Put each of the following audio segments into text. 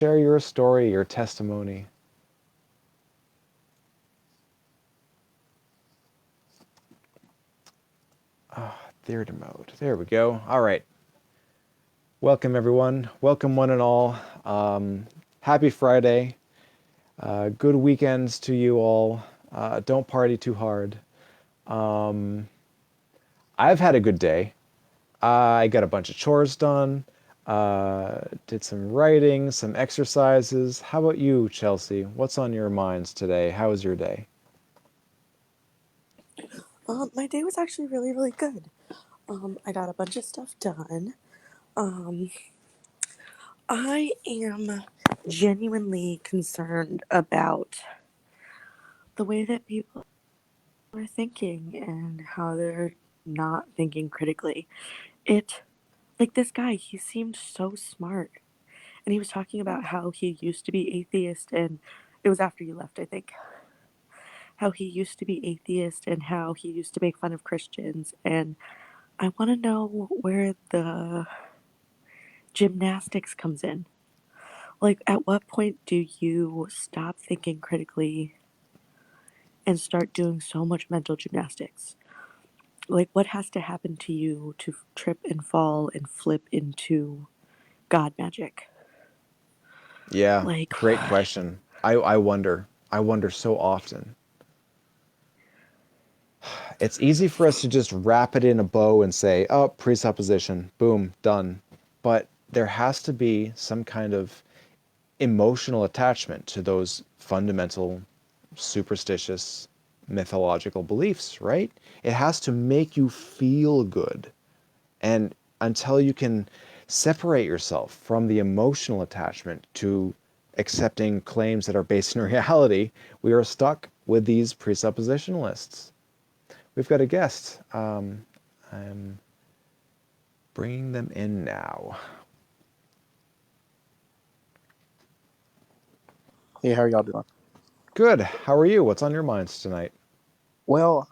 share your story, your testimony. Theater mode. There we go. All right. Welcome, everyone. Welcome, one and all. Happy Friday. Good weekends to you all. Don't party too hard. I've had a good day. I got a bunch of chores done, did some writing, some exercises. How about you, Chelsea? What's on your minds today? How was your day? My day was actually really, really good. I got a bunch of stuff done. Um, I am genuinely concerned about the way that people are thinking and how they're not thinking critically. It, like this guy, he seemed so smart. And he was talking about how he used to be atheist, and it was after you left, I think. How he used to be atheist and how he used to make fun of Christians. And I want to know where the gymnastics comes in. Like, at what point do you stop thinking critically and start doing so much mental gymnastics? Like, what has to happen to you to trip and fall and flip into God magic? Yeah, Like, great question. I wonder. I wonder so often. It's easy for us to just wrap it in a bow and say, oh, presupposition, boom, done. But there has to be some kind of emotional attachment to those fundamental superstitious mythological beliefs, right? It has to make you feel good. And until you can separate yourself from the emotional attachment to accepting claims that are based in reality, we are stuck with these presuppositionalists. We've got a guest. I'm bringing them in now. Hey, how are y'all doing? Good. How are you? What's on your minds tonight? Well,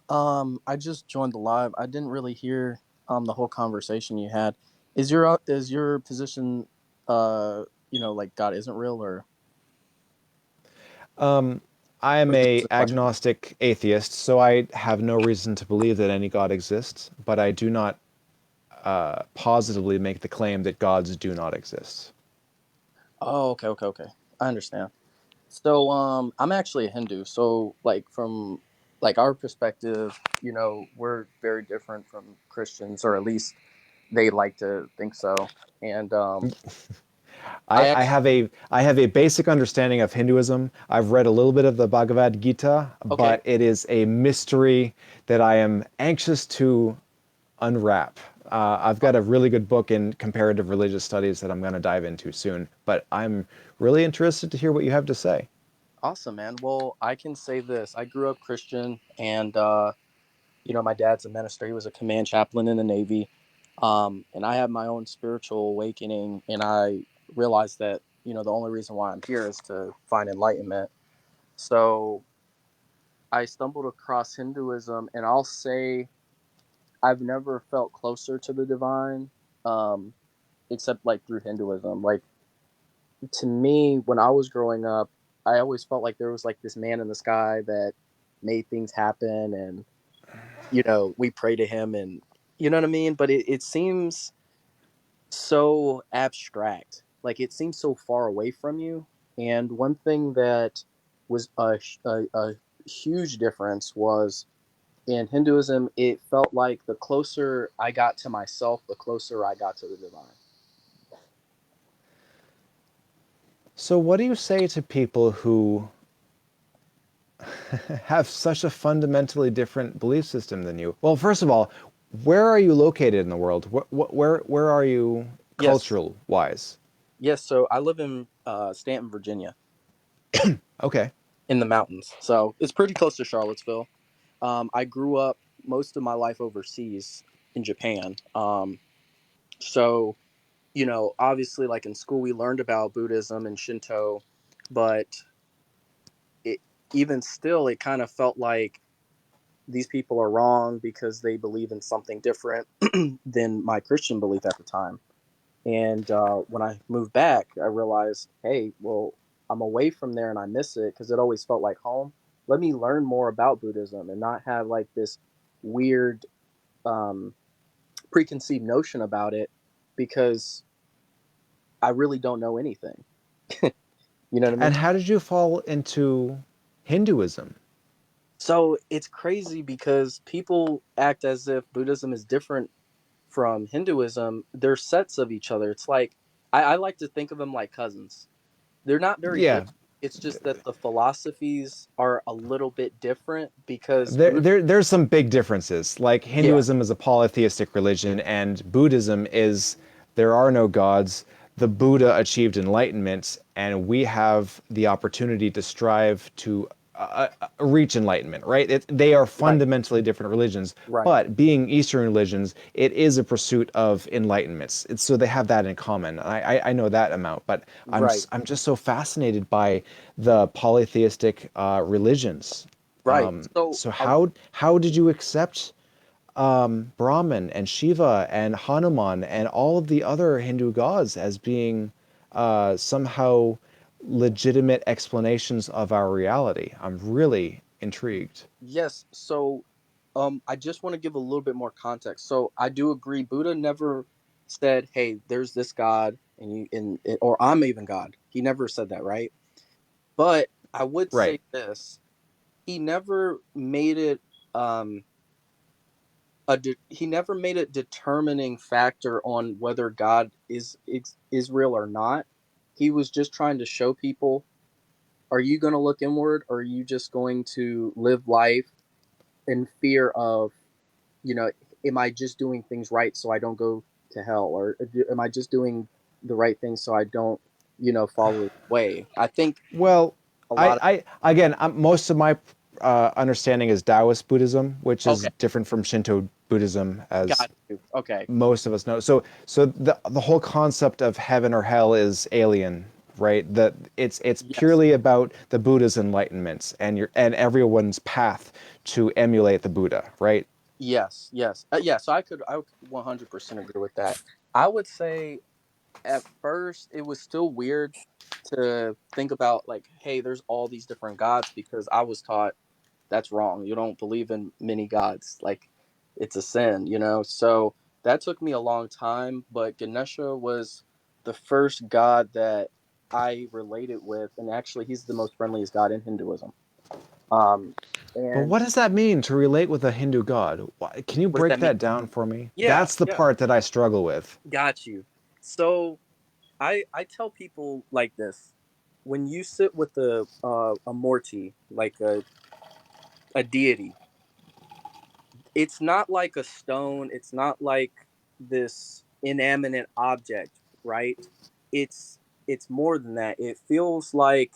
I just joined the live. I didn't really hear the whole conversation you had. Is your position like God isn't real, or I am is this a a question? agnostic atheist, so I have no reason to believe that any God exists, but I do not positively make the claim that gods do not exist. Oh, okay. I understand. So, I'm actually a Hindu. So, like from like our perspective, we're very different from Christians, or at least they like to think so. And I I actually have a basic understanding of Hinduism. I've read a little bit of the Bhagavad Gita, okay. but it is a mystery that I am anxious to unwrap. I've got a really good book in comparative religious studies that I'm going to dive into soon, but I'm really interested to hear what you have to say. Awesome, man. Well, I can say this. I grew up Christian, and my dad's a minister. He was a command chaplain in the Navy. And I had my own spiritual awakening, and I realized that, the only reason why I'm here is to find enlightenment. So I stumbled across Hinduism, and I'll say I've never felt closer to the divine, um, except like through Hinduism. Like, to me, when I was growing up, I always felt like there was like this man in the sky that made things happen, and we pray to him, and you know what I mean. But it seems so abstract, like it seems so far away from you. And one thing that was a huge difference was in Hinduism. It felt like the closer I got to myself, the closer I got to the divine. So, what do you say to people who have such a fundamentally different belief system than you? Well, first of all, where are you located in the world? Where are you Yes, cultural wise? yes. So I live in Stanton, Virginia, Okay. in the mountains, so it's pretty close to Charlottesville. I grew up most of my life overseas in Japan. So, obviously, like in school, we learned about Buddhism and Shinto, but it, even still, it kind of felt like these people are wrong because they believe in something different than my Christian belief at the time. And when I moved back, I realized, hey, well, I'm away from there and I miss it because it always felt like home. Let me learn more about Buddhism and not have like this weird um, preconceived notion about it because I really don't know anything. You know what I mean? And how did you fall into Hinduism? So it's crazy because people act as if Buddhism is different from Hinduism. They're sets of each other. It's like I like to think of them like cousins. They're not very Yeah, different. It's just that the philosophies are a little bit different because there's some big differences. Like yeah, Hinduism is a polytheistic religion, and Buddhism is there are no gods. The Buddha achieved enlightenment, and we have the opportunity to strive to reach enlightenment. Right? They are right, fundamentally different religions, right, but being Eastern religions, it is a pursuit of enlightenment. So they have that in common. I know that amount, but right, I'm just so fascinated by the polytheistic religions. right. So So how did you accept Brahman and Shiva and Hanuman and all of the other Hindu gods as being somehow legitimate explanations of our reality? I'm really intrigued. yes, so I just want to give a little bit more context. So I do agree. Buddha never said, "Hey, there's this God, and or I'm even God." He never said that, right? But I would say Right. this: he never made it um he never made a determining factor on whether God is real or not. He was just trying to show people: are you going to look inward, or are you just going to live life in fear of, you know, am I just doing things right so I don't go to hell, or am I just doing the right thing so I don't, follow his way? I think Well, a lot of I again, most of my understanding is Taoist Buddhism, which okay, is different from Shinto Buddhism, as got you. Okay, most of us know. So the whole concept of heaven or hell is alien, right? That it's yes, purely about the Buddha's enlightenment and your and everyone's path to emulate the Buddha, right? yes, yes, yeah. So I would 100% agree with that. I would say at first it was still weird to think about, like, hey, there's all these different gods, because I was taught that's wrong. You don't believe in many gods. Like, it's a sin, So that took me a long time, but Ganesha was the first god that I related with, and actually he's the most friendliest god in Hinduism. Um But and what does that mean to relate with a Hindu god? Can you what does break that mean? that down for me? Yeah, That's the yeah. part that I struggle with. Got you. So I tell people like this: when you sit with a morty, like a deity, it's not like a stone, it's not like this inanimate object, right? It's more than that. It feels like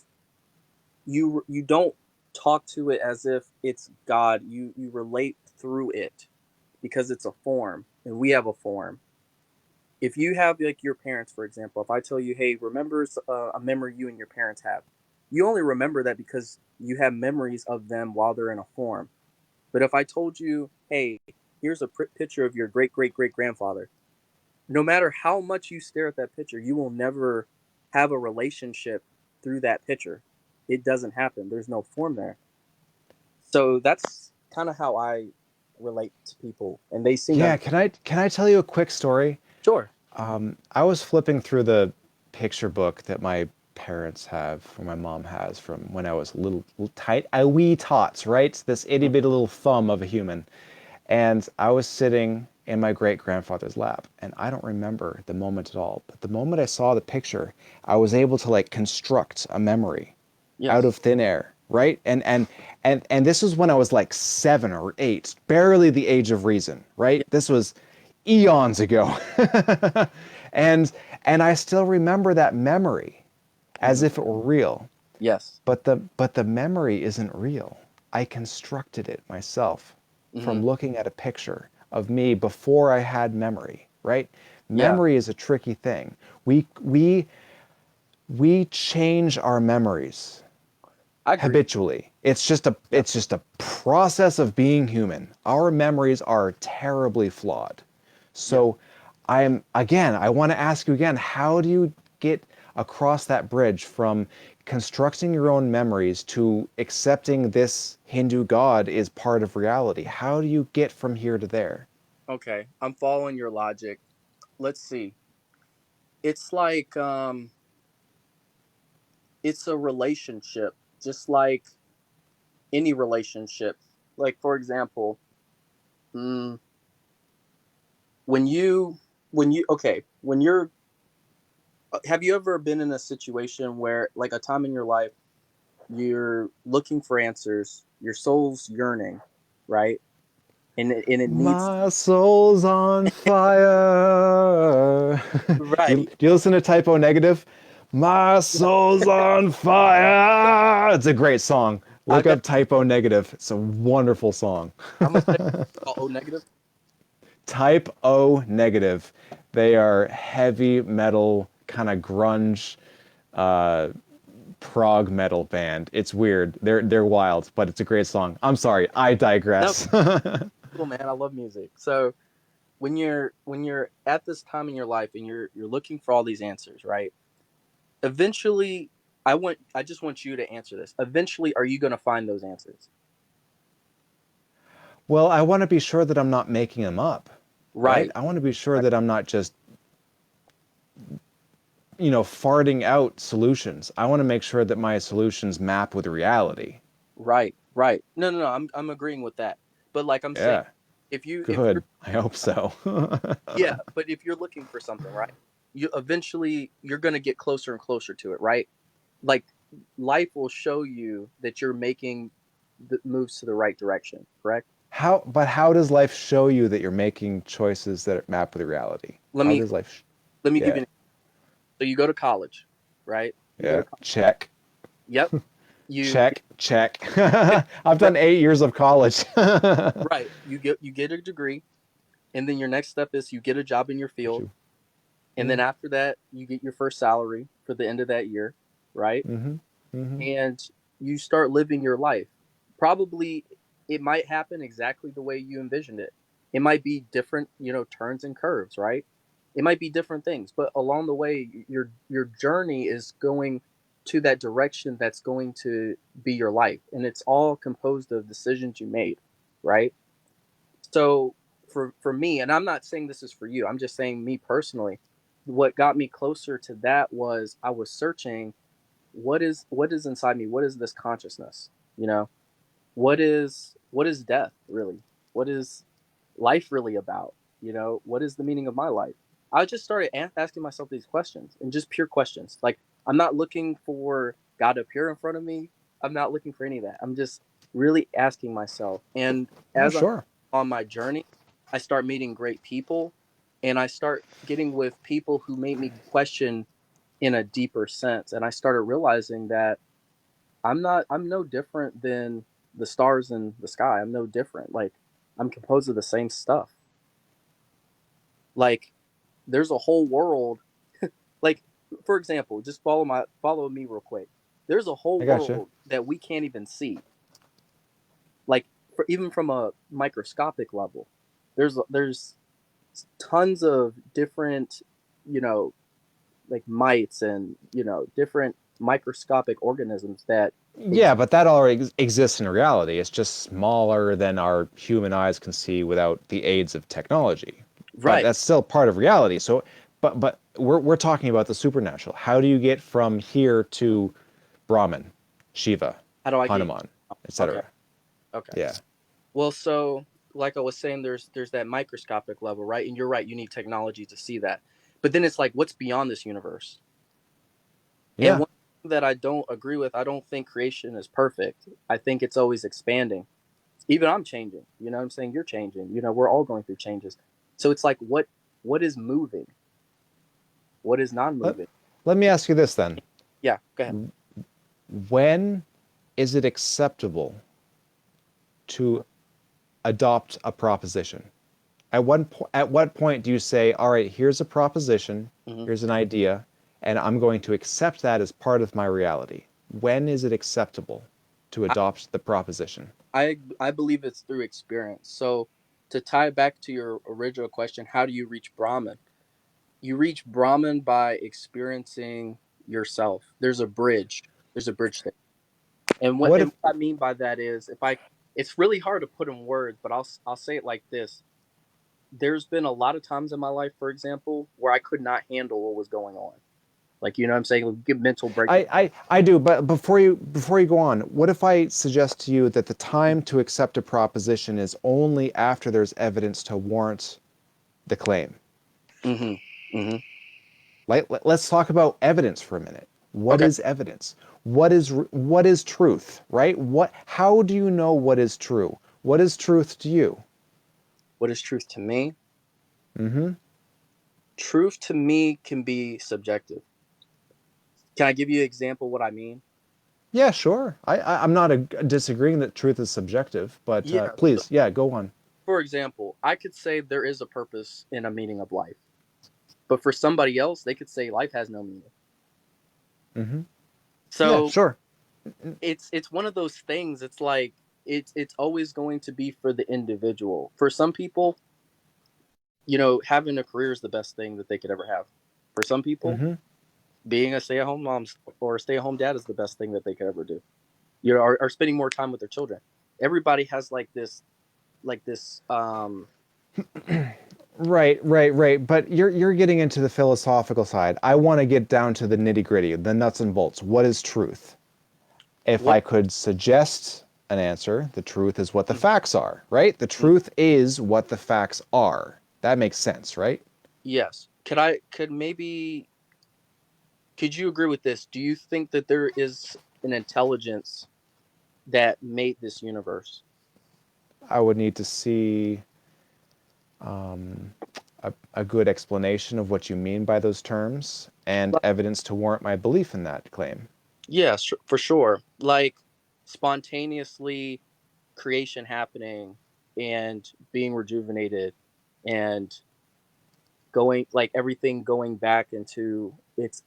you don't talk to it as if it's God. You relate through it because it's a form, and we have a form. If you have, like, your parents, for example, if I tell you, hey, remember a memory you and your parents have, you only remember that because you have memories of them while they're in a form. But if I told you, hey, here's a picture of your great great great grandfather, no matter how much you stare at that picture, you will never have a relationship through that picture. It doesn't happen. There's no form there. So that's kind of how I relate to people, and they seem to Yeah, can I tell you a quick story? sure. I was flipping through the picture book that my parents have, or my mom has, from when I was little tight, a wee tots, right? This itty bitty little thumb of a human. And I was sitting in my great grandfather's lap, and I don't remember the moment at all. But the moment I saw the picture, I was able to like construct a memory out Yes. of thin air, right? And this was when I was like 7 or 8, barely the age of reason, Yeah. right? This was eons ago. and and I still remember that memory as Hmm. if it were real. Yes. But the memory isn't real. I constructed it myself Hmm. from looking at a picture of me before I had memory, right? Yeah. Memory is a tricky thing. We change our memories I agree. habitually. Yep. It's just a process of being human. Our memories are terribly flawed. Yep. So I want to ask you again, how do you get across that bridge from constructing your own memories to accepting this Hindu god is part of reality? How do you get from here to there? Okay, I'm following your logic. Let's see. It's like it's a relationship, just like any relationship. Like for example, mm, when you when you're have you ever been in a situation where like a time in your life you're looking for answers, your soul's yearning, right? And it needs My soul's on fire. right. Do you listen to Typo Negative? My soul's on fire. It's a great song. I Look bet up Typo Negative. It's a wonderful song. how much O negative? Type O Negative. They are heavy metal, kind of grunge, uh, prog metal band. It's weird. They're wild, but it's a great song. I'm sorry, I No, digress. cool man. I love music. So when you're at this time in your life and you're looking for all these answers, right? Eventually, I just want you to answer this. Eventually, are you going to find those answers? Well, I want to be sure that I'm not making them up, right? Right. I want to be sure Right. that I'm not just, farting out solutions. I want to make sure that my solutions map with reality. Right. Right. No, no, no. I'm agreeing with that. But like I'm saying, Yeah, if you're good. I hope so. yeah, but if you're looking for something, right? You eventually you're going to get closer and closer to it, right? Like life will show you that you're making the moves to the right direction, correct? How does life show you that you're making choices that map with reality? Let How me does life, let me give yeah, you an so you go to college, right? You go yeah, to check, yep. You check, check. get I've right, done 8 years of college. right. You get a degree and then your next step is you get a job in your Got field you. and Yeah. then after that you get your first salary for the end of that year, right? Mm-hmm. Mm-hmm. And you start living your life. Probably it might happen exactly the way you envisioned it. It might be different, turns and curves, right? It might be different things, but along the way, your journey is going to that direction that's going to be your life, and it's all composed of decisions you made, right? So for me, and I'm not saying this is for you, I'm just saying me personally, what got me closer to that was I was searching what is inside me, what is this consciousness, you know what is death really, what is life really about, what is the meaning of my life. I just started asking myself these questions and just pure questions. Like I'm not looking for God to appear in front of me, I'm not looking for any of that, I'm just really asking myself. And Oh, as I'm sure. on my journey, I start meeting great people and I start getting with people who made me question in a deeper sense. And I started realizing that I'm no different than the stars in the sky. I'm no different. Like I'm composed of the same stuff. Like there's a whole world. Like for example, just follow me real quick. There's a whole I gotcha. world that we can't even see. Like even from a microscopic level, there's tons of different, you know, like mites and different microscopic organisms that Yeah, exist. but that already exists in reality. It's just smaller than our human eyes can see without the aids of technology. But Right. that's still part of reality. So, but we're talking about the supernatural. How do you get from here to Brahman, Shiva, How do I get? Hanuman, Okay. etc.? Okay. Yeah. Well, so like I was saying, there's that microscopic level, right? And you're right, you need technology to see that. But then it's like, what's beyond this universe? And Yeah. one thing that I don't agree with, I don't think creation is perfect. I think it's always expanding. Even I'm changing. You know what I'm saying? You're changing. We're all going through changes. So it's like what is moving? What is Let, non-moving? let me ask you this then. Yeah, go ahead. When is it acceptable to adopt a proposition? At what point do you say, all right, here's a proposition, Hmm. here's an idea, and I'm going to accept that as part of my reality? When is it acceptable to I, adopt the proposition? I believe it's through experience. So to tie back to your original question, how do you reach Brahman? You reach Brahman by experiencing yourself. There's a bridge. There's a bridge there. What And if what I mean by that is, if I, it's really hard to put in words, but I'll say it like this. There's been a lot of times in my life, for example, where I could not handle what was going on. Like, you know what I'm saying? Give mental breakdown. I do, but before you go on, what if I suggest to you that the time to accept a proposition is only after there's evidence to warrant the claim? Mm-hmm. Mm-hmm. Let's talk about evidence for a minute. What Okay. is evidence? What is truth, right? How do you know what is true? What is truth to you? What is truth to me? Mm-hmm. Truth to me can be subjective. Can I give you an example of what I mean? Yeah, sure. I'm not disagreeing that truth is subjective, but Yeah. So, please, yeah, go on. for example, I could say there is a purpose and a meaning of life, but for somebody else, they could say life has no meaning. Mm-hmm. Yeah, So sure. it's one of those things. It's like it's always going to be for the individual. For some people, having a career is the best thing that they could ever have. For some people, Mm-hmm. being a stay-at-home mom or a stay-at-home dad is the best thing that they could ever do. Or spending more time with their children. Everybody has like this. Right. But you're getting into the philosophical side. I want to get down to the nitty gritty, the nuts and bolts. What is truth? If What? I could suggest an answer, the truth is what the facts are, right? The truth is what the facts are. That makes sense, right? Yes. Could you agree with this? Do you think that there is an intelligence that made this universe? I would need to see a good explanation of what you mean by those terms and evidence to warrant my belief in that claim. Yes, for sure. Like spontaneously creation happening and being rejuvenated and going like everything going back into its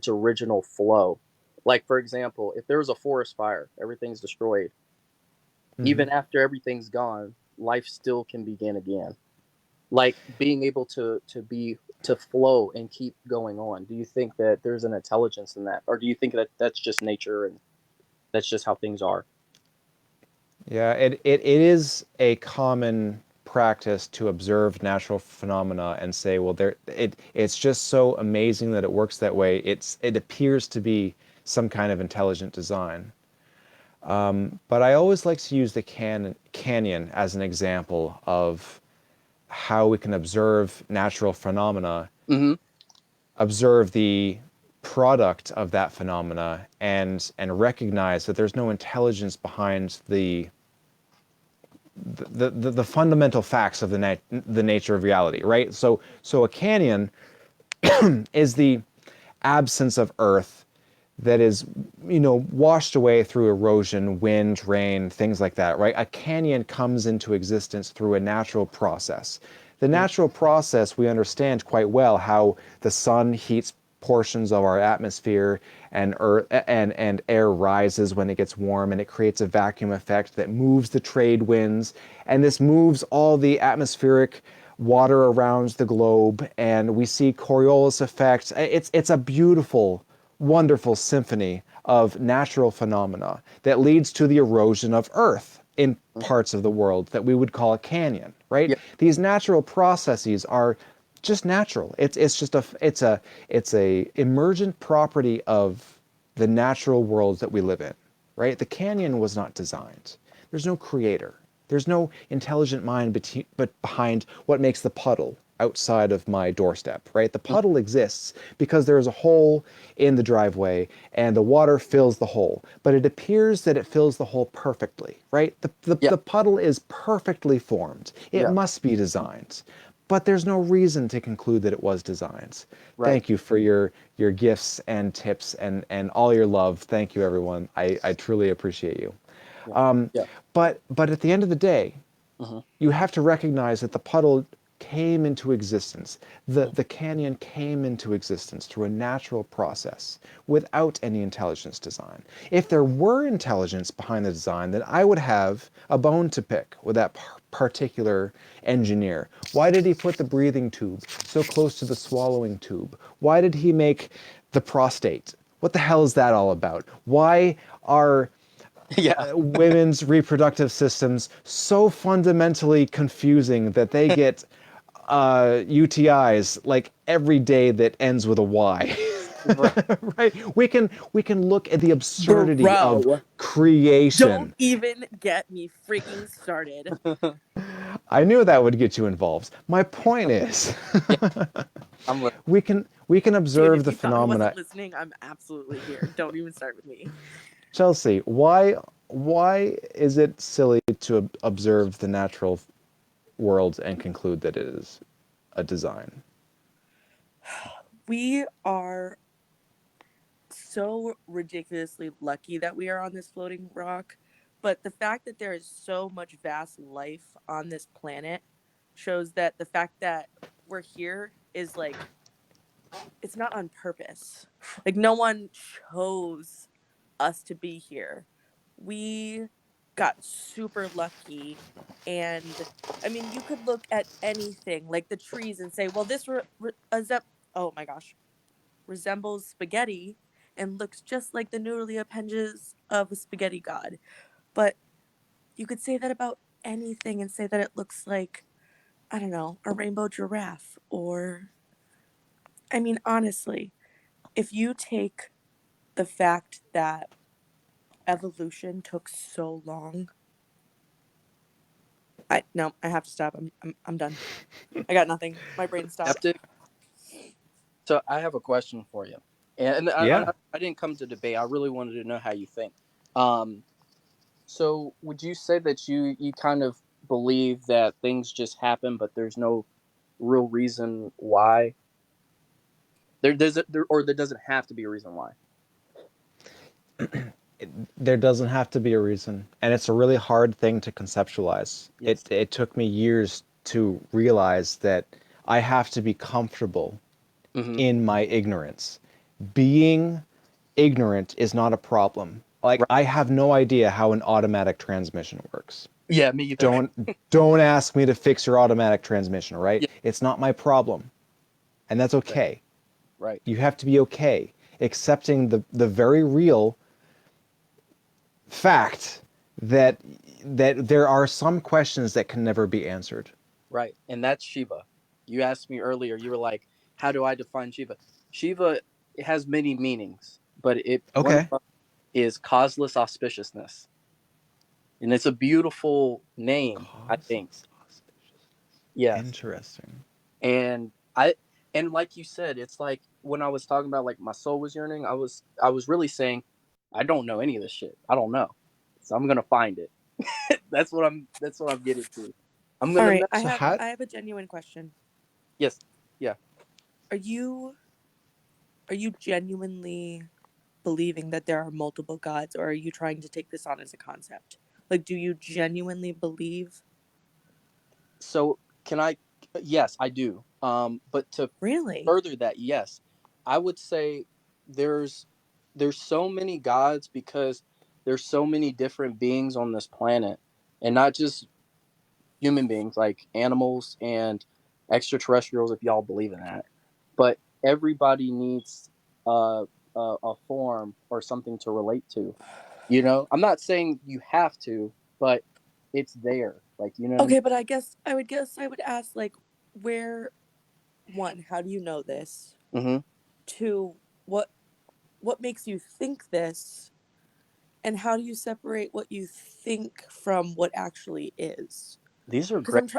original flow. Like for example, if there was a forest fire, everything's destroyed. Hmm. Even after everything's gone, life still can begin again. Like being able to flow and keep going on. Do you think that there's an intelligence in that, or do you think that that's just nature and that's just how things are? Yeah, it is a common practice to observe natural phenomena and say, well, it's just so amazing that it works that way. It appears to be some kind of intelligent design. But I always like to use the canyon as an example of how we can observe natural phenomena, Mm-hmm. observe the product of that phenomena, and recognize that there's no intelligence behind the fundamental facts of the nature of reality, right? So a canyon is the absence of earth that is, washed away through erosion, wind, rain, things like that, right? A canyon comes into existence through a natural process. The natural process, we understand quite well how the sun heats portions of our atmosphere, and earth and air rises when it gets warm, and it creates a vacuum effect that moves the trade winds, and this moves all the atmospheric water around the globe, and we see Coriolis effect. It's a beautiful, wonderful symphony of natural phenomena that leads to the erosion of earth in parts of the world that we would call a canyon, right? Yeah. These natural processes are just natural. It's just a emergent property of the natural world that we live in, right? The canyon was not designed. There's no creator. There's no intelligent mind but behind what makes the puddle outside of my doorstep, right? The puddle exists because there is a hole in the driveway and the water fills the hole, but it appears that it fills the hole perfectly, right? Yeah. The puddle is perfectly formed. It Yeah. must be designed, but there's no reason to conclude that it was designed. Right. Thank you for your gifts and tips and all your love. Thank you, everyone. I truly appreciate you. Yeah. Um, Yeah. but at the end of the day, Mm-hmm. you have to recognize that the puddle came into existence. The canyon came into existence through a natural process without any intelligence design. If there were intelligence behind the design, then I would have a bone to pick with that particular engineer. Why did he put the breathing tube so close to the swallowing tube? Why did he make the prostate? What the hell is that all about? Why are Yeah. women's reproductive systems so fundamentally confusing that they get UTIs like every day that ends with a Y? Right. Right? We can look at the absurdity of Bro, creation. don't even get me freaking started. I knew that would get you involved. My point is, Yeah. I'm li- we can Dude, observe if the you thought I phenomena. wasn't listening, I'm absolutely here. Don't even start with me. Chelsea, why is it silly to observe the natural world and conclude that it is a design? We are so ridiculously lucky that we are on this floating rock, but the fact that there is so much vast life on this planet shows that the fact that we're here is like, it's not on purpose. Like, no one chose us to be here. We got super lucky. And I mean, you could look at anything like the trees and say, well, oh my gosh, resembles spaghetti and looks just like the noodly appendages of a spaghetti god. But you could say that about anything and say that it looks like, I don't know, a rainbow giraffe. Or, I mean, honestly, if you take the fact that evolution took so long, I have to stop. I'm done. I got nothing. My brain stopped. Skeptic. So I have a question for you, and Yeah. I didn't come to debate. I really wanted to know how you think. Um, so would you say that you kind of believe that things just happen, but there's no real reason why? There doesn't have to be a reason why. There doesn't have to be a reason, and it's a really hard thing to conceptualize. Yes. It took me years to realize that I have to be comfortable Mm-hmm. in my ignorance. Being ignorant is not a problem. Like, Right. I have no idea how an automatic transmission works. Yeah, me either. Don't ask me to fix your automatic transmission, all right? Yeah. It's not my problem. And that's okay. Right. You have to be okay accepting the very real fact that there are some questions that can never be answered. Right. And that's Shiva. You asked me earlier. You were like, "How do I define Shiva?" Shiva, it has many meanings, but one of Okay. them is causeless auspiciousness, and it's a beautiful name, I think. Causeless auspicious. Yes. Interesting. And like you said, it's like when I was talking about like my soul was yearning, I was really saying I don't know any of this shit. I don't know. So I'm gonna find it. That's what I'm getting to. I'm All gonna right, know. I So have how I have a genuine question. Yes. Yeah. Are you genuinely believing that there are multiple gods, or are you trying to take this on as a concept? Like, do you genuinely believe? So can I yes, I do. But to Really? further that, yes. I would say there's so many gods because there's so many different beings on this planet, and not just human beings, like animals and extraterrestrials, if y'all believe in that. But everybody needs a form or something to relate to. You know, I'm not saying you have to, but it's there. Like, you know what I mean? Okay, but I would ask, like, where, one, how do you know this? Mm-hmm. Two, what makes you think this? And how do you separate what you think from what actually is? These are Because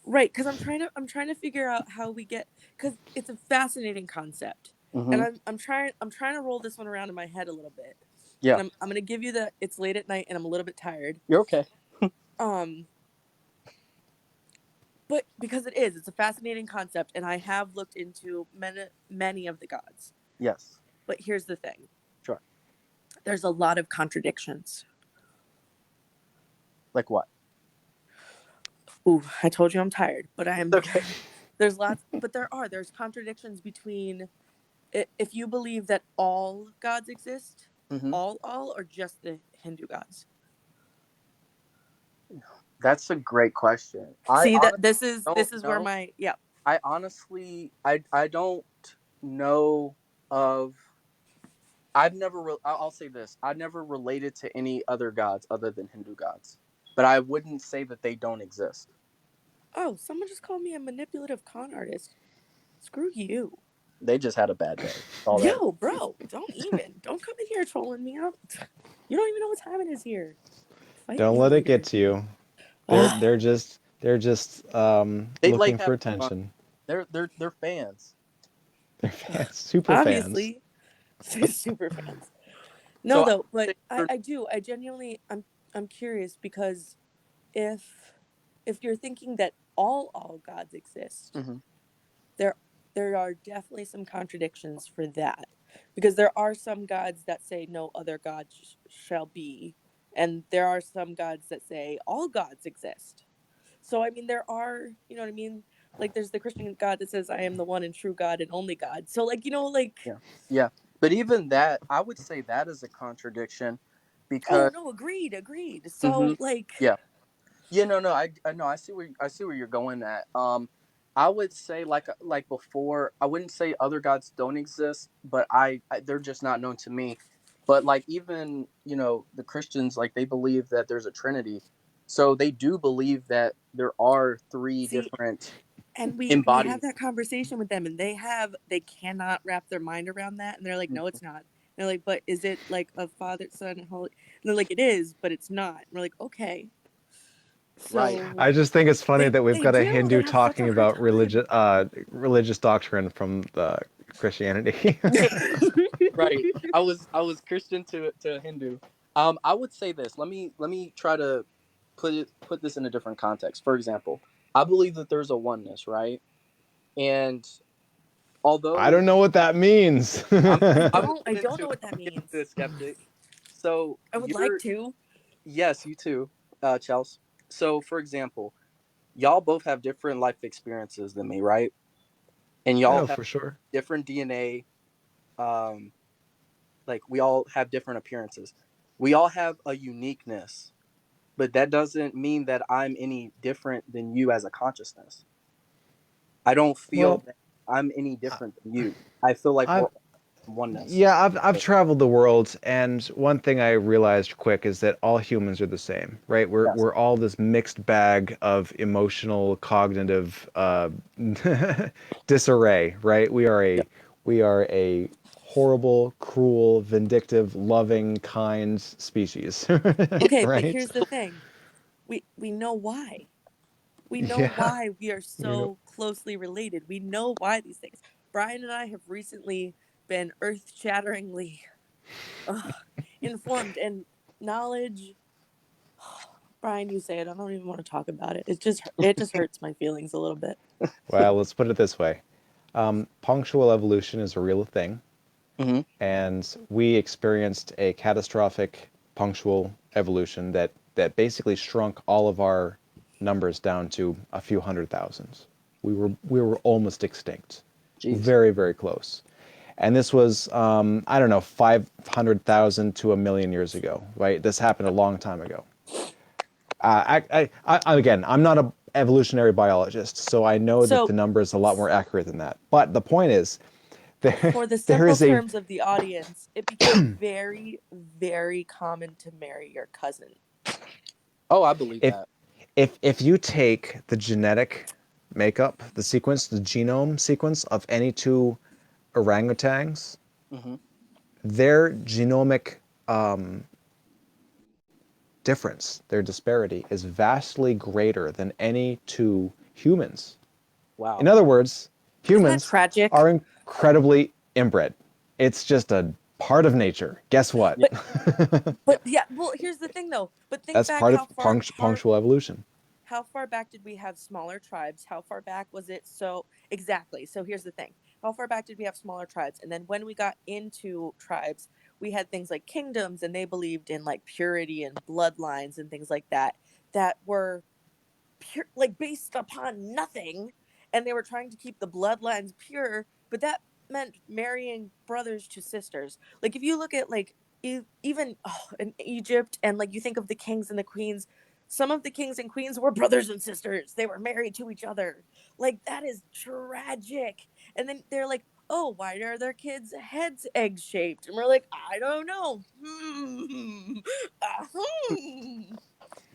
great. because I'm trying to figure out how we get, because it's a fascinating concept. And Mm-hmm. I'm trying to roll this one around in my head a little bit. Yeah, And I'm gonna give you it's late at night and I'm a little bit tired. you're okay. Um but because it's a fascinating concept, and I have looked into many of the gods. Yes, But here's the thing. sure. There's a lot of contradictions. Like what? Ooh, I told you I'm tired, but I am. Okay. There's lots, but there's contradictions between if you believe that all gods exist, Hmm. all, or just the Hindu gods. That's a great question. I See that honestly this is don't where know. my. I don't know of. I'll say this. I've never related to any other gods other than Hindu gods, but I wouldn't say that they don't exist. Oh, someone just called me a manipulative con artist. Screw you. They just had a bad day. All that. Yo, bro, don't come in here trolling me out. You don't even know what time it is here. Fight Don't me let it later. get to you. They're Ugh. they're just they're just They like looking for having fun. attention. They're fans. They're fans, super fans. Obviously, super fans. No, So I though, but would say I do. I genuinely, I'm curious because if you're thinking that all gods exist, mhm. there there are definitely some contradictions for that, because there are some gods that say no other god shall be, and there are some gods that say all gods exist. So I mean, there are, you know what I mean, like there's the Christian God that says I am the one and true God and only God. So like, like, Yeah, yeah. But even that, I would say that is a contradiction, oh because no, agreed. hmm So like, yeah, yeah. No, no. I know. I see where you're going at. I would say like before. I wouldn't say other gods don't exist, but they're just not known to me. But like even the Christians, like they believe that there's a Trinity, so they do believe that there are three see, different and we have embodiments. that conversation with them, and they cannot wrap their mind around that, and they're like, no, it's not. And they're like, but is it like a Father, Son, and Holy? And they're like, it is, but it's not. And we're like, okay. Right. So I just think it's funny that we've they got a do. They Hindu have such a talking hard about time. religious doctrine from the Christianity. Right. I was Christian to Hindu. I would say this. Let me try to put this in a different context. For example, I believe that there's a oneness, right? And I although don't know what that means. I'm I I'm gonna don't. I get don't into know what that I'm gonna get into means. a skeptic. So I would like you're to. yes, you too, Chelsea. So for example, y'all both have different life experiences than me, right? And y'all No, have for sure. different DNA. Um, like we all have different appearances. We all have a uniqueness, but that doesn't mean that I'm any different than you as a consciousness. I don't feel Well, that I'm any different than you. I feel like we're I've all oneness. yeah, I've traveled the world, and one thing I realized quick is that all humans are the same, right? Yes. We're all this mixed bag of emotional, cognitive disarray, right? Yeah. We are a horrible, cruel, vindictive, loving, kind species, Okay, but right? here's the thing. We know why. We know Yeah. why we are You know, so closely related. We know why these things. Brian and I have recently been earth-shatteringly informed, and knowledge. Brian, you say it. I don't even want to talk about it. It just hurts my feelings a little bit. well, let's put it this way. Punctual evolution is a real thing. Hmm. And we experienced a catastrophic punctual evolution that basically shrunk all of our numbers down to a few hundred thousands. We were almost extinct, Jeez. very very close. And this was I don't know 500,000 to a million years ago, right? This happened a long time ago. Again, I'm not a evolutionary biologist, so I know that the So, number is a lot more accurate than that. But the point is, there for the there simple is a terms of the audience, it became very, very common to marry your cousin. Oh, I believe if that. if you take the genetic makeup, the sequence, the genome sequence of any two orangutans, Hmm. their genomic difference, their disparity, is vastly greater than any two humans. In Wow. other words, Isn't that humans tragic? are incredibly inbred. It's just a part of nature. Guess what? Yeah. But yeah, well, here's the thing though. But think That's back part of how far punctual evolution. how far back did we have smaller tribes? How far back was it? So exactly. So here's the thing. How far back did we have smaller tribes? And then when we got into tribes, we had things like kingdoms, and they believed in like purity and bloodlines and things like that, that were pure, like based upon nothing, and they were trying to keep the bloodlines pure, but that meant marrying brothers to sisters. Like if you look at like even in Egypt, and like you think of the kings and the queens, some of the kings and queens were brothers and sisters. They were married to each other. Like that is tragic. And then they're like, oh, why are their kids' heads egg shaped? And we're like, I don't know. Hmm.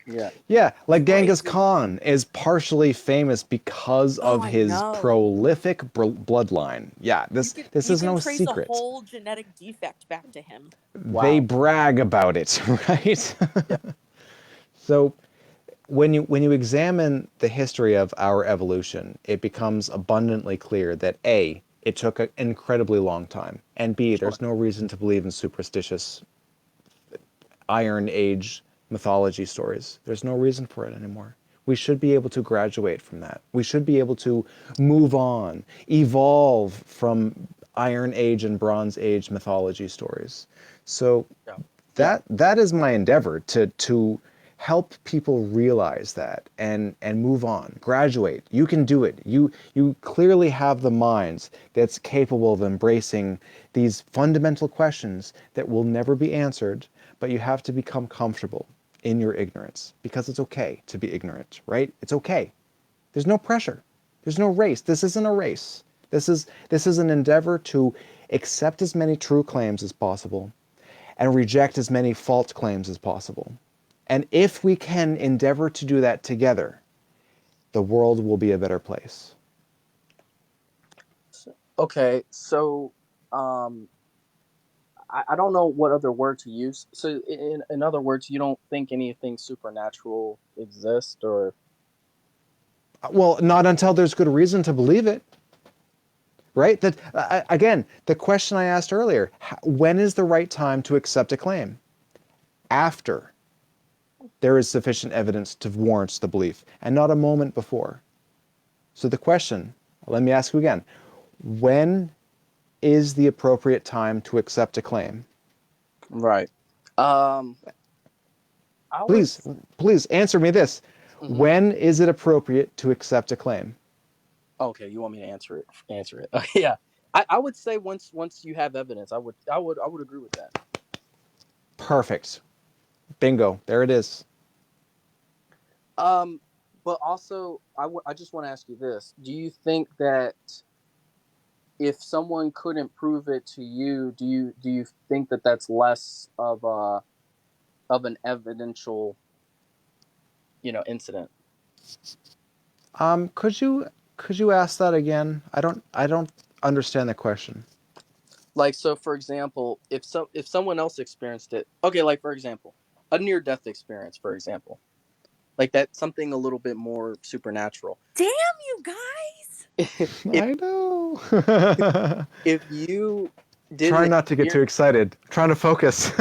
Yeah. Yeah, like Genghis Crazy. Khan is partially famous because Oh, of I his know. prolific bloodline. Yeah, this You is can no trace a secret. whole genetic defect back to him. They Wow. brag about it, right? Yeah. So when you examine the history of our evolution, it becomes abundantly clear that A, it took an incredibly long time, and B, Sure. there's no reason to believe in superstitious Iron Age mythology stories. There's no reason for it anymore. We should be able to graduate from that. We should be able to move on, evolve from Iron Age and Bronze Age mythology stories. So Yeah. that is my endeavor to help people realize that and move on, graduate. You can do it. You clearly have the minds that's capable of embracing these fundamental questions that will never be answered, but you have to become comfortable in your ignorance, because it's okay to be ignorant, right? It's okay. There's no pressure. There's no race. This isn't a race. This is an endeavor to accept as many true claims as possible and reject as many false claims as possible. And if we can endeavor to do that together, the world will be a better place. Okay. So, um, I don't know what other word to use. So, in other words, you don't think anything supernatural exists, or Well, not until there's good reason to believe it, right? That again, the question I asked earlier: when is the right time to accept a claim? After there is sufficient evidence to warrant the belief, and not a moment before. So the question, let me ask you again: when is the appropriate time to accept a claim? right? Um, I would. Please answer me this. Mhm. When is it appropriate to accept a claim? Okay, you want me to answer it? Answer it. Yeah. I would say once you have evidence, I would agree with that. Perfect. Bingo. There it is. Um, but also, I just want to ask you this: do you think that if someone couldn't prove it to you, do you think that that's less of an evidential, incident? Could you ask that again? I don't understand the question. Like, so for example, if someone else experienced it, okay, like for example, a near death experience, for example, like that's something a little bit more supernatural. Damn you guys! if I know. if you didn't Trying not to get too experience excited. Trying to focus.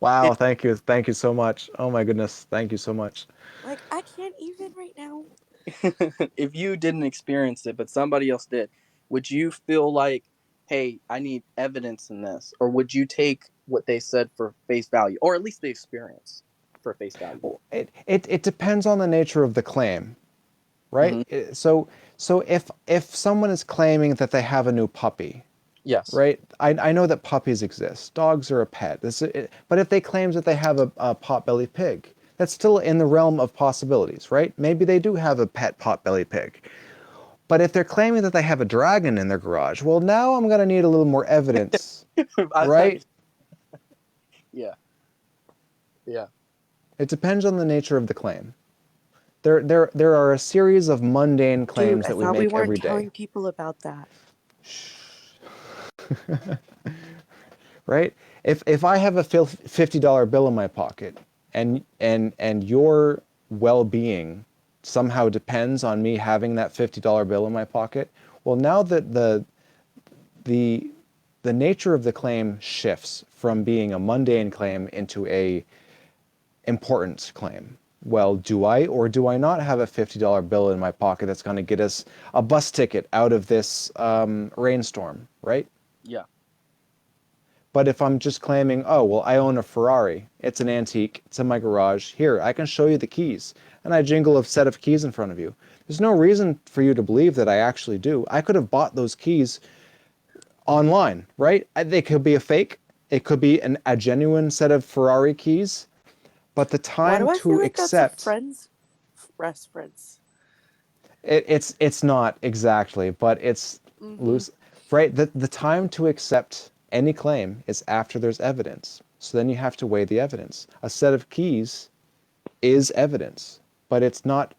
Wow, it, thank you. Thank you so much. Oh my goodness. Thank you so much. Like I can't even right now. if you didn't experience it, but somebody else did, would you feel like, hey, I need evidence in this, or would you take what they said for face value, or at least the experience for face value? It depends on the nature of the claim, right? Hmm. So if someone is claiming that they have a new puppy, Yes. right? I know that puppies exist. Dogs are a pet. But if they claim that they have a potbelly pig, that's still in the realm of possibilities, right? Maybe they do have a pet potbelly pig. But if they're claiming that they have a dragon in their garage, well, now I'm going to need a little more evidence, I right? understand. Yeah. Yeah. It depends on the nature of the claim. There are a series of mundane Dude, claims I that we thought we make weren't every day, telling people about that. right? If I have a $50 bill in my pocket, and your well-being somehow depends on me having that $50 bill in my pocket, well, now that the the nature of the claim shifts from being a mundane claim into a important claim. Well, do I or do I not have a $50 bill in my pocket that's going to get us a bus ticket out of this rainstorm, right? Yeah. But if I'm just claiming, oh, well, I own a Ferrari, it's an antique, it's in my garage, here, I can show you the keys, and I jingle a set of keys in front of you. There's no reason for you to believe that I actually do. I could have bought those keys online, right? They could be a fake. It could be a genuine set of Ferrari keys. But the Why do time I feel to like that's a accept Friends reference? it's not exactly, but it's Mm-hmm. loose, right? The time to accept any claim is after there's evidence. So then you have to weigh the evidence. A set of keys is evidence, but it's not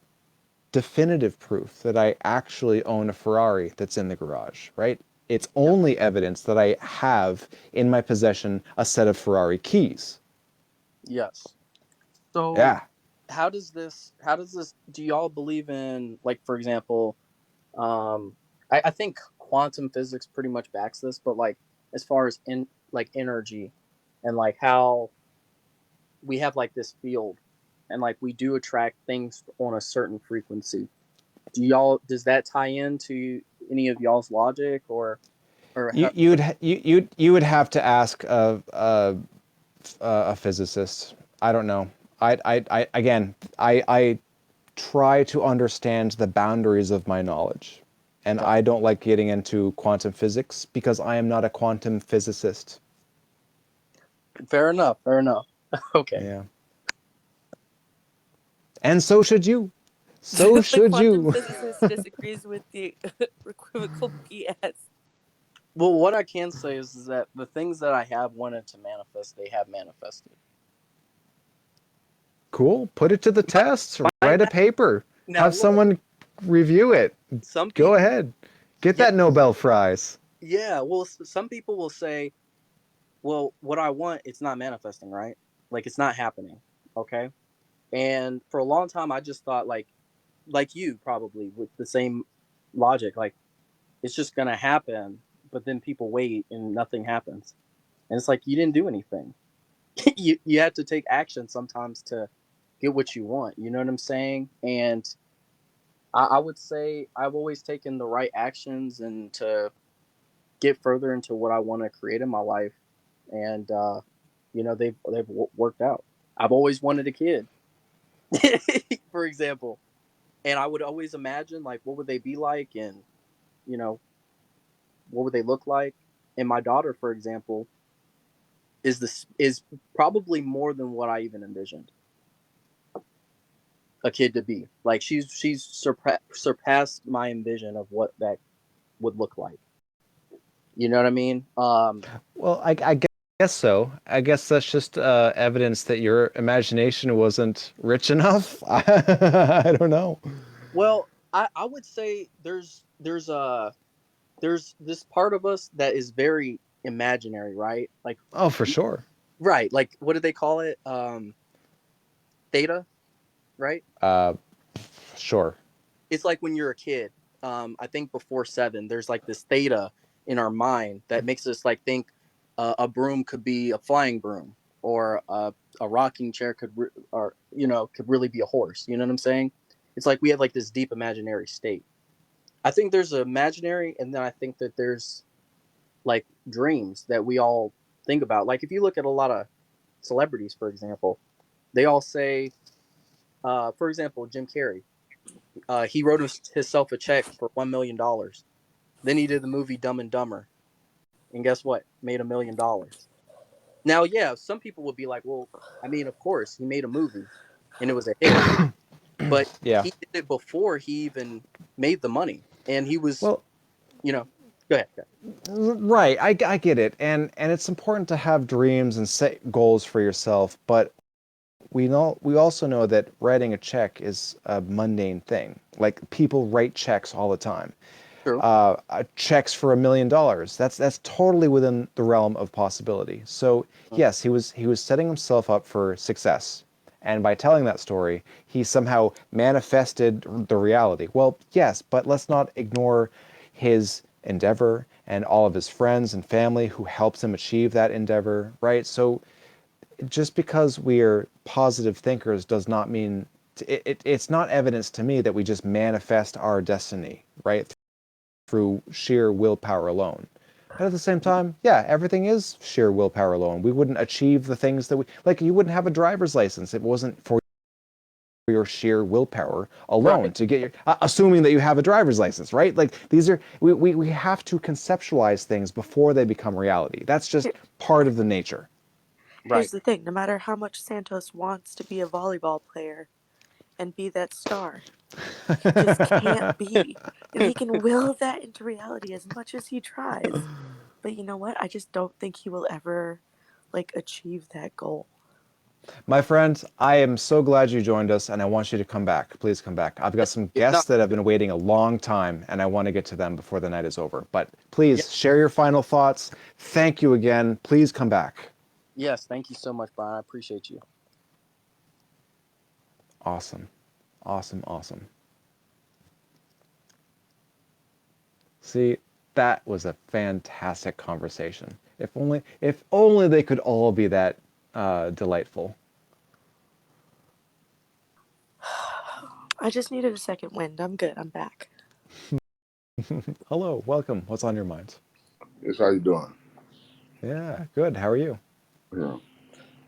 definitive proof that I actually own a Ferrari that's in the garage, right? It's only evidence that I have in my possession a set of Ferrari keys. Yes. So Yeah. how does this do y'all believe in, like, for example, I think quantum physics pretty much backs this, but like as far as in like energy and like how we have like this field and like we do attract things on a certain frequency. Does that tie into any of y'all's logic or You how, you would have to ask a physicist. I don't know. I again I try to understand the boundaries of my knowledge, and I don't like getting into quantum physics because I am not a quantum physicist. fair enough, fair enough. Okay. Yeah. And so should you. So The should quantum you. physicist disagrees with the equivocal BS. Well, what I can say is that the things that I have wanted to manifest, they have manifested. Cool. Put it to the test. Might Write a not. paper. Now Have look, someone review it. some Go people, ahead. Get yeah, that Nobel Prize. yeah. Well, some people will say, well, what I want, it's not manifesting, right? Like it's not happening. Okay. And for a long time, I just thought like you probably with the same logic, like it's just gonna happen. But then people wait and nothing happens, and it's like you didn't do anything. You have to take action sometimes to get what you want. You know what I'm saying? And I would say I've always taken the right actions and to get further into what I want to create in my life, and they've worked out. I've always wanted a kid, for example, and I would always imagine like what would they be like, and you know what would they look like. And my daughter, for example, is probably more than what I even envisioned a kid to be. Like she's surpassed my envision of what that would look like. You know what I mean? Well, I guess so. I guess that's just evidence that your imagination wasn't rich enough. I don't know. Well, I would say there's this part of us that is very imaginary, right? Like Oh, for sure. right, like what do they call it? Theta, right? Uh, sure. It's like when you're a kid. I think before 7, there's like this theta in our mind that makes us like think a broom could be a flying broom, or a rocking chair or could really be a horse. You know what I'm saying? It's like we have like this deep imaginary state. I think there's an imaginary, and then I think that there's like dreams that we all think about. Like if you look at a lot of celebrities, for example, they all say, for example, Jim Carrey, he wrote himself a check for $1 million. Then he did the movie Dumb and Dumber, and guess what? Made $1 million. Now, yeah, some people would be like, well, I mean, of course, he made a movie, and it was a hit, but Yeah. he did it before he even made the money, and he was, Well, you know, go ahead. Go ahead. right. I get it, and it's important to have dreams and set goals for yourself, but we also know that writing a check is a mundane thing. Like people write checks all the time. True. Checks for $1 million. That's totally within the realm of possibility. So yes, he was setting himself up for success, and by telling that story, he somehow manifested the reality. Well, yes, but let's not ignore his endeavor and all of his friends and family who helped him achieve that endeavor, right? So just because we are positive thinkers does not mean it's not evidence to me that we just manifest our destiny, right? Through sheer willpower alone. But at the same time, yeah, everything is sheer willpower alone. We wouldn't achieve the things that we like. You wouldn't have a driver's license if it wasn't for your sheer willpower alone Right. to get your assuming that you have a driver's license, right? Like these are we have to conceptualize things before they become reality. That's just Here, part of the nature. here's Right. the thing: no matter how much Santos wants to be a volleyball player and be that star, he just can't be. And he can will that into reality as much as he tries. But you know what? I just don't think he will ever like achieve that goal. My friend, I am so glad you joined us and I want you to come back. Please come back. I've got some No. guests that have been waiting a long time and I want to get to them before the night is over. But Yeah. please share your final thoughts. Thank you again. Please come back. Yes. Thank you so much, Brian. I appreciate you. Awesome. Awesome. Awesome. See, that was a fantastic conversation. If only they could all be that delightful. I just needed a second wind. I'm good. I'm back. Hello, welcome. What's on your mind? Yes, how you doing? Yeah, good. How are you? Yeah.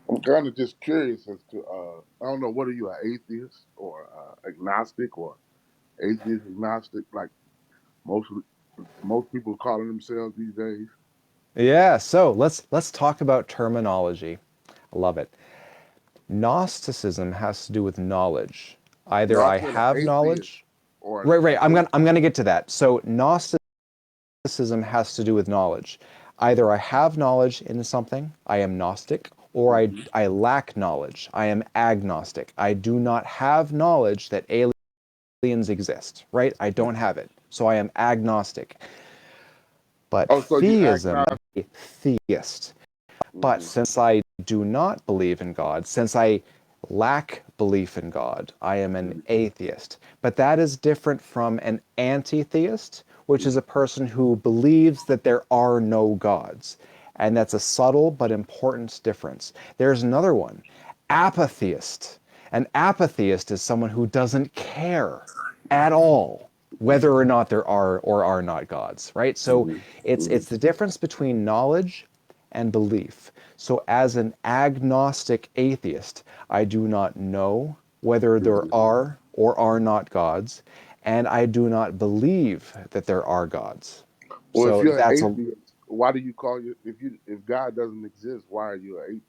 I'm kind of just curious as to, I don't know, what are you, an atheist or agnostic or atheist agnostic, like most most people calling themselves these days? Yeah, so let's talk about terminology. I love it. Gnosticism has to do with knowledge. No, Either I I said an have atheist knowledge. or Right. an I'm gonna get to that. So Gnosticism has to do with knowledge. Either I have knowledge in something, I am Gnostic, or hmm I lack knowledge, I am agnostic. I do not have knowledge that aliens exist, right? I don't have it. So I am agnostic. But Oh, so you theism, agnostic? a theist. But hmm since I do not believe in God, since I lack belief in God, I am an atheist. But that is different from an anti theist, which is a person who believes that there are no gods. And that's a subtle but important difference. There's another one, apatheist. An apatheist is someone who doesn't care at all whether or not there are or are not gods, right? So hmm hmm it's the difference between knowledge and belief. So as an agnostic atheist, I do not know whether there hmm are or are not gods, and I do not believe that there are gods. Well, if So you're an that's a atheist, why do you call you if God doesn't exist? Why are you an atheist?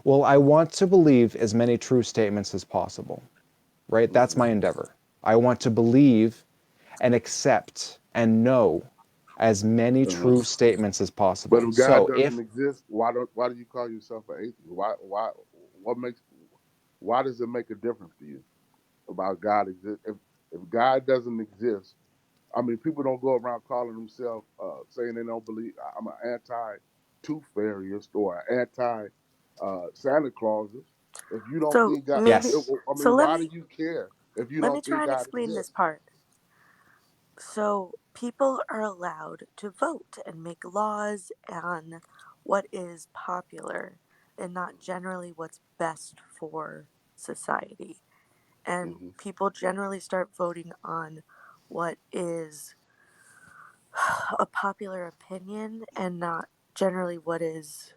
well, I want to believe as many true statements as possible, right? That's my endeavor. I want to believe and accept and know as many Uh-huh. true statements as But possible. if God So doesn't if exist, why do you call yourself an atheist? What makes why does it make a difference to you about God exist? If God doesn't exist, I mean, people don't go around calling themselves saying they don't believe. I'm an anti tooth fairyist or an anti Santa Clauses. If you don't So think God, maybe yes, I so mean, why do you care if you let me don't try think and God explain this exists? part. So people are allowed to vote and make laws on what is popular and not generally what's best for society. And hmm people generally start voting on what is a popular opinion and not generally what is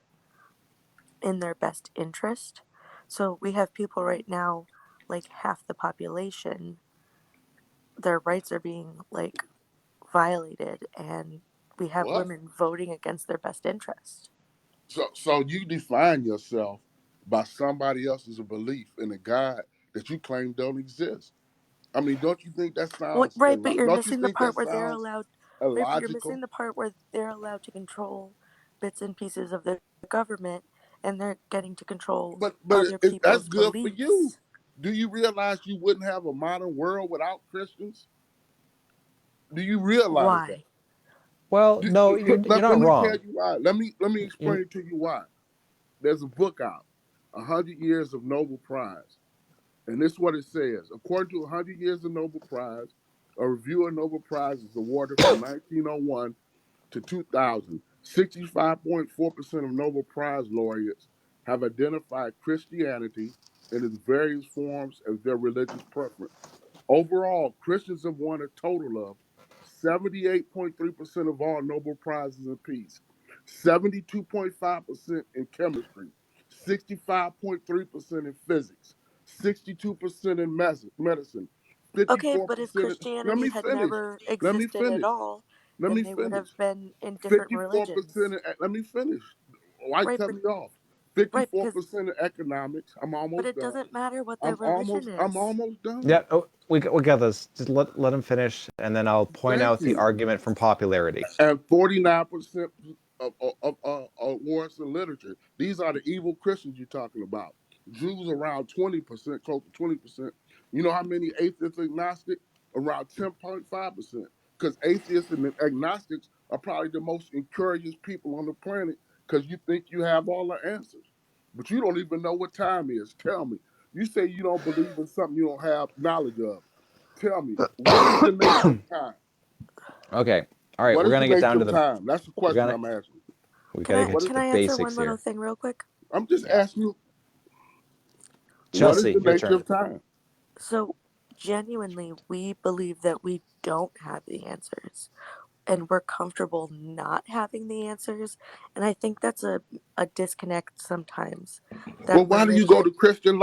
in their best interest. So we have people right now, like half the population, their rights are being like violated, and we have What? women voting against their best interest. So you define yourself by somebody else's belief in a God that you claim don't exist. I mean, don't you think that Well, sounds right, but you're don't you missing the think part that where they're sounds allowed. Right, but you're illogical? missing the part where they're allowed to control bits and pieces of the government, and they're getting to control But other that's people's good for you. beliefs. Do you realize you wouldn't have a modern world without Christians? Do you realize that? Why? well, Do, no, you're let not me tell wrong. you why. Let me You're, explain to you why. There's a book out, 100 Years of Nobel Prize. And this is what it says. According to 100 Years of Nobel Prize, a review of Nobel Prize is awarded from 1901 to 2000. 65.4% of Nobel Prize laureates have identified Christianity in its various forms as their religious preference. Overall, Christians have won a total of 78.3% of all Nobel Prizes in peace, 72.5% in chemistry, 65.3% in physics, 62% in medicine, Okay, but if 54% in, let Christianity me had finish. never Let me existed at finish. all, Let then me they would finish. have been in different 54% religions. in, let me finish. Why Right, cut but me off? right, because 54% in economics. I'm but almost it done. doesn't matter what their religion I'm is. almost done. Yeah, oh, we got this. Just let him finish, and then I'll point Thank out the you. argument from popularity. And 49% of awards in literature. These are the evil Christians you're talking about. Jews around 20%, close to 20%. You know how many atheists and agnostics? Around 10.5%. Because atheists and agnostics are probably the most encouraged people on the planet because you think you have all the answers. But you don't even know what time is. Tell me. You say you don't believe in something you don't have knowledge of. Tell me, what is the nature of time? Okay, all right, What we're is the gonna get nature down to of the time? That's the we're question gonna I'm asking. we Can gotta I get What to is, can the I answer basics one little here. thing real quick? I'm just Yeah, asking you, what is Chelsea, the your nature turn. of time? So genuinely, we believe that we don't have the answers, and we're comfortable not having the answers. And I think that's a disconnect sometimes. That Well, why do you go religion, to Christian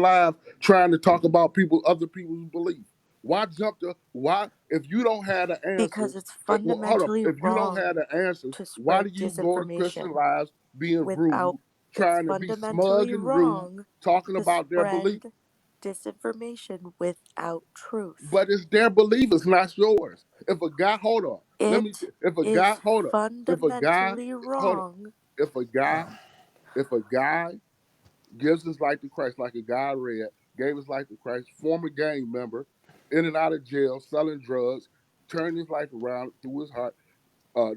Live, trying to talk about other people's beliefs? Why jump to why if you don't have the because answers? it's Well, hold up. fundamentally If you don't wrong have the answers, to why do spread you go to Christian disinformation Lives being without rude, it's trying to be smug fundamentally and rude, wrong talking to about their belief? spread disinformation without truth. But it's their belief, it's not yours. If a guy, hold on, let me. It If a guy, is hold up. If a guy, fundamentally hold up. wrong. If a guy, if a guy gives his life to Christ, like a guy read, gave his life to Christ, former gang member, in and out of jail, selling drugs, turned his life around through his heart.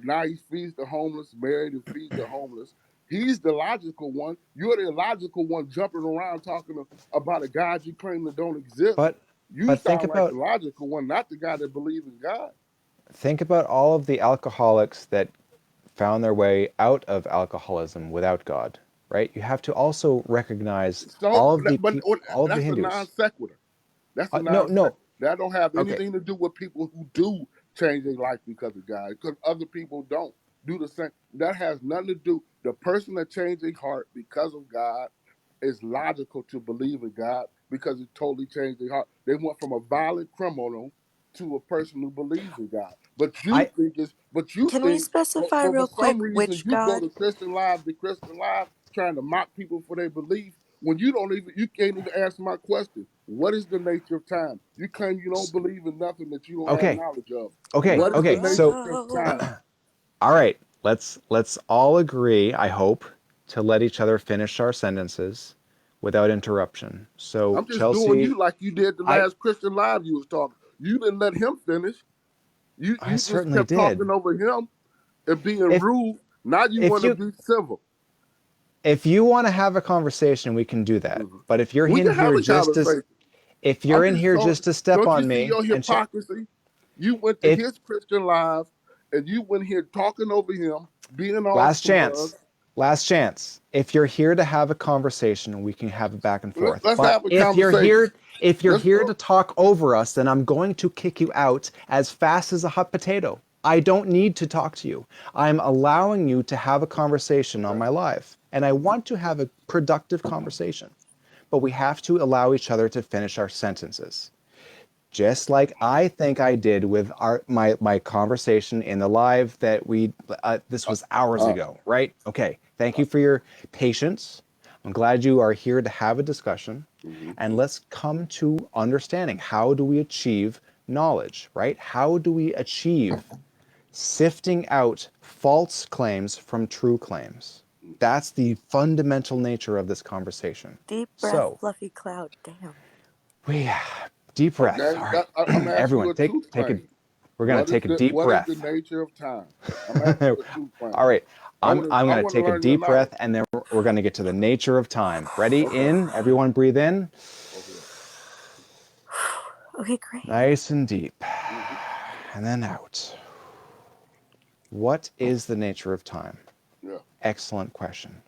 Now he feeds the homeless, married and feeds the homeless. He's the logical one. You're the illogical one jumping around talking about a God you claim that don't exist. But You but sound like the logical one, not the guy that believes in God. think about all of the alcoholics that found their way out of alcoholism without God, right? You have to also recognize So, all of the but all of the that's a non Hindus. sequitur. That's a No, non no. sequitur. That don't have Okay, anything to do with people who do change their life because of God, because other people don't do the same. That has nothing to do. The person that changed their heart because of God is logical to believe in God because it totally changed their heart. They went from a violent criminal to a person who believes in God. I But you Can we think, specify for real some quick reason, which you go God? to Christian Live, trying to mock people for their belief when you can't even answer my question. What is the nature of time? You claim you don't believe in nothing that you don't have okay, knowledge of. okay, What is the okay. nature So of Whoa. time? all right, let's all agree, I hope, to let each other finish our sentences without interruption. So I'm just doing Chelsea, you like you did the I last Christian Live you was talking. You didn't let him finish. I You just certainly kept did. talking over him and being If rude. Now you if want to you be civil. if you want to have a conversation, we can do that. Mhm. But if you're We in can have here a just to conversation. if you're I'm in just here showing. just to step Don't you on see me your hypocrisy? You went to if his Christian Live and you went here talking over him, being all last smug. chance, last chance. If you're here to have a conversation, we can have it back and forth. Let's But have a conversation. if you're Let's here go. to talk over us, then I'm going to kick you out as fast as a hot potato. I don't need to talk to you. I'm allowing you to have a conversation on Okay. my live, and I want to have a productive conversation. But we have to allow each other to finish our sentences. Just like I think I did with my conversation in the live that this was hours Uh, ago, right? Okay, thank you for your patience. I'm glad you are here to have a discussion, mhm. and let's come to understanding how do we achieve knowledge, right? How do we achieve sifting out false claims from true claims? That's the fundamental nature of this conversation. Deep breath, So, fluffy cloud. Damn. we deep breath. Okay. All right, I'm asking you everyone, a truth take a. claim. We're gonna take a deep What is the breath. nature of time? I'm asking you a truth claim. All right, I'm I gonna want to take a learn your deep knowledge. breath, and then we're gonna get to the nature of time. Ready? Okay. In. Everyone, breathe in. Okay. Okay, great. Nice and deep, Hmm. and then out. What is the nature of time? Yeah. Excellent question.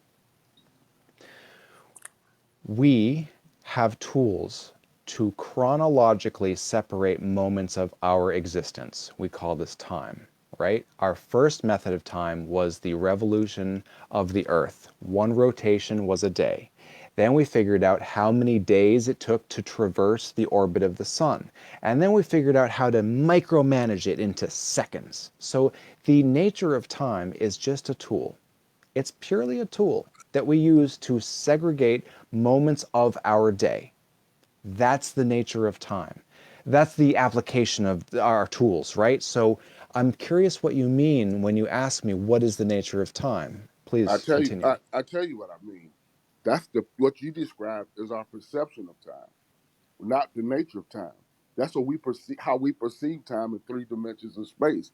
We have tools to chronologically separate moments of our existence. We call this time, right? Our first method of time was the revolution of the Earth. One rotation was a day. Then we figured out how many days it took to traverse the orbit of the sun. And then we figured out how to micromanage it into seconds. So the nature of time is just a tool. It's purely a tool that we use to segregate moments of our day. That's the nature of time. That's the application of our tools, right? So I'm curious what you mean when you ask me what is the nature of time. I Please tell you, continue. I tell you what I mean. That's what you described is our perception of time, not the nature of time. That's what we perceive, how we perceive time in three dimensions of space.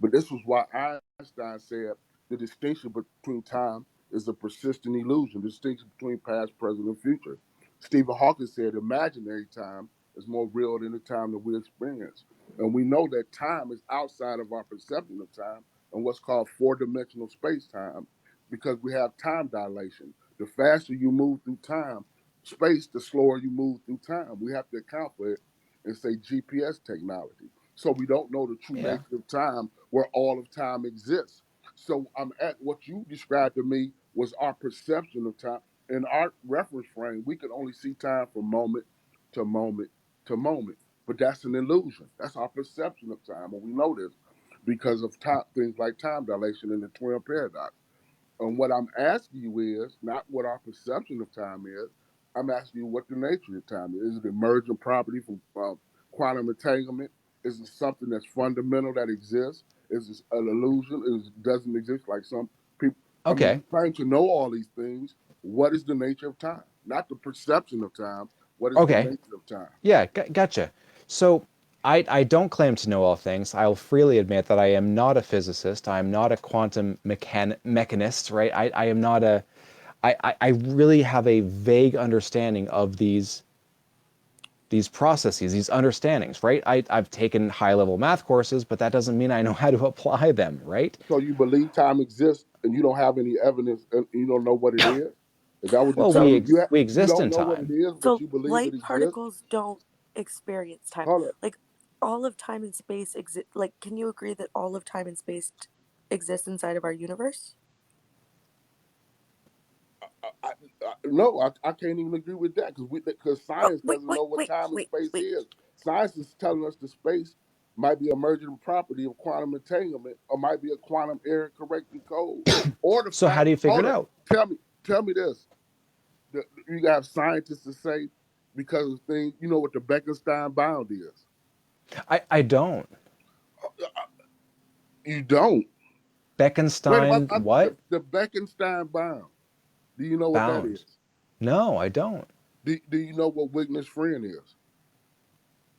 But this was why Einstein said the distinction between time is a persistent illusion, the distinction between past, present, and future. Stephen Hawking said imaginary time is more real than the time that we experience. And we know that time is outside of our perception of time and what's called four-dimensional space-time because we have time dilation. The faster you move through time, space, the slower you move through time. We have to account for it and say GPS technology. So we don't know the true Yeah. nature of time where all of time exists. So I'm at what you described to me was our perception of time. In our reference frame, we can only see time from moment to moment to moment. But that's an illusion. That's our perception of time. And we know this because of time, things like time dilation and the twin paradox. And what I'm asking you is not what our perception of time is. I'm asking you what the nature of time is. Is it emergent property from quantum entanglement? Is it something that's fundamental that exists? Is it an illusion? Is it doesn't exist like some people? I mean, Okay. you claim to know all these things. What is the nature of time? Not the perception of time. What is the Okay. nature of time? Yeah, gotcha. So I don't claim to know all things. I'll freely admit that I am not a physicist. I am not a quantum mechanist, right? I am not a. I really have a vague understanding of these processes, these understandings, right? I've taken high level math courses, but that doesn't mean I know how to apply them, right? So you believe time exists and you don't have any evidence and you don't know what it is? Is that what you're Well, telling me? we You exist don't in know what it time. is, but So you believe it light exists? particles don't experience time. Hold up. Like all of time and space exist. Like, can you agree that all of time and space exists inside of our universe? No, I can't even agree with that because Oh, science wait, doesn't wait, know what wait, time and wait, space wait. is. Science is telling us the space might be emergent property of quantum entanglement or might be a quantum error correcting code. Or the So how fact, do you figure hold it up, out? tell me this. You have scientists to say because of things, you know what the Bekenstein bound is. I don't. You don't. Wait, Bekenstein, what? the Bekenstein bound. Do you know what that Bound. is? No, I don't. Do you know what Wigner's friend is?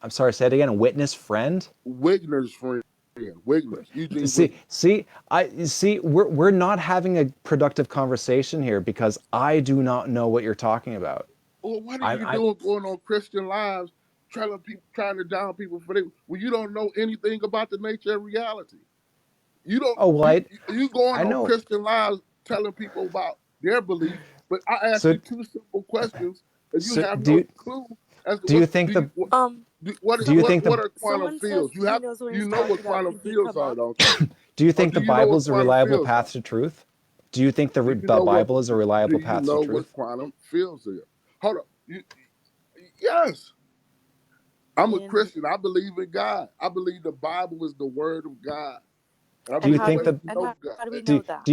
I'm sorry, say it again. A witness friend? Wigner's friend. Wigner's. Eugene See, Wigner. see, I see. We're not having a productive conversation here because I do not know what you're talking about. Well, what are you I doing going on Christian lives trying to down people for them when you don't know anything about the nature of reality? You don't oh well, you going I on know. Christian lives telling people about their beliefs, but I asked So you two simple questions and you so have no clue as to do you what think do the you what do is you Someone, think the what are quantum someone says fields? You he have knows what you he's know talking what about. quantum Can he fields come are, up? don't you? do you Or think do the you know Bible what is a quantum reliable fields path are? to truth? Do you think Do you the know what Bible is a do reliable you path to know what truth? quantum fields is? Hold up. Yes. I'm a And Christian. I believe in God. I believe the Bible is the word of God. And I Do and you how believe do think we ways the to and know God. how do we know that?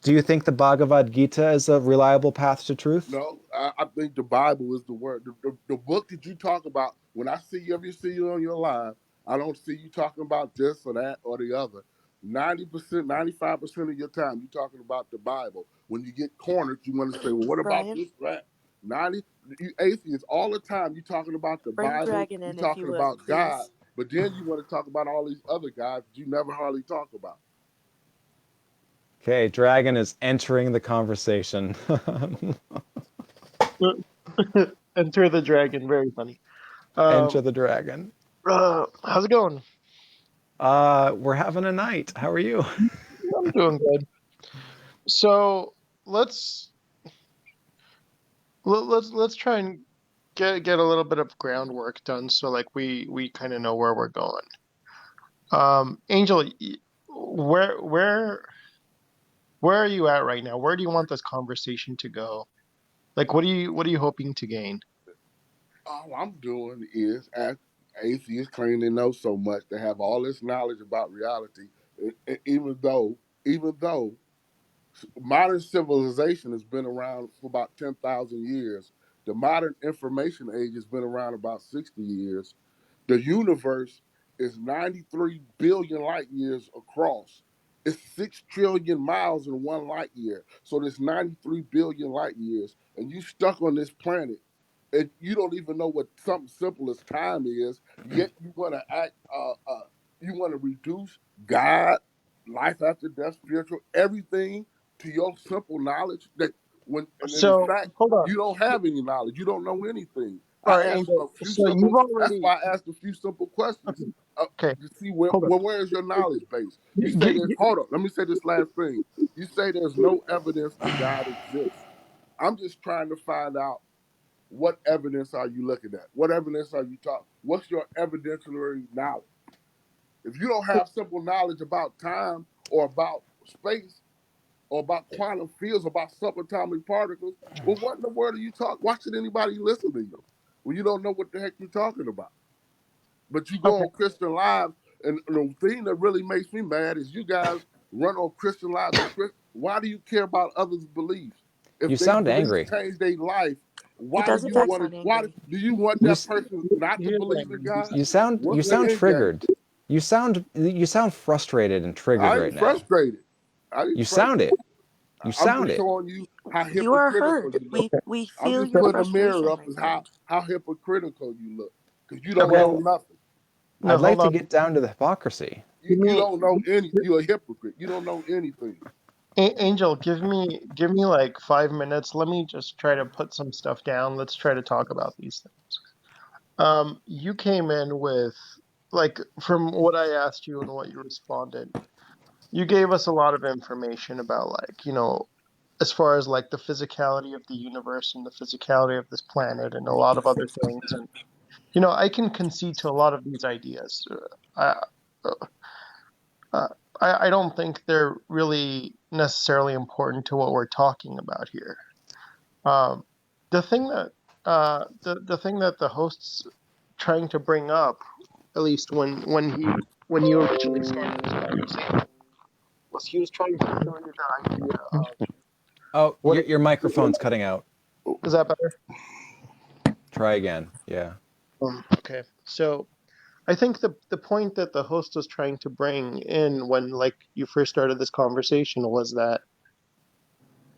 do you think the Bhagavad Gita is a reliable path to truth? No, I think the Bible is the word. The book that you talk about, when I see you, ever see you on your live, I don't see you talking about this or that or the other. 90%, 95% of your time, you're talking about the Bible. When you get cornered, you want to say, well, what about Brian, this, that? 90, you atheists, all the time, you're talking about the bring Bible, Dragon you're in if you talking would, about God, please. but then you want to talk about all these other guys that you never hardly talk about. Okay, Dragon is entering the conversation. Enter the Dragon, very funny. Enter Um, the Dragon. how's it going? We're having a night. How are you? I'm doing good. So let's let's try and get a little bit of groundwork done so like we kind of know where we're going. Angel, where are you at right now? Where do you want this conversation to go? Like, what are you hoping to gain? All I'm doing is, as atheists claim they know so much, they have all this knowledge about reality, even though modern civilization has been around for about 10,000 years. The modern information age has been around about 60 years. The universe is 93 billion light years across. It's 6 trillion miles in one light year. So there's 93 billion light years. And you stuck on this planet and you don't even know what something simple as time is, yet you want to you want to reduce God, life after death, spiritual, everything to your simple knowledge and then in So fact, hold on. you don't have any knowledge. You don't know anything. All right, Angel. So you've That's already why I asked a few simple questions okay. to see Hold on. where is your knowledge base. You say G- that. Hold on. Let me say this last thing. You say there's no evidence that God exists. I'm just trying to find out what evidence are you looking at. What evidence are you talking? What's your evidentiary knowledge? If you don't have simple knowledge about time or about space or about quantum fields, about subatomic particles, well, what in the world are you talking? Why should anybody listen to you when you don't know what the heck you're talking about? But you go okay. on Christian Live, and the thing that really makes me mad is you guys run on Christian Live. Why do you care about others' beliefs? You If they sound beliefs angry. change their life, He why do does in you fact want to? sound Why angry. do you want You that s- person not to Here's what believe I'm in gonna do. God? you What's the sound end game? triggered. You sound frustrated and triggered I ain't right now. frustrated. I ain't You sound frustrated. it. You I'm sound just it. showing you how You are hypocritical heard. you look. We I'm feel just your putting a mirror frustration, up my as friend. how hypocritical you look because you don't Okay. Well, know nothing. No, I'd like hold to on. get down to the hypocrisy. Give You me don't know any. You're a hypocrite. You don't know anything. Angel, give me like 5 minutes. Let me just try to put some stuff down. Let's try to talk about these things. You came in with like from what I asked you and what you responded, you gave us a lot of information about like, as far as like the physicality of the universe and the physicality of this planet and a lot of other things. And I can concede to a lot of these ideas. I, uh, I don't think they're really necessarily important to what we're talking about here. Um, the thing that the thing that the host's trying to bring up, at least when you originally started this conversation, was he was trying to show you the idea of Oh, what your microphone's cutting out. is that better? Try again. Yeah. Okay, so I think the point that the host was trying to bring in when like you first started this conversation was that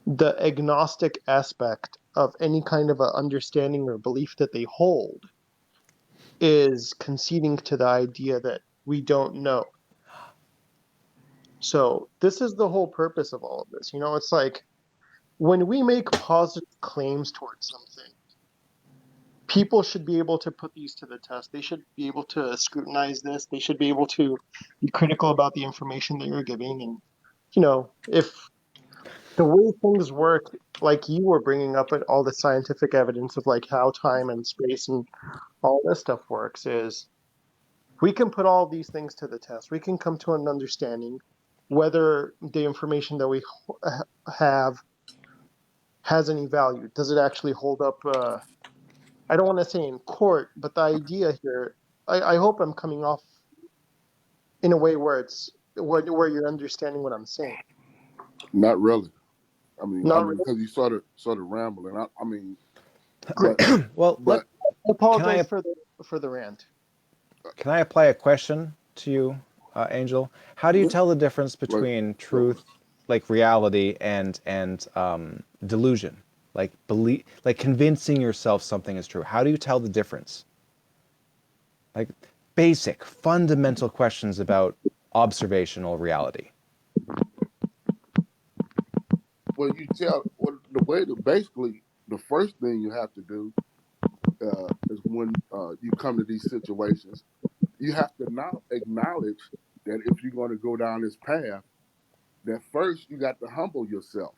the agnostic aspect of any kind of a understanding or belief that they hold is conceding to the idea that we don't know. So this is the whole purpose of all of this. It's like when we make positive claims towards something, people should be able to put these to the test. They should be able to scrutinize this. They should be able to be critical about the information that you're giving. And, if the way things work, like you were bringing up at all the scientific evidence of like how time and space and all this stuff works is we can put all these things to the test. We can come to an understanding whether the information that we have has any value. Does it actually hold up? I don't want to say in court, but the idea here, I hope I'm coming off in a way where you're understanding what I'm saying. Not really. Not really. Because you sort of rambling. I mean, Great. but Well, but I can apologize I for the rant. can I apply a question to you, Angel? How do you tell the difference like, between truth, like reality, and delusion, like belief, like convincing yourself something is true? How do you tell the difference? Like basic, fundamental questions about observational reality. the way to basically the first thing you have to do is when you come to these situations, you have to now acknowledge that if you're going to go down this path, that first you got to humble yourself.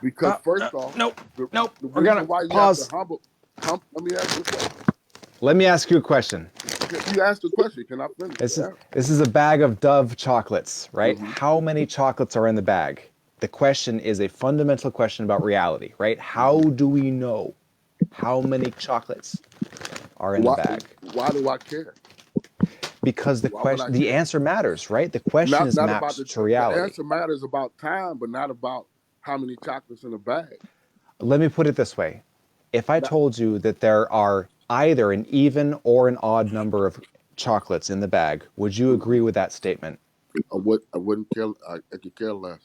Because first off, Nope, the, nope. the We're reason gonna why you have to pause. humble Let me ask you a question. Let me ask you a question. You asked the question. Can I finish? This is a bag of Dove chocolates, right? Mm-hmm. How many chocolates are in the bag? The question is a fundamental question about reality, right? How Mm-hmm. do we know how many chocolates are in the Why? bag? Why do I care? Because Why would I the care? answer matters, right? The question is Not about mapped to the reality. answer matters about time, but not about how many chocolates in a bag. Let me put it this way. If I Not, told you that there are either an even or an odd number of chocolates in the bag, would you agree with that statement? I wouldn't care. I could care less.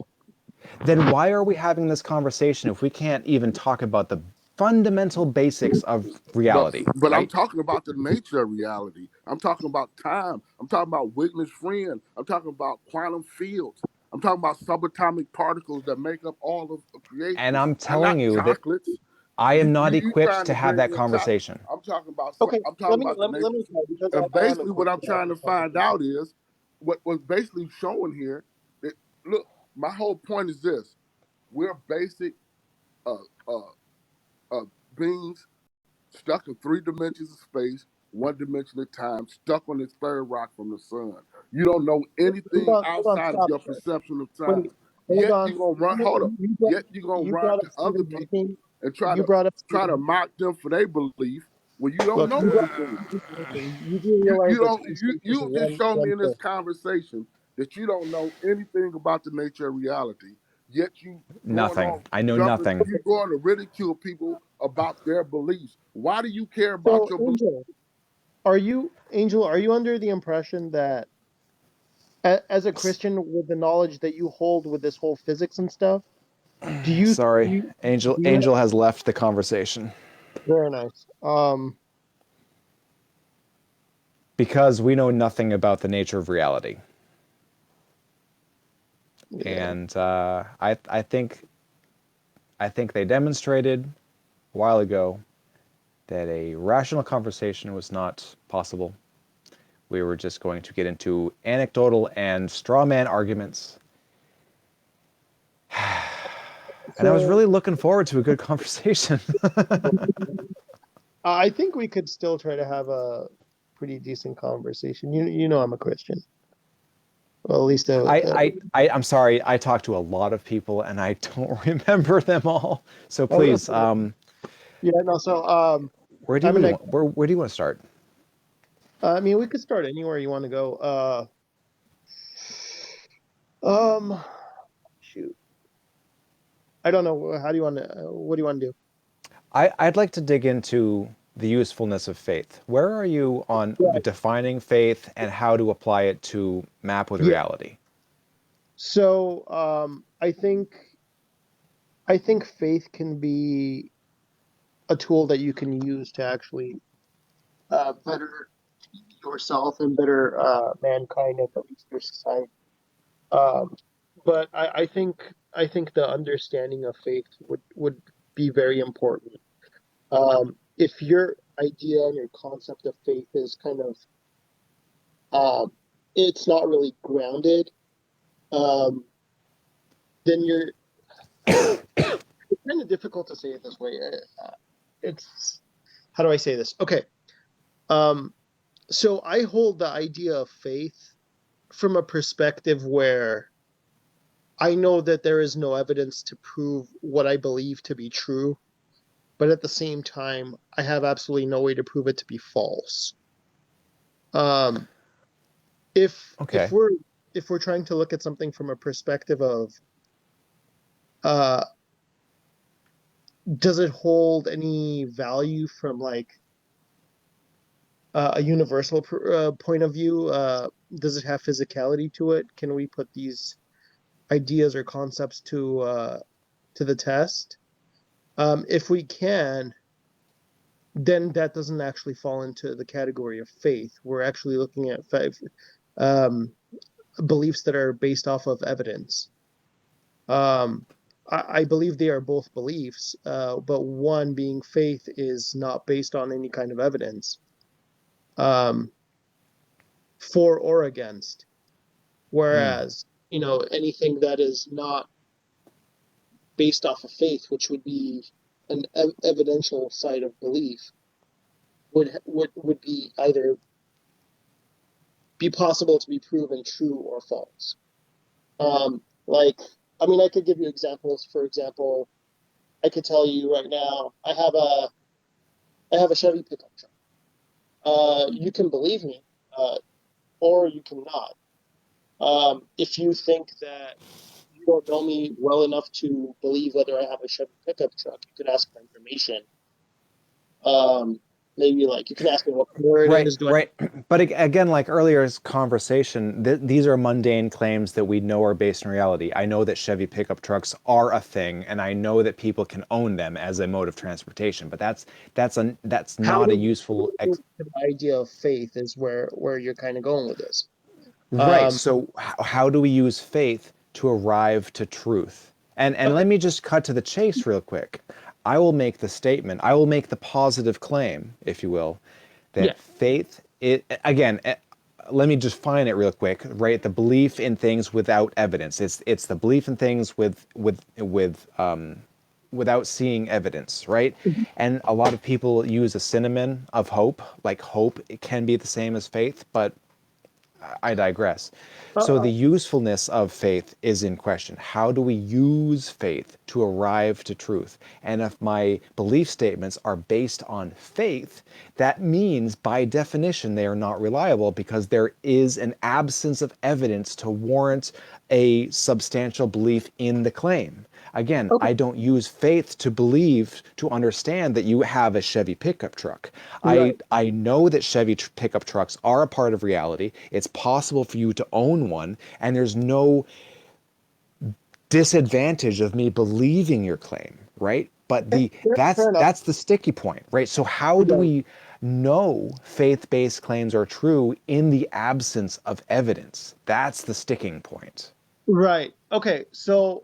Then why are we having this conversation if we can't even talk about the fundamental basics of reality, But I'm right? talking about the nature of reality. I'm talking about time. I'm talking about Wigner's friend. I'm talking about quantum fields. I'm talking about subatomic particles that make up all of And creation, I'm and telling not you that chocolates. I am not You equipped trying to to have bring that in chocolate? conversation. Okay, I'm talking about the let nature. me try because And I am basically, what equipped I'm to have trying this to find conversation. out is what was basically showing here. That look, my whole point is this: we're basic uh, uh, beings stuck in 3 dimensions of space, 1 dimension of time, stuck on this third rock from the sun. You don't know anything Hold on, outside of stop. your perception of time. Wait, hold Yet on. you're gonna run. Hold up. Yet you're gonna You run brought up to other Stephen people Hawking. and You brought up try to Stephen. mock them for their belief when you don't Look, know you brought up anything. Stephen Hawking. You do You realize you that don't space-time is you just show me one in this thing. conversation that you don't know anything about the nature of reality. Yet you going Nothing. on I know jumping, nothing. you going to ridicule people about their beliefs. Why do you care about So, your beliefs? Angel, are you under the impression that as a Christian, with the knowledge that you hold with this whole physics and stuff, do you, Sorry, do you Angel has left the conversation very nice. because we know nothing about the nature of reality. Yeah. And I think they demonstrated a while ago that a rational conversation was not possible. We were just going to get into anecdotal and straw man arguments. And I was So really looking forward to a good conversation. I think we could still try to have a pretty decent conversation. You know I'm a Christian. Well, at least I'm sorry. I talked to a lot of people and I don't remember them all. So oh, please, yeah, no, so where I'm do you gonna want, where do you want to start? I mean we could start anywhere you want to go. Um shoot. I don't know. How do you want to what do you want to do? I'd like to dig into the usefulness of faith. Where are you on Yeah. defining faith and how to apply it to map with Yeah. reality? So I think faith can be a tool that you can use to actually better yourself and better mankind and at least your society. Um, but I think the understanding of faith would be very important. If your idea and your concept of faith is kind of it's not really grounded, um, then it's kind of difficult to say it this way. It's how do I say this? Okay. Um, so I hold the idea of faith from a perspective where I know that there is no evidence to prove what I believe to be true, but at the same time, I have absolutely no way to prove it to be false. Um, if Okay. we're trying to look at something from a perspective of uh, does it hold any value from like a universal point of view? Does it have physicality to it? Can we put these ideas or concepts to the test? If we can, then that doesn't actually fall into the category of faith. We're actually looking at um, beliefs that are based off of evidence. Um, I believe they are both beliefs, but one being faith is not based on any kind of evidence, um, for or against. Mm. Whereas, anything that is not based off of faith, which would be an evidential side of belief would be either be possible to be proven true or false. Like, I mean, I could give you examples. For example, I could tell you right now, I have a Chevy pickup truck. You can believe me, uh, or you cannot. If you think that you don't know me well enough to believe whether I have a Chevy pickup truck, you could ask for information. Maybe like you can ask me what color it Right, is. Do I? right. But again, like earlier's conversation, these are mundane claims that we know are based in reality. I know that Chevy pickup trucks are a thing, and I know that people can own them as a mode of transportation. But that's How not a do useful the idea of faith is where you're kind of going with this. Right. Um, So how do we use faith to arrive to truth? And let me just cut to the chase real quick. I will make the statement, I will make the positive claim, if you will, yeah, that faith it again, let me just define it real quick, right? The belief in things without evidence. It's the belief in things without seeing evidence, right? And a lot of people use a synonym of hope, like hope it can be the same as faith, but I digress. So uh, the usefulness of faith is in question. How do we use faith to arrive to truth? And if my belief statements are based on faith, that means by definition they are not reliable because there is an absence of evidence to warrant a substantial belief in the claim. Again, okay, I don't use faith to believe, to understand that you have a Chevy pickup truck. right. I know that Chevy pickup trucks are a part of reality. It's possible for you to own one, and there's no disadvantage of me believing your claim, right? But Fair enough. that's the sticky point, right? So how do Right. we know faith-based claims are true in the absence of evidence? That's the sticking point. Right. Okay. So,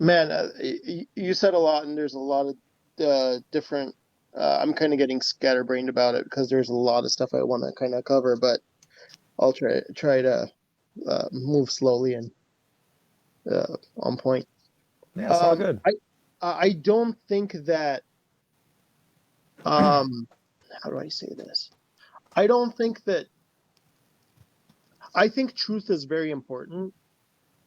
man, you said a lot, and there's a lot of different. I'm kind of getting scatterbrained about it because there's a lot of stuff I want to kind of cover, but I'll try to move slowly and on point. Yeah, it's all Um, good. I I don't think that um, how do I say this? I don't think that I think truth is very important,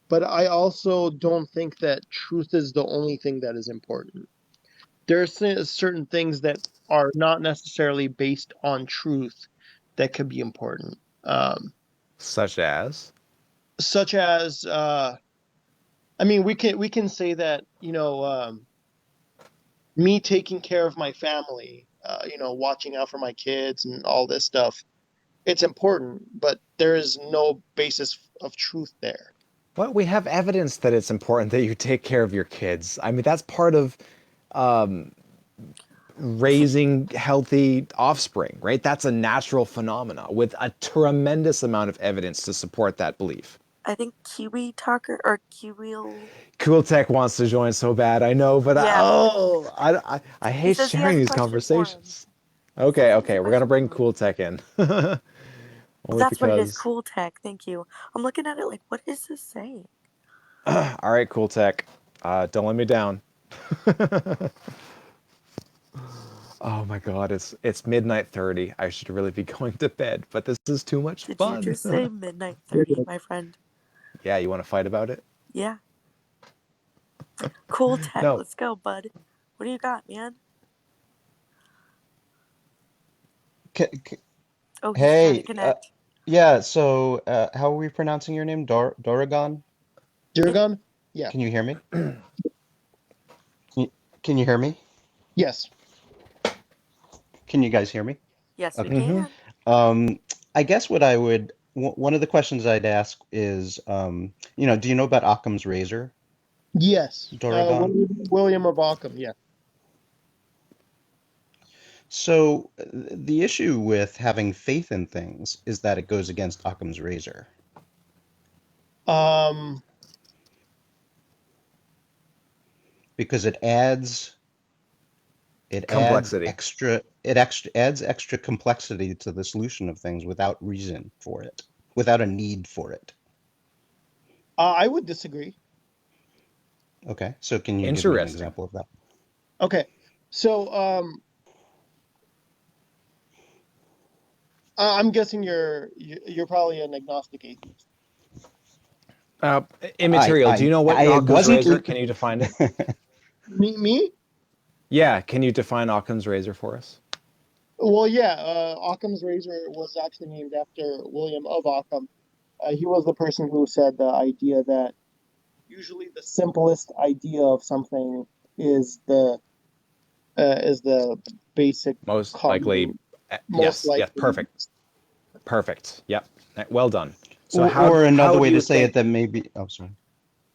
but I also don't think that truth is the only thing that is important. There are certain things that are not necessarily based on truth that could be important, Such as? such as I mean, we can say that me taking care of my family, watching out for my kids and all this stuff, it's important, but there is no basis of truth there. Well, we have evidence that it's important that you take care of your kids. I mean, that's part of raising healthy offspring, right? That's a natural phenomena with a tremendous amount of evidence to support that belief. I think Kiwi Talker or Kiwi. Cool Tech wants to join so bad, I know, but Yeah, I he hate says he has sharing a these question for him. conversations. He says Okay, he has a okay, we're gonna question bring for him. Cool Tech in. Only That's what it is. because. Cool Tech. Thank you. I'm looking at it like, what is this saying? All right, Cool Tech. Don't let me down. Oh my God, it's midnight 30. I should really be going to bed, but this is too much Did you fun. just say midnight 30, my friend? Yeah, you want to fight about it? Yeah. Cool Tech. No. Let's go, bud. What do you got, man? K- k- Oh, he's trying to Hey, connect. yeah, so how are we pronouncing your name? Doragon? Yep. Durgan? Yeah. Can you hear me? Can can you hear me? Yes. Can you guys hear me? Yes, we Okay. Mm-hmm. can. Um, I guess what I would, one of the questions I'd ask is, do you know about Occam's razor, Yes. Doragon? William of Ockham. Yeah. So the issue with having faith in things is that it goes against Occam's razor Um. because it adds Complexity. extra it extra adds extra complexity to the solution of things without reason for it, without a need for it. I would disagree. Okay, so can you give me an Interesting. example of that? Okay, so I'm guessing you're probably an agnostic atheist. Uh, Immaterial. Do you know what I Occam's wasn't. razor? Can you define it? Me? Yeah, can you define Occam's razor for us? Well, yeah. Occam's razor was actually named after William of Occam. He was the person who said the idea that usually the simplest idea of something is the basic Most likely, common, most yes, likely. perfect. Yep, well done. So Or how another do way to you say think? it that maybe. Oh, sorry.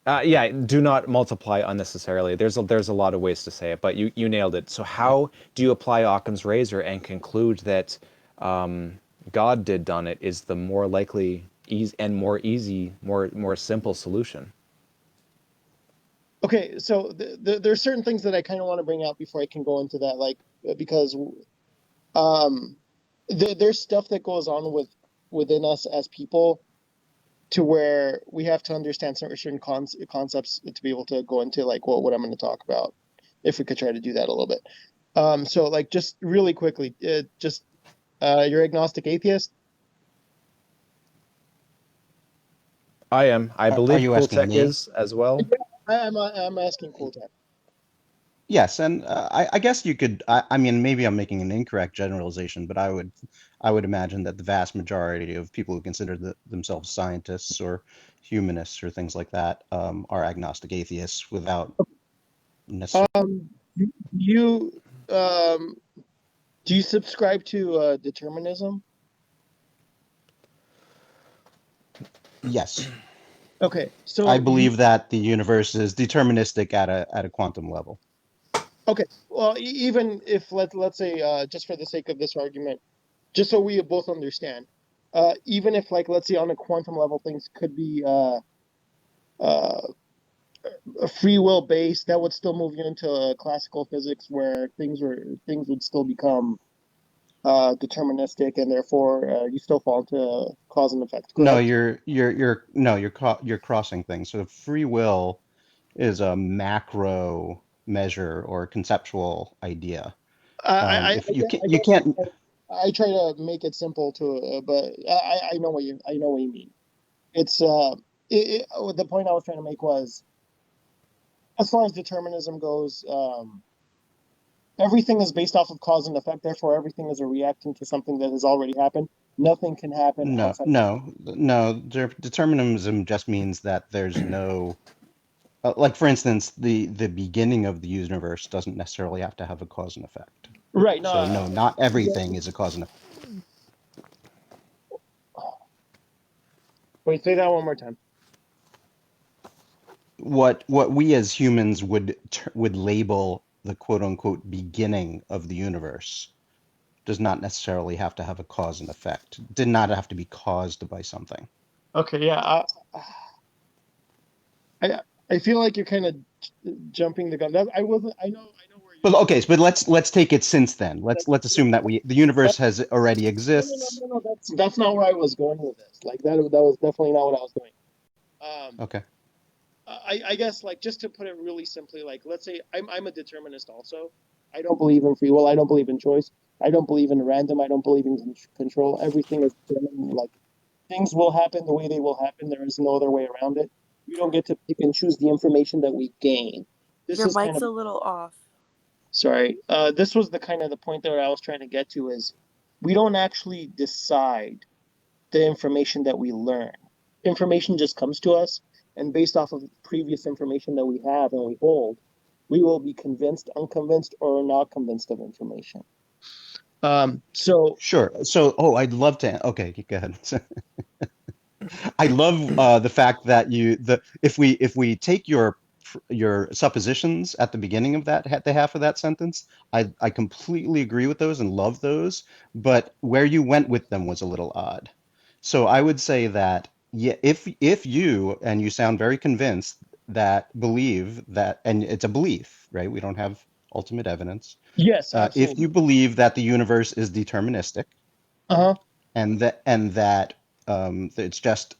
Yeah, do not multiply unnecessarily. There's a lot of ways to say it, but you nailed it. So how do you apply Occam's razor and conclude that God did done it is the more likely, easy and more easy, more simple solution? Okay, so there's certain things that I kind of want to bring out before I can go into that, like because um, there's stuff that goes on within us as people to where we have to understand certain concepts to be able to go into like what I'm going to talk about. If we could try to do that a little bit. So like just really quickly, you're agnostic atheist. I am. I Are believe you Cool asking Tech me? is as well. I'm asking cool time. Yes, and I guess you could. I mean, maybe I'm making an incorrect generalization, but I would imagine that the vast majority of people who consider themselves scientists or humanists or things like that are agnostic atheists without necessarily. Um, you um, do you subscribe to determinism? Yes, Okay, I so believe that the universe is deterministic at a quantum level. okay, well, even if let's say just for the sake of this argument, just so we both understand, even if like let's say on a quantum level things could be uh, a free will based, that would still move you into classical physics where things would still become deterministic and therefore you still fall into cause and effect. No, Correct? you're crossing things. So free will is a macro measure or conceptual idea. If I you guess can't. I try to make it simple to, but I know what you mean. It's the point I was trying to make was as far as determinism goes, everything is based off of cause and effect. Therefore, everything is a reaction to something that has already happened. Nothing can happen No, outside. no, no. Determinism just means that there's no, like for instance, the beginning of the universe doesn't necessarily have to have a cause and effect. Right. No. So no, not everything Exactly. is a cause and effect. Wait. Say that one more time. What we as humans would label the quote unquote beginning of the universe does not necessarily have to have a cause and effect. Did not have to be caused by something. Okay. Yeah. I I feel like you're kind of jumping the gun. That, I wasn't. I know where But you're. okay, but let's take it since then. Let's assume that the universe has already exists. That's not where I was going with this. Like that was definitely not what I was doing. Um, Okay. I guess like just to put it really simply, like let's say I'm a determinist also. I don't believe in free will. I don't believe in choice. I don't believe in random. I don't believe in control. Everything is determined. Like things will happen the way they will happen. There is no other way around it. We don't get to pick and choose the information that we gain. This Your is kind mic's of a little off. sorry. This was the kind of the point that I was trying to get to is we don't actually decide the information that we learn. Information just comes to us, and based off of previous information that we have and we hold, we will be convinced, unconvinced, or not convinced of information. So Sure. So, oh, I'd love to. Okay, go ahead. I love the fact that if we take your suppositions at the beginning of the half of that sentence, I completely agree with those and love those, but where you went with them was a little odd. So I would say that yeah, if you and you sound very convinced that believe that, and it's a belief, right? We don't have ultimate evidence. yes, If absolutely. you believe that the universe is deterministic, Uh huh. and that it's just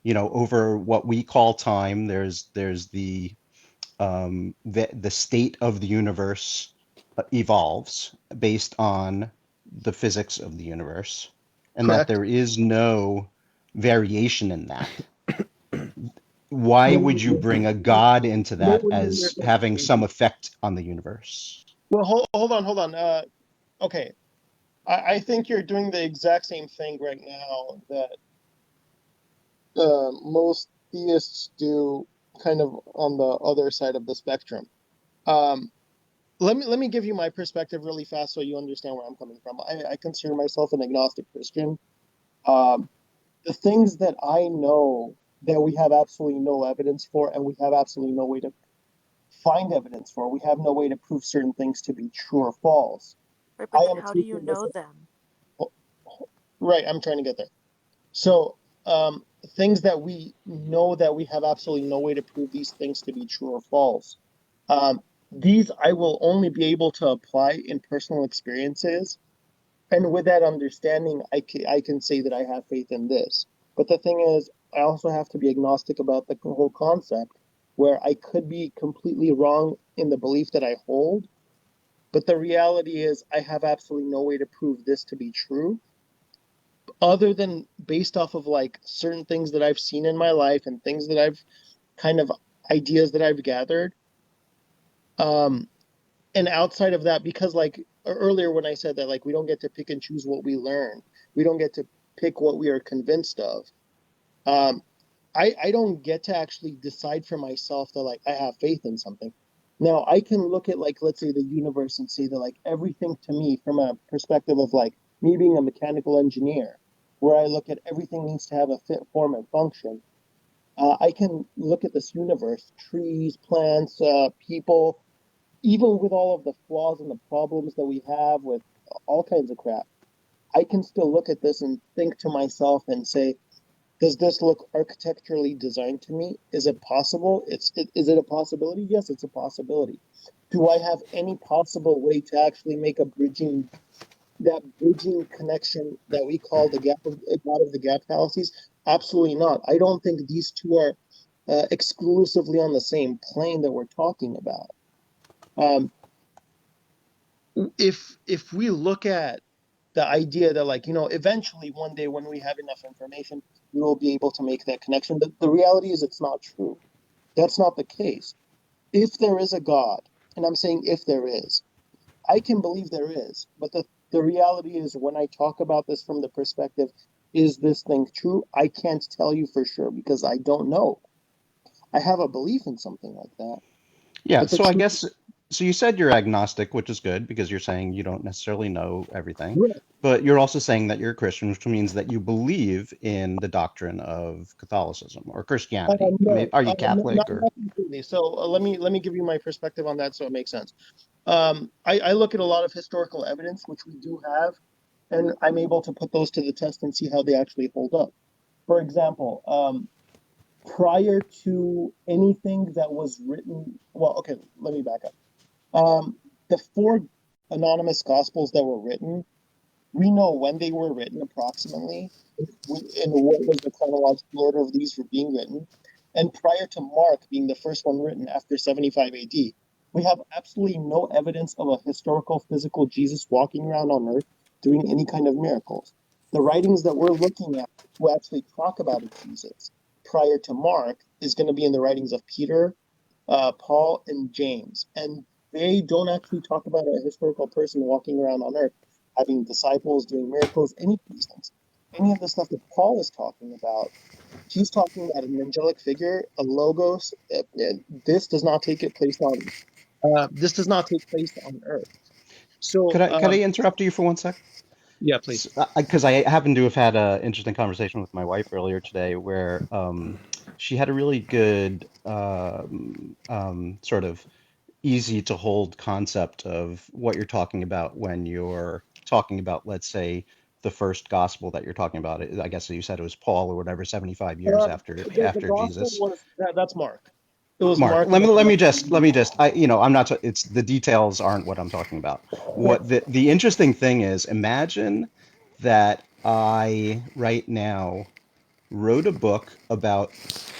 over what we call time, there's the state of the universe evolves based on the physics of the universe, and that Correct. there is no variation in that. Why No, would you bring a god into that nowhere near as that. having some effect on the universe? Well, hold on. Okay, I think you're doing the exact same thing right now that most theists do, kind of on the other side of the spectrum. Um, let me give you my perspective really fast so you understand where I'm coming from. I consider myself an agnostic Christian. Um, the things that I know that we have absolutely no evidence for, and we have absolutely no way to find evidence for, we have no way to prove certain things to be true or false. Right, I but then am how do you taking this. know them? Right, I'm trying to get there. So, things that we know that we have absolutely no way to prove these things to be true or false. Um, these I will only be able to apply in personal experiences. And with that understanding, I can say that I have faith in this. But the thing is, I also have to be agnostic about the whole concept, where I could be completely wrong in the belief that I hold. But the reality is, I have absolutely no way to prove this to be true, other than based off of like certain things that I've seen in my life and things that I've kind of ideas that I've gathered. Um, and outside of that, because like earlier when I said that like we don't get to pick and choose what we learn, we don't get to pick what we are convinced of. Um, I don't get to actually decide for myself that like I have faith in something. Now I can look at like let's say the universe and say that like everything to me from a perspective of like me being a mechanical engineer, where I look at everything needs to have a fit, form, and function. I can look at this universe, trees, plants, people, even with all of the flaws and the problems that we have with all kinds of crap. I can still look at this and think to myself and say, does this look architecturally designed to me? Is it possible? Is it a possibility? Yes, it's a possibility. Do I have any possible way to actually make a bridging connection that we call the gap of God of the gap fallacies? Absolutely not. I don't think these two are exclusively on the same plane that we're talking about. Um, if we look at the idea that like eventually one day when we have enough information we will be able to make that connection, the reality is it's not true. That's not the case. If there is a God, and I'm saying if there is, I can believe there is, but the reality is when I talk about this from the perspective, is this thing true, I can't tell you for sure because I don't know. I have a belief in something like that, Yeah, but the so I truth. guess so you said you're agnostic, which is good because you're saying you don't necessarily know everything, Right. but you're also saying that you're a Christian, which means that you believe in the doctrine of Catholicism or Christianity. I mean, No, are you Catholic or not completely. So let me give you my perspective on that so it makes sense. I look at a lot of historical evidence, which we do have, and I'm able to put those to the test and see how they actually hold up. For example, prior to anything that was written, well, okay, let me back up. The four anonymous gospels that were written, we know when they were written approximately, and what was the chronological order of these were being written. And prior to Mark being the first one written after 75 AD, we have absolutely no evidence of a historical, physical Jesus walking around on earth doing any kind of miracles. The writings that we're looking at who actually talk about a Jesus prior to Mark is going to be in the writings of Peter, Paul, and James. And they don't actually talk about a historical person walking around on earth, having disciples, doing miracles, any of these things. Any of the stuff that Paul is talking about, he's talking about an angelic figure, a logos. This does not take it place on. This does not take place on Earth. So, could I interrupt you for one sec? yeah, please. Because I happen to have had an interesting conversation with my wife earlier today where she had a really good sort of easy to hold concept of what you're talking about when you're talking about, let's say, the first gospel that you're talking about. I guess you said it was Paul or whatever, 75 years The after gospel Jesus. was that's Mark. It was Mark, Mark. let me just I'm not it's the details aren't what I'm talking about. Right. What the interesting thing is, imagine that I right now wrote a book about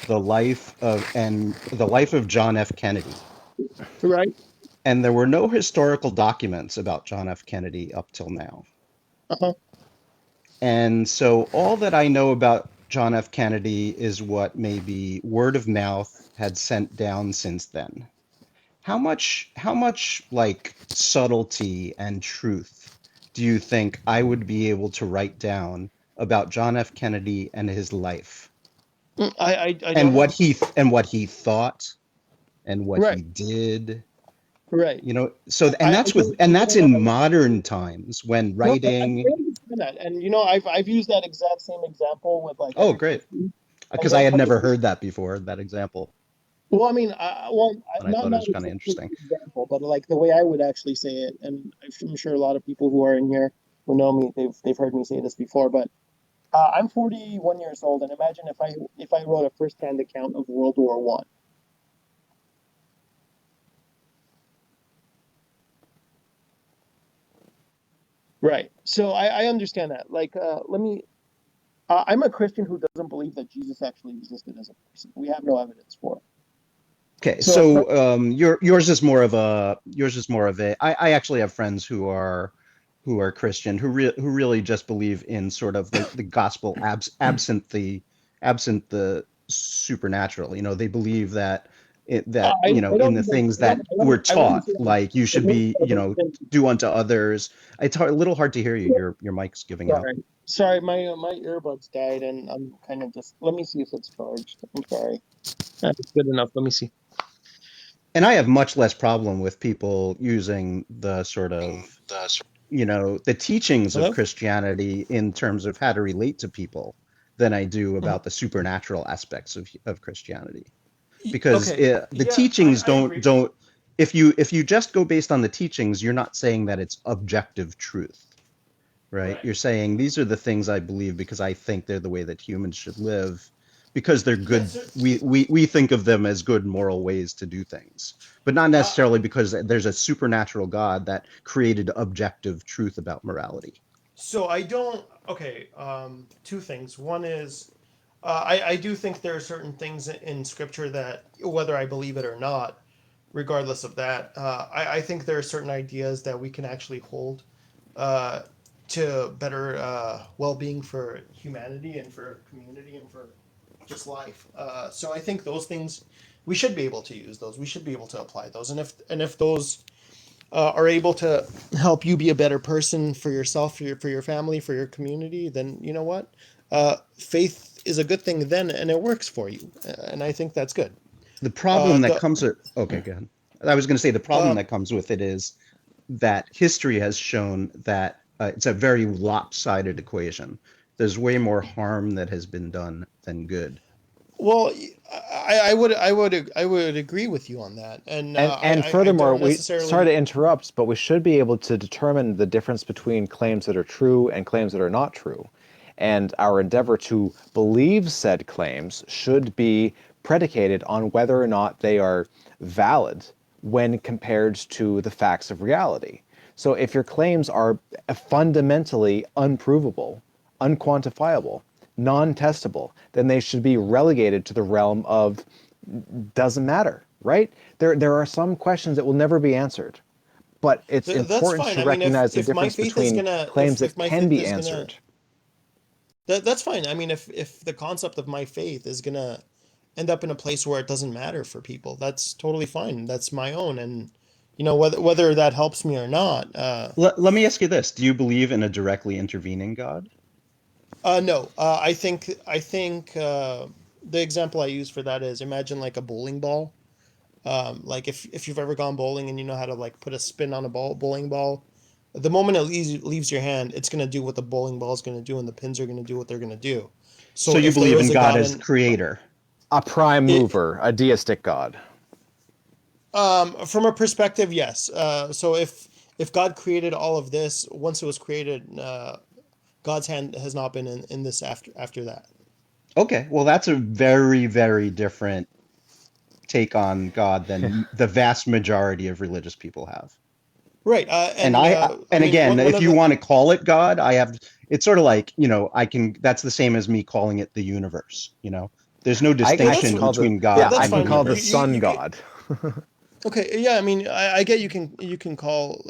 the life of John F. Kennedy. Right. And there were no historical documents about John F. Kennedy up till now. Uh-huh. And so all that I know about John F. Kennedy is what maybe word of mouth had sent down since then. How much like subtlety and truth do you think I would be able to write down about John F. Kennedy and his life I and don't know. what he thought and what Right. he did? Right. You know, so I don't, that's in modern times when no, I writing. understand that. And you know, I've used that exact same example with like Oh, other great. Christians. And Because I when had other never heard that before, that example, well, I mean, and I not thought it not was kind of exactly interesting. the example, but like the way I would actually say it, and I'm sure a lot of people who are in here who know me, they've heard me say this before. But I'm 41 years old, and imagine if I wrote a first-hand account of World War One. Right. So I understand that. Like, let me. I'm a Christian who doesn't believe that Jesus actually existed as a person. We have no evidence for it. Okay, So a per- so yours is more of a. I actually have friends who are Christian who really just believe in sort of the gospel absent the supernatural. You know, they believe that you know, I in don't the even things that we're I wouldn't taught, say like you should be, you know, do unto others. It's a little hard to hear you. Your mic's giving out. sorry, my earbuds died, and I'm kind of just. Let me see if it's charged. I'm sorry. That's good enough. Let me see. And I have much less problem with people using the sort of, you know, the teachings of Hello? Christianity in terms of how to relate to people than I do Mhm. about the supernatural aspects of Christianity. Because Okay. the Yeah, teachings I agree. don't if you just go based on the teachings, you're not saying that it's objective truth, right? Right. You're saying these are the things I believe because I think they're the way that humans should live, because they're Yeah, good. so We think of them as good moral ways to do things, but not uh, necessarily because there's a supernatural God that created objective truth about morality. so I don't. Okay. Two things. One is, I do think there are certain things in Scripture that, whether I believe it or not, regardless of that, I think there are certain ideas that we can actually hold uh, to better well-being for humanity and for community and for just life. So I think those things we should be able to use those. We should be able to apply those. And if those are able to help you be a better person for yourself, for your family, for your community, then you know what? Faith is a good thing then, and it works for you. And I think that's good. The problem that The comes with okay, go ahead. I was going to say the problem uh, that comes with it is that history has shown that it's a very lopsided equation. There's way more harm that has been done than good. well, I would agree with you on that, and And I furthermore, don't we sorry necessarily. to interrupt, but we should be able to determine the difference between claims that are true and claims that are not true. And our endeavor to believe said claims should be predicated on whether or not they are valid when compared to the facts of reality. So if your claims are fundamentally unprovable, unquantifiable, non-testable, then they should be relegated to the realm of doesn't matter, right? There are some questions that will never be answered, but it's That's important fine. to I mean, recognize the if my difference faith is between gonna claims if that my can faith be is gonna answered. that's fine. I mean, if the concept of my faith is gonna end up in a place where it doesn't matter for people, that's totally fine. That's my own, and you know whether that helps me or not. Let me ask you this. Do you believe in a directly intervening God? No. I think the example I use for that is imagine like a bowling ball. Like if you've ever gone bowling and you know how to like put a spin on a bowling ball, the moment it leaves your hand, it's gonna do what the bowling ball is gonna do, and the pins are gonna do what they're gonna do. So So you if there believe in is a God God as and creator. A prime it, mover, a deistic god. from a perspective, yes. So if God created all of this, once it was created, God's hand has not been in this after that. Okay, well that's a very, very different take on God than the vast majority of religious people have. Right. And And I and mean again, one if of you the want to call it God, I have It's sort of like, that's the same as me calling it the universe, There's no I Well, can that's distinction call the between yeah, God that's I and the can fine. call the universe. sun You can God. okay. Yeah, I mean, I get you can call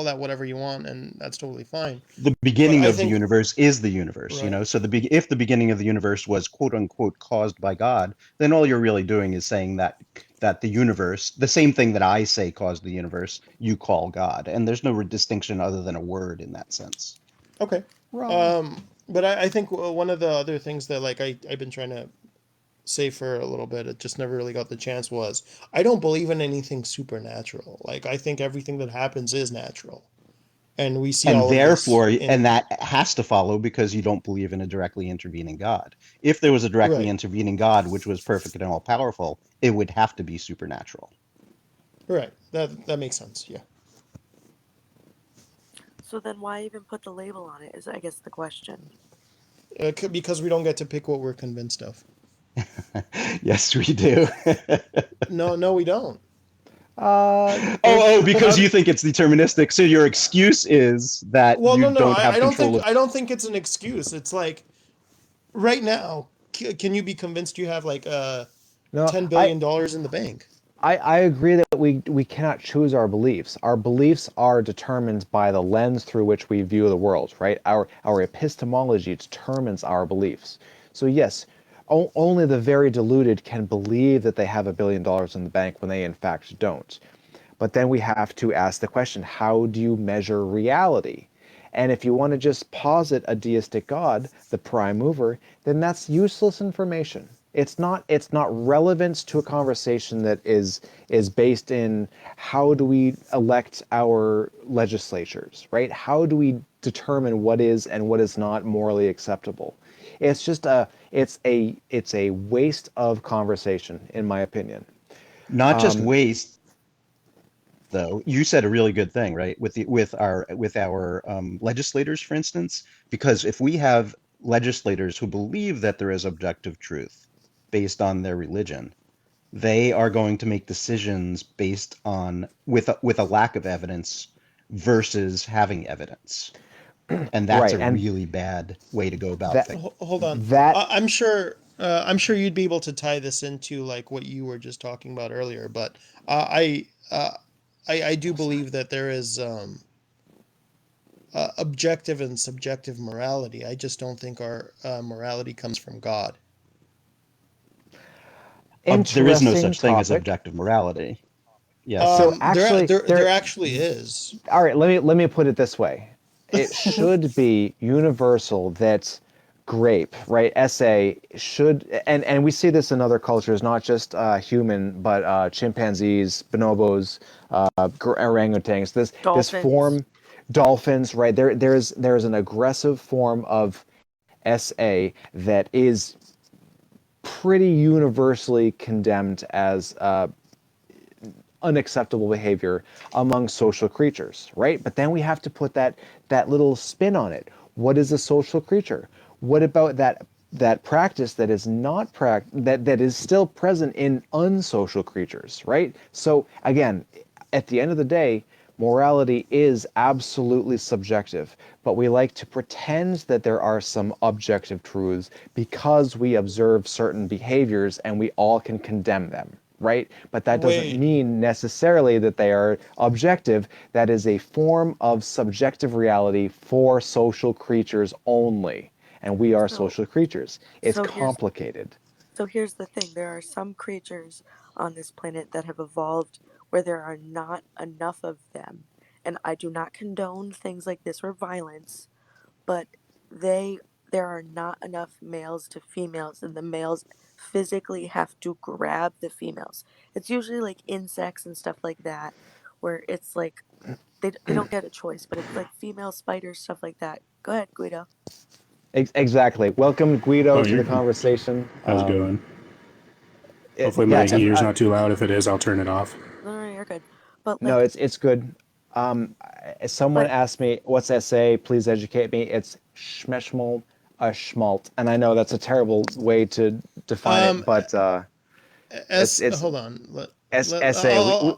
that whatever you want, and that's totally fine. The But beginning I of the think universe is the universe, right. So if the beginning of the universe was quote unquote caused by God, then all you're really doing is saying that the universe, the same thing that I say caused the universe, you call God, and there's no distinction other than a word in that sense. Okay. Wrong. But I think one of the other things that like I've been trying to say for a little bit, it just never really got the chance was I don't believe in anything supernatural. Like I think everything that happens is natural. And we see And all of this therefore, in and that has to follow because you don't believe in a directly intervening God. If there was a directly right. intervening God, which was perfect and all powerful, it would have to be supernatural. Right. That makes sense. Yeah. So then why even put the label on it is I guess the question. Because we don't get to pick what we're convinced of. Yes, we do. No, no, we don't. Oh, How because do, you think it's deterministic. So your excuse is that well, you no, no, don't have I don't think control of. it's an excuse. It's like right now, can you be convinced you have like No, $10 billion in the bank? I agree that we cannot choose our beliefs. Our beliefs are determined by the lens through which we view the world, right? Our epistemology determines our beliefs. So yes, only the very deluded can believe that they have $1 billion in the bank when they in fact don't. But then we have to ask the question, how do you measure reality? And if you want to just posit a deistic God, the prime mover, then that's useless information. It's not relevant to a conversation that is based in how do we elect our legislatures, right? How do we determine what is and what is not morally acceptable? It's just it's a waste of conversation, in my opinion. Not just waste, though. You said a really good thing, right? With our legislators, for instance, because if we have legislators who believe that there is objective truth based on their religion, they are going to make decisions based on with a lack of evidence versus having evidence. And that's Right. a And really bad way to go about that things. Hold on. that I'm sure you'd be able to tie this into like what you were just talking about earlier, but I do believe that there is objective and subjective morality. I just don't think our morality comes from God. There is no interesting such thing as topic. objective morality. Yes. So There, actually, there actually is. all right, let me put it this way. It should be universal that grape, right? SA should, and we see this in other cultures, not just human, but chimpanzees, bonobos, orangutans. This Dolphins. form, dolphins, right? There's an aggressive form of SA that is pretty universally condemned as unacceptable behavior among social creatures, right? But then we have to put that little spin on it. What is a social creature? What about that practice that is not that is still present in unsocial creatures, right? So again, at the end of the day, morality is absolutely subjective, but we like to pretend that there are some objective truths because we observe certain behaviors and we all can condemn them, right? But that doesn't Wait, mean necessarily that they are objective. That is a form of subjective reality for social creatures only. And we are So social creatures. It's so here's complicated. so here's the thing. There are some creatures on this planet that have evolved where there are not enough of them. And I do not condone things like this or violence, but they there are not enough males to females and the males physically have to grab the females. It's usually like insects and stuff like that where it's like they don't get a choice, but it's like female spiders, stuff like that. Go ahead, Guido. Exactly. Welcome, Guido, Oh, to the conversation. how's it going? Well, Hopefully Yeah, my let's heater's not too loud. If it is, I'll turn it off. no, you're good. But no, like it's good. Someone like asked me, "What's SA?" Please educate me. It's schmeshmal, a schmalt, and I know that's a terrible way to define it, um, but it's hold on. SA.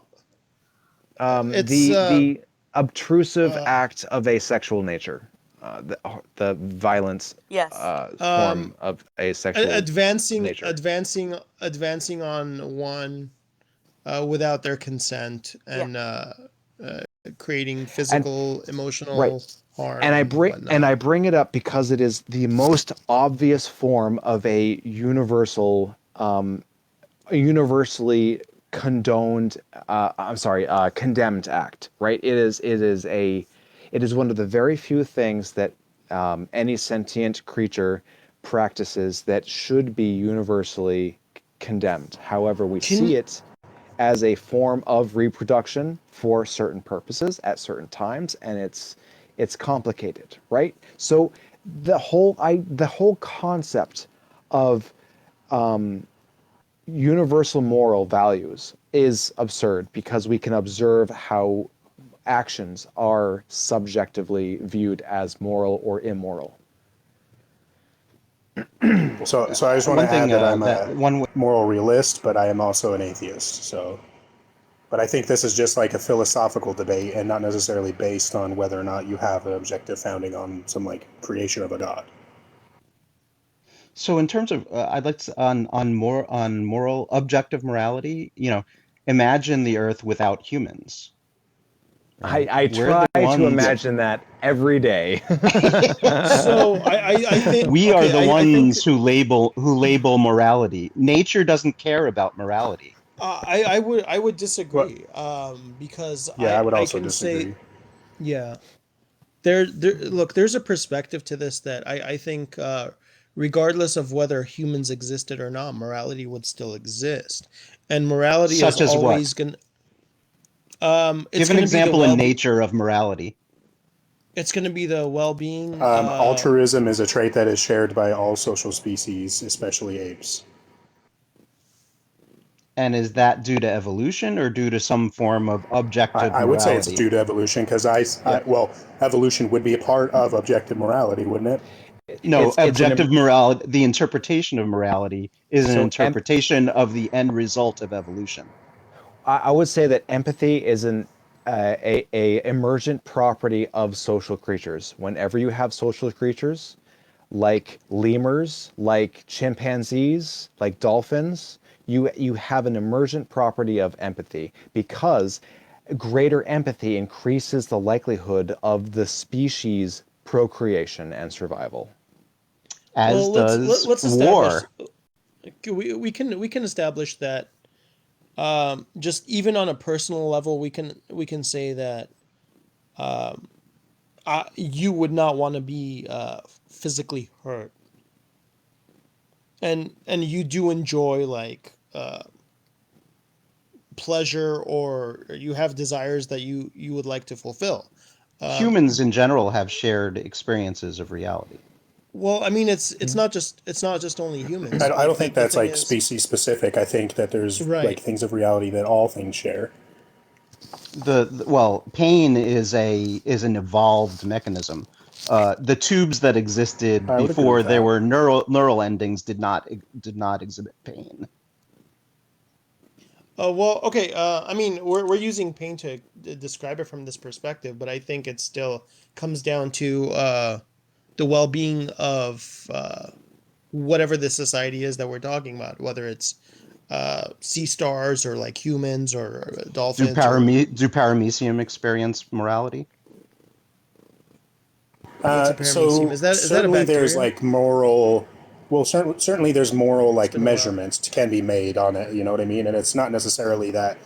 It's The obtrusive act of a sexual nature. the violent Yes. form of asexual nature. advancing on one without their consent Yeah. and creating And physical, right, emotional harm and and whatnot. I bring it up because it is the most obvious form of a universally condoned. Condemned act. Right. It is one of the very few things that any sentient creature practices that should be universally condemned. However, we see Can it as a form of reproduction for certain purposes at certain times, and it's complicated, right? So the whole concept of universal moral values is absurd because we can observe how actions are subjectively viewed as moral or immoral. So I just want One to add thing that I'm that a one moral realist, but I am also an atheist. So, but I think this is just like a philosophical debate and not necessarily based on whether or not you have an objective founding on some like creation of a god. So in terms of, I'd like to on moral objective morality. Imagine the Earth without humans, right? I We're try the to ones. imagine that every day. so I think We are okay, the I think ones who label morality. Nature doesn't care about morality. I would Well, disagree because yeah, I would I also can say disagree. yeah. Look, there's a perspective to this that I think, regardless of whether humans existed or not, morality would still exist, and morality is Such as what? always going. It's Give an going to be the example in nature of morality. it's going to be the well-being. Altruism is a trait that is shared by all social species, especially apes. And is that due to evolution or due to some form of objective I would say it's morality? due to evolution because Yeah. well, evolution would be a part of objective morality, wouldn't it? No, It's an objective morality, the interpretation of morality is an so interpretation of the end result of evolution. I would say that empathy is a emergent property of social creatures. Whenever you have social creatures, like lemurs, like chimpanzees, like dolphins, you have an emergent property of empathy because greater empathy increases the likelihood of the species procreation and survival. As Well, does let's establish. war. We can establish that, just even on a personal level, we can say that you would not want to be physically hurt, and you do enjoy like pleasure, or you have desires that you would like to fulfill. Humans in general have shared experiences of reality. Well, I mean, it's not just only humans, I but don't think the that's thing like is, species specific. I think that there's like right. things of reality that all things share. Well, pain is an evolved mechanism. The tubes that existed I would agree with before there that. were neural endings did not exhibit pain. Well, okay. I mean, we're using pain to describe it from this perspective, but I think it still comes down to the well-being of whatever the society is that we're talking about, whether it's sea stars or like humans or Do dolphins or paramecium experience morality? what's a paramecium? So Is that a certainly there's bacteria? like moral. Well, certainly there's moral It's like been a while. measurements can be made on it. You know what I mean? And it's not necessarily that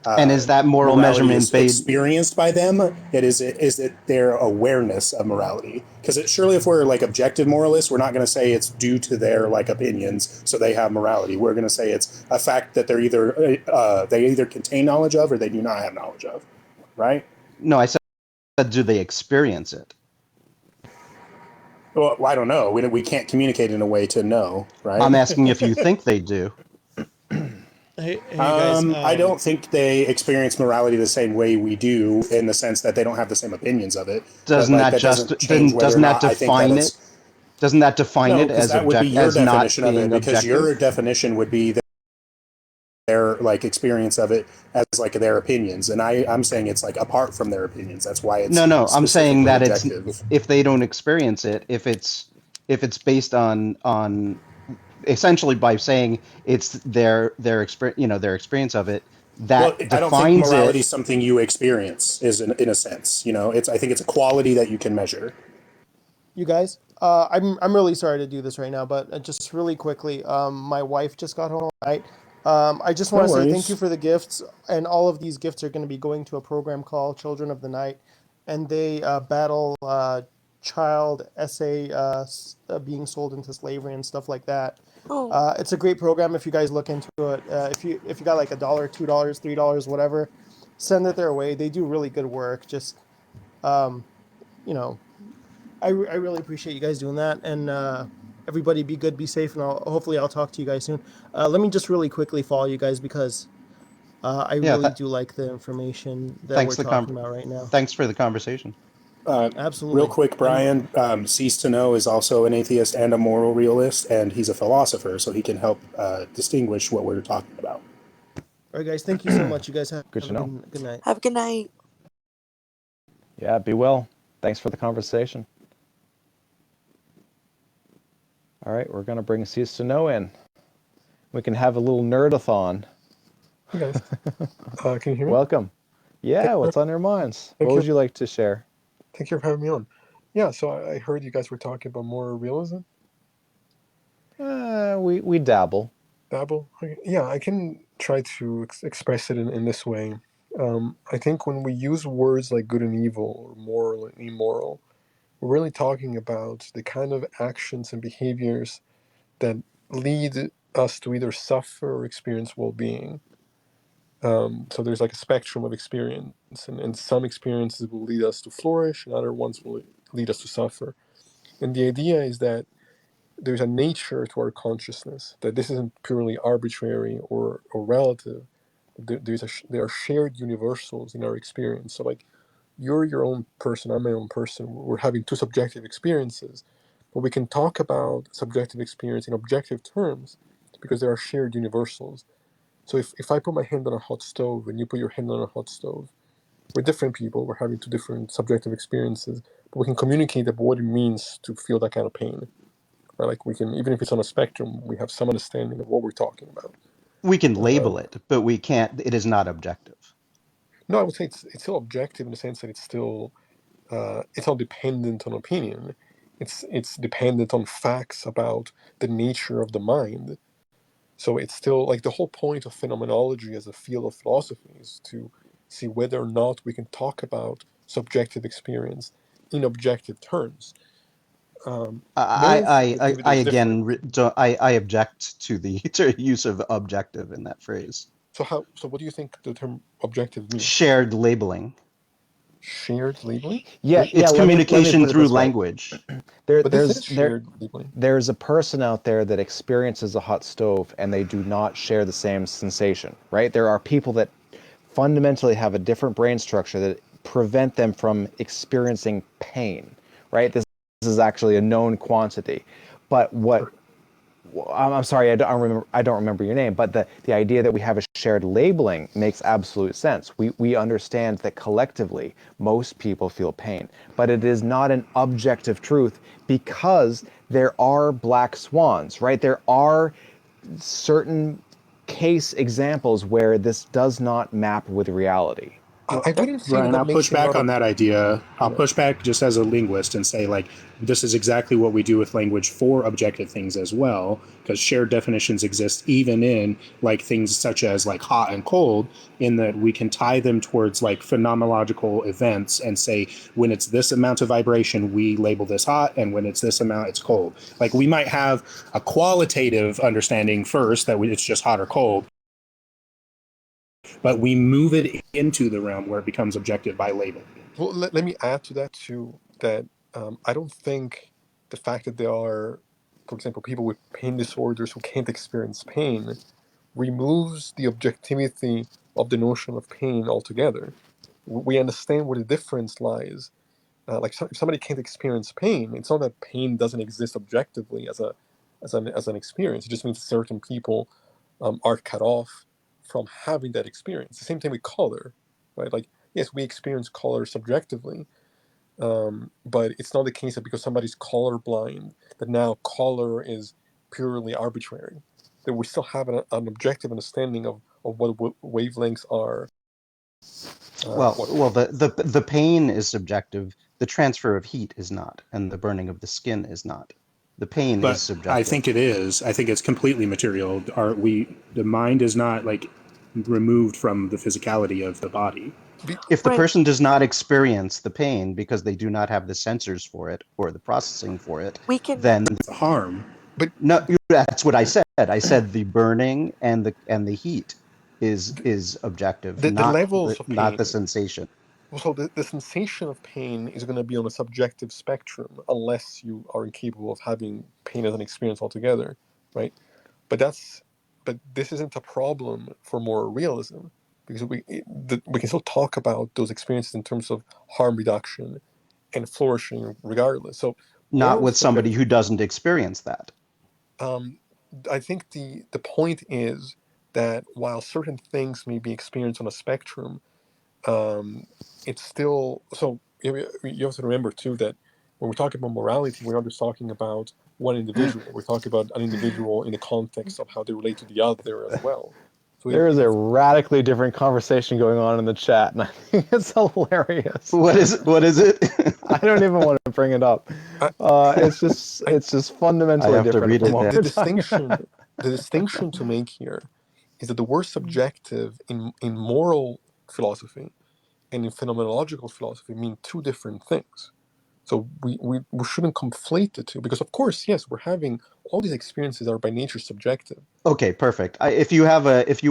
And is that moral morality measurement is based? experienced by them. It their awareness of morality? Because surely if we're like objective moralists, we're not going to say it's due to their like opinions, so they have morality. We're going to say it's a fact that they either contain knowledge of or they do not have knowledge of, right? No, I said, do they experience it? Well, I don't know. We can't communicate in a way to know, right? I'm asking if you think they do. Hey guys. I don't think they experience morality the same way we do, in the sense that they don't have the same opinions of it. But Doesn't like that that just doesn't change whether or doesn't that not I think that define it? it's Doesn't that define no, it because as that would be your as not definition of it. being Because your objective? definition would be that their like experience of it as like their opinions, and I'm saying it's like apart from their opinions. That's why it's No, I'm saying specifically that it's objective. if they don't experience it, if it's based on essentially by saying it's their experience, their experience of it Well, that I don't think defines morality it. is something you experience, is in a sense. I think it's a quality that you can measure. You guys, I'm really sorry to do this right now, but just really quickly, my wife just got home, right? I just No want to say thank you worries. for the gifts, and all of these gifts are going to be going to a program called Children of the Night, and they battle child essay being sold into slavery and stuff like that. Oh, It's a great program if you guys look into it. If you got like $1, $2, $3, whatever, send it their way. They do really good work. Just um, you know, I really appreciate you guys doing that, and everybody be good, be safe, and hopefully I'll talk to you guys soon. Let me just really quickly follow you guys because I Yeah, really do like the information that thanks we're the talking about right now. thanks for the conversation. Real Absolutely. quick, Brian, Cease to Know is also an atheist and a moral realist, and he's a philosopher, so he can help distinguish what we're talking about. All right, guys. Thank you so much. You guys have Good a to know. good night. have a good night. Yeah, be well. Thanks for the conversation. All right, we're going to bring Cease to Know in. We can have a little nerdathon. Hey guys, can you hear me? Welcome. Thank Yeah, you. what's on your minds? Thank What you. would you like to share? Thank you for having me on. Yeah, so I heard you guys were talking about moral realism. We dabble. Babel. Okay. Yeah, I can try to express it in this way. I think when we use words like good and evil or moral and immoral, we're really talking about the kind of actions and behaviors that lead us to either suffer or experience well-being. So there's like a spectrum of experience, and some experiences will lead us to flourish, and other ones will lead us to suffer. And the idea is that there's a nature to our consciousness, that this isn't purely arbitrary or relative. There are shared universals in our experience. So like you're your own person, I'm my own person. We're having two subjective experiences, but we can talk about subjective experience in objective terms because there are shared universals. So if I put my hand on a hot stove and you put your hand on a hot stove, we're different people. We're having two different subjective experiences, but we can communicate about what it means to feel that kind of pain. Right? Like we can, even if it's on a spectrum, we have some understanding of what we're talking about. We can Uh, label it, but we can't. It is not objective. no, I would say it's still objective in the sense that it's not dependent on opinion. It's dependent on facts about the nature of the mind. So it's still like the whole point of phenomenology as a field of philosophy is to see whether or not we can talk about subjective experience in objective terms. Moral I subjectivity is again, different. I object to the to use of objective in that phrase. So what do you think the term objective means? Shared labeling. Shared labeling? Yeah, Wait, yeah. It's Let me communication put it through this way. language. There, but this there's is there, shared labeling. there's a person out there that experiences a hot stove and they do not share the same sensation, right? There are people that fundamentally have a different brain structure that prevent them from experiencing pain, right? This is actually a known quantity. But what I'm sorry, I don't remember your name, but the idea that we have a shared labeling makes absolute sense. We understand that collectively most people feel pain, but it is not an objective truth because there are black swans, right? There are certain case examples where this does not map with reality. I wouldn't say that Ryan, that I'll makes push it back not on that idea. I'll objective. push back just as a linguist and say, like, this is exactly what we do with language for objective things as well, because shared definitions exist even in, like, things such as, like, hot and cold, in that we can tie them towards, like, phenomenological events and say, when it's this amount of vibration, we label this hot, and when it's this amount, it's cold. Like, we might have a qualitative understanding first that it's just hot or cold, but we move it into the realm where it becomes objective by labeling. Well, let me add to that too that I don't think the fact that there are, for example, people with pain disorders who can't experience pain removes the objectivity of the notion of pain altogether. We understand where the difference lies. If somebody can't experience pain, it's not that pain doesn't exist objectively as an experience. It just means certain people are cut off from having that experience. The same thing with color, right? Like, yes, we experience color subjectively, but it's not the case that because somebody's colorblind, that now color is purely arbitrary. That we still have an objective understanding of what wavelengths are. Well, the pain is subjective. The transfer of heat is not, and the burning of the skin is not. The pain is But I subjective. think it is. I think it's completely material. The mind is not like removed from the physicality of the body. If the Right. person does not experience the pain because they do not have the sensors for it or the processing for it, We can. then The harm. But no, that's what I said. I said the burning and the heat is objective, the levels of not the pain. sensation. So the sensation of pain is going to be on a subjective spectrum unless you are incapable of having pain as an experience altogether, right? But this isn't a problem for moral realism, because we can still talk about those experiences in terms of harm reduction and flourishing regardless. So Not moral with somebody subjective. who doesn't experience that. I think the point is that while certain things may be experienced on a spectrum, it's still so. You have to remember too that when we talk about morality, we're not just talking about one individual. We're talking about an individual in the context of how they relate to the other as well. So There is a radically different conversation going on in the chat, and I think it's hilarious. What is it? I don't even want to bring it up. It's just fundamentally I have to different read from it what there. we're talking about. the distinction to make here is that the word subjective in moral philosophy and in phenomenological philosophy mean two different things. So we shouldn't conflate the two, because of course, yes, we're having all these experiences are by nature subjective. Okay, perfect. If you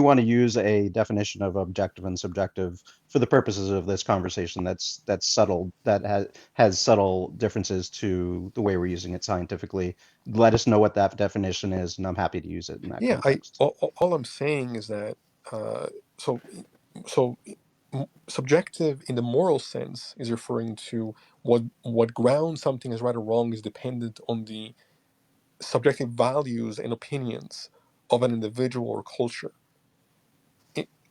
want to use a definition of objective and subjective for the purposes of this conversation, that's subtle, that has subtle differences to the way we're using it scientifically. Let us know what that definition is, and I'm happy to use it in that Yeah, context. all I'm saying is that so subjective in the moral sense is referring to what grounds something is right or wrong is dependent on the subjective values and opinions of an individual or culture.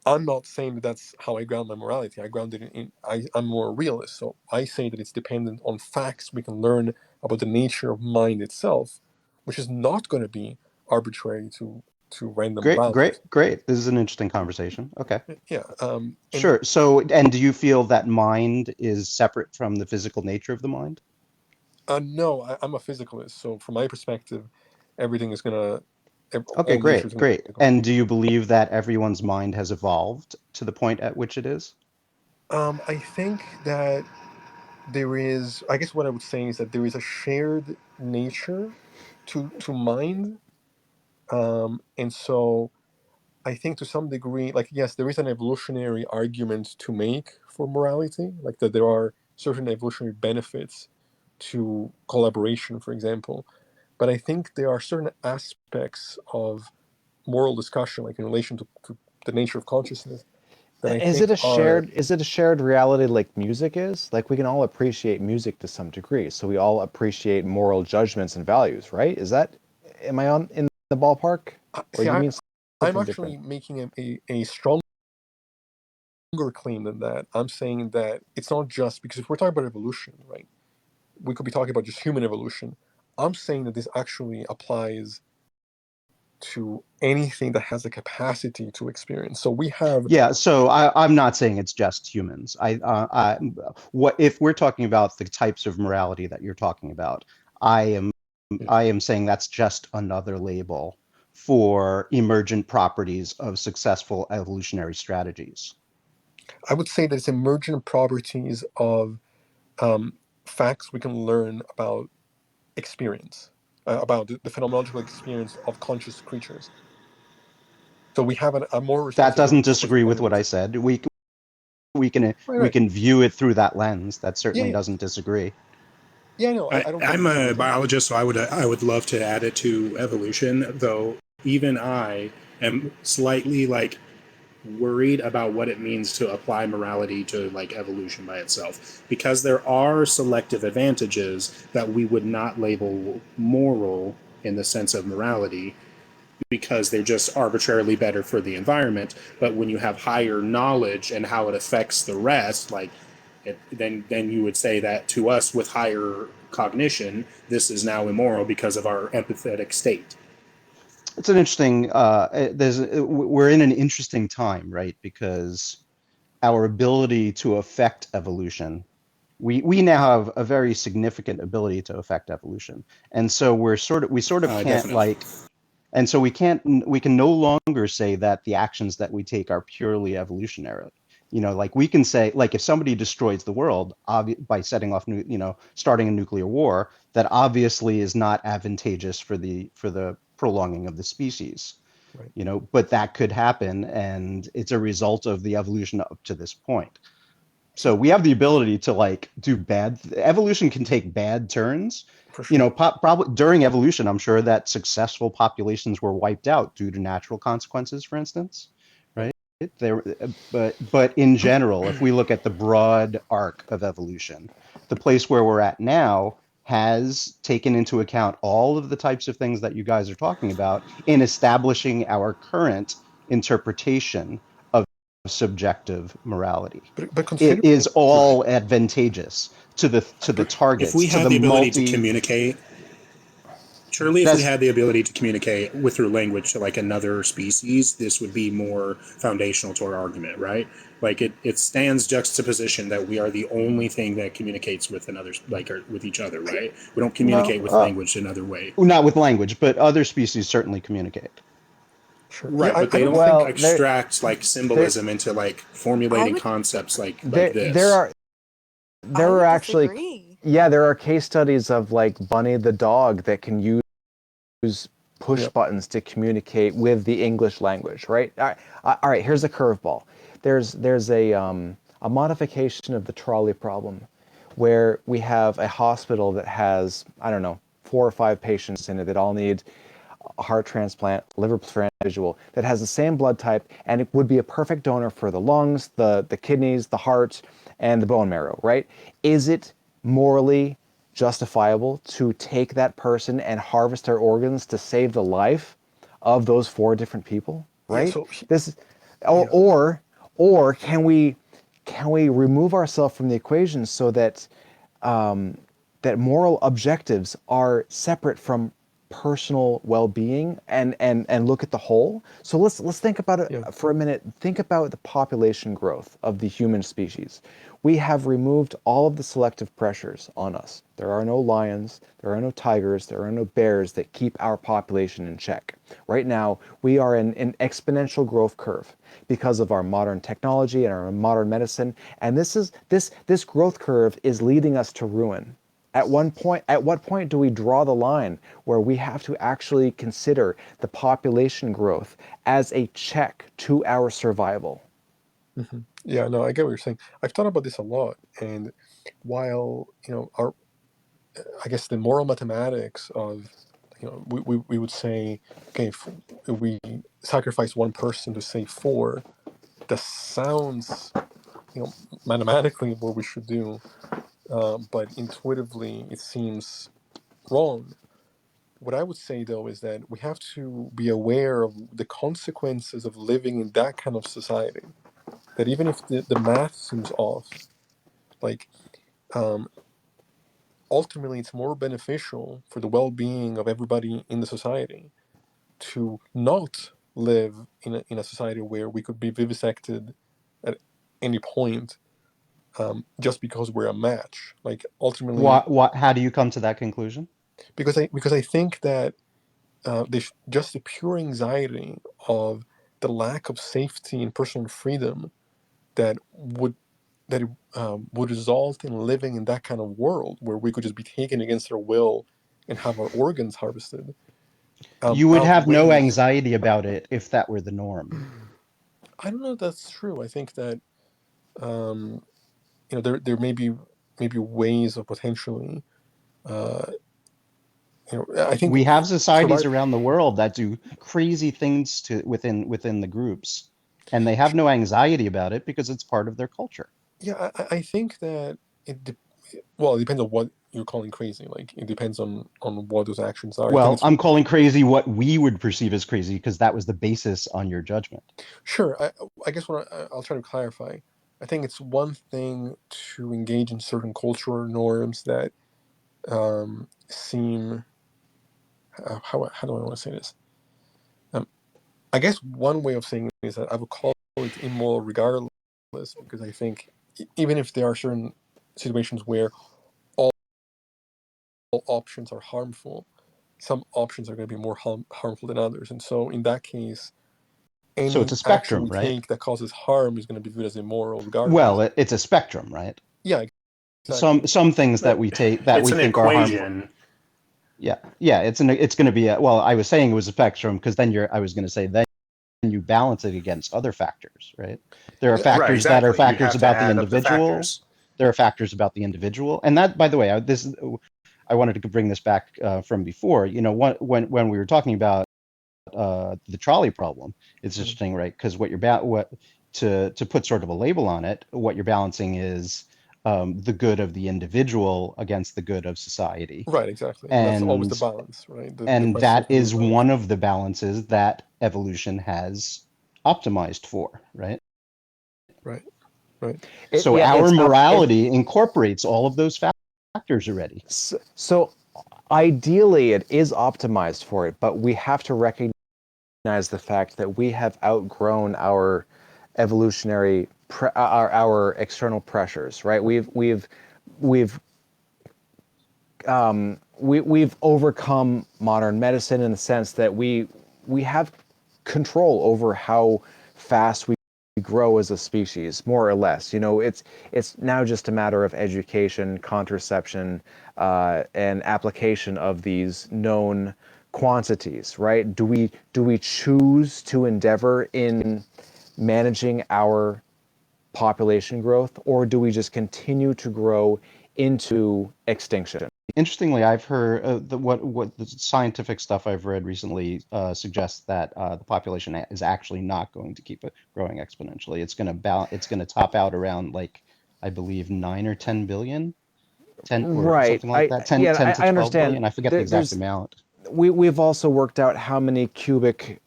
I'm not saying that that's how I ground my morality. I ground it I'm more a realist, so I say that it's dependent on facts we can learn about the nature of mind itself, which is not going to be arbitrary to random values. Great. This is an interesting conversation. Okay. Yeah. And Sure. So, and do you feel that mind is separate from the physical nature of the mind? no, I'm a physicalist, so from my perspective, everything is gonna. Okay, All nature is gonna be great. physical. And do you believe that everyone's mind has evolved to the point at which it is? I think that there is. I guess what I would say is that there is a shared nature to mind, and so I think to some degree, like yes, there is an evolutionary argument to make for morality, like that there are certain evolutionary benefits to collaboration, for example. But I think there are certain aspects of moral discussion, like in relation to the nature of consciousness, that I think are. Is it a shared reality like music is? Like we can all appreciate music to some degree, so we all appreciate moral judgments and values, right? Am I on in the ballpark? Or See, you mean I'm something actually different? making a stronger claim than that. I'm saying that it's not just because if we're talking about evolution, right? We could be talking about just human evolution. I'm saying that this actually applies to anything that has the capacity to experience. So we have. Yeah, so I'm not saying it's just humans. What if we're talking about the types of morality that you're talking about? I am I am saying that's just another label for emergent properties of successful evolutionary strategies. I would say that it's emergent properties of facts we can learn about experience, about the phenomenological experience of conscious creatures. So we have a more That responsive doesn't disagree with what I understanding. said. We can Right, we right. can view it through that lens. That Yeah, certainly yeah. doesn't disagree. Yeah, no, I don't I'm disagree a with that. biologist, so I would love to add it to evolution, though even I am slightly like worried about what it means to apply morality to like evolution by itself, because there are selective advantages that we would not label moral in the sense of morality, because they're just arbitrarily better for the environment. But when you have higher knowledge and how it affects the rest, like then you would say that to us with higher cognition, this is now immoral because of our empathetic state. It's an interesting. We're in an interesting time, right? Because our ability to affect evolution, we now have a very significant ability to affect evolution, and so we sort of can't Definitely. and so we can no longer say that the actions that we take are purely evolutionary. Like we can say, like if somebody destroys the world by setting off, starting a nuclear war, that obviously is not advantageous for the prolonging of the species. Right. But that could happen, and it's a result of the evolution up to this point. So we have the ability to like do bad. Evolution can take bad turns. For sure. Probably during evolution, I'm sure that successful populations were wiped out due to natural consequences, for instance, right? There, but in general, if we look at the broad arc of evolution, the place where we're at now has taken into account all of the types of things that you guys are talking about in establishing our current interpretation of subjective morality. But It considering is all advantageous to the But if targets, we to had the the ability to multi. communicate, surely if we That's had the ability to communicate with through language to like another species, this would be more foundational to our argument, right? Like it stands juxtaposition that we are the only thing that communicates with another, like with each other, right? We don't communicate with no, language another way. not with language, but other species certainly communicate. sure, yeah, Right, but I they don't don't think Well, extract like there, symbolism into like I formulating would concepts like there this. are I there are would actually, disagree. yeah, there are case studies of like Bunny the dog that can use push yeah. buttons to communicate with the English language, right? All right, here's a curveball. There's a modification of the trolley problem where we have a hospital that has, I don't know, 4 or 5 patients in it that all need a heart transplant, liver transplant individual that has the same blood type, and it would be a perfect donor for the lungs, the kidneys, the heart, and the bone marrow, right? Is it morally justifiable to take that person and harvest their organs to save the life of those 4 different people, Yeah, right? so This, yeah, or can we remove ourselves from the equation so that that moral objectives are separate from personal well-being and look at the whole. So let's think about it yeah, for a minute. Think about the population growth of the human species. We have removed all of the selective pressures on us. There are no lions, there are no tigers, there are no bears that keep our population in check. Right now, we are in an exponential growth curve because of our modern technology and our modern medicine. And this growth curve is leading us to ruin. At what point do we draw the line where we have to actually consider the population growth as a check to our survival? yeah. No, I get what you're saying. I've thought about this a lot, and while our I guess the moral mathematics of we would say, okay, if we sacrifice one person to save 4, that sounds mathematically what we should do, but intuitively it seems wrong. What I would say though is that we have to be aware of the consequences of living in that kind of society. That even if the math seems off, like um, ultimately it's more beneficial for the well-being of everybody in the society to not live in a society where we could be vivisected at any point, just because we're a match. Like ultimately, How do you come to that conclusion? because I think that just the pure anxiety of the lack of safety and personal freedom that would result in living in that kind of world where we could just be taken against our will and have our organs harvested, You would have no outweighs. anxiety about it if that were the norm. I don't know if that's true. I think that um, there may be ways of potentially uh, I think We have societies survive. around the world that do crazy things to within the groups, and they have no anxiety about it because it's part of their culture. Yeah, I think that it. Well, it depends on what you're calling crazy. Like, it depends on what those actions are. I think Well, it's I'm calling crazy what we would perceive as crazy because that was the basis on your judgment. sure. I guess I'll try to clarify. I think it's one thing to engage in certain cultural norms that seem how do I want to say this? I guess one way of saying it is that I would call it immoral regardless, because I think even if there are certain situations where all options are harmful, some options are going to be more harmful than others, and so in that case, So it's any a action spectrum, we right? take that causes harm is going to be viewed as immoral regardless. Well, it's a spectrum, right? Yeah, exactly. Some things that But we take that it's we an think are harmful. equation. Yeah, it's going to be a, well, I was saying it was a spectrum because then I was going to say then you balance it against other factors, right? There are Yeah, Right, factors that are exactly. You factors have to about the add up the individual. factors. There are factors about the individual, and that, by the way, I wanted to bring this back from before. You know, when we were talking about the trolley problem, it's Mhm. interesting, right? Because what you're what to put sort of a label on it, what you're balancing is the good of the individual against the good of society, Right, exactly. That's always the and balance, right? The and question is that how you is balance. one of the balances that evolution has optimized for, right? Right, right. So Yeah, our morality incorporates all of those factors already. so ideally it is optimized for it, but we have to recognize the fact that we have outgrown our evolutionary our external pressures, right? We've we've overcome modern medicine in the sense that we have control over how fast we grow as a species, more or less. You know, it's now just a matter of education, contraception, and application of these known quantities, right? Do we choose to endeavor in managing our population growth, or do we just continue to grow into extinction? Interestingly, I've heard what the scientific stuff I've read recently suggests that the population is actually not going to keep it growing exponentially. It's going to top out around like I believe 9 or 10 billion, 10 or Right. something like that, 10 Yeah, 10 to I 12 understand. billion. I forget the exact There's amount. we've also worked out how many cubic,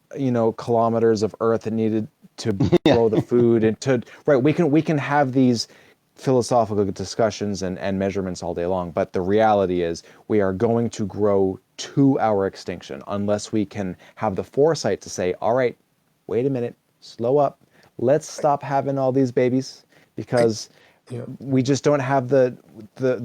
kilometers of earth it needed to Yeah. grow the food and to right. We can have these philosophical discussions and measurements all day long, but the reality is we are going to grow to our extinction unless we can have the foresight to say, all right, wait a minute, slow up, let's stop having all these babies I because yeah. we just don't have the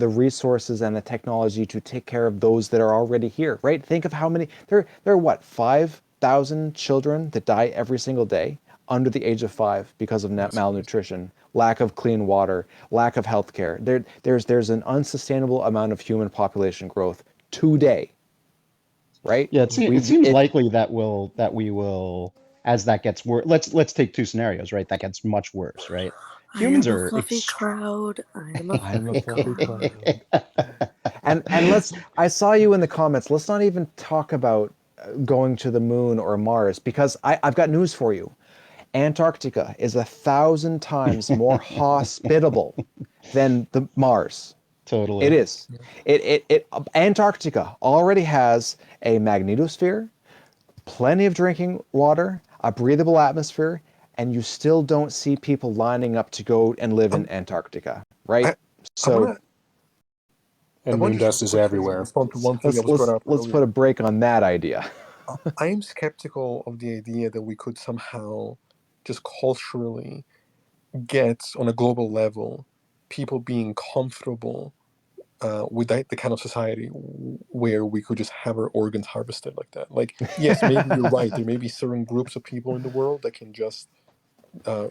resources and the technology to take care of those that are already here, right? Think of how many there are what 5,000 children that die every single day under the age of 5 because of Yes. malnutrition, lack of clean water, lack of health care. There's an unsustainable amount of human population growth today, right? Yeah, Yeah. it seems likely that we will, as that gets worse. Let's take two scenarios, right? That gets much worse, right? I Humans am a are fluffy cloud. I am a I'm a fluffy fluffy cloud. cloud. And let's I saw you in the comments. Let's not even talk about going to the moon or Mars because I've got news for you. Antarctica is 1,000 times more hospitable than the Mars. It Totally. is. Antarctica already has a magnetosphere, plenty of drinking water, a breathable atmosphere, and you still don't see people lining up to go and live in Um, Antarctica, right? I I So wanna I And want moon to just dust is quickly everywhere. respond to one thing that let's was brought let's up let's put a earlier. break on that idea. I am skeptical of the idea that we could somehow just culturally get on a global level people being comfortable with the kind of society where we could just have our organs harvested like that. Like, yes, maybe you're right. There may be certain groups of people in the world that can just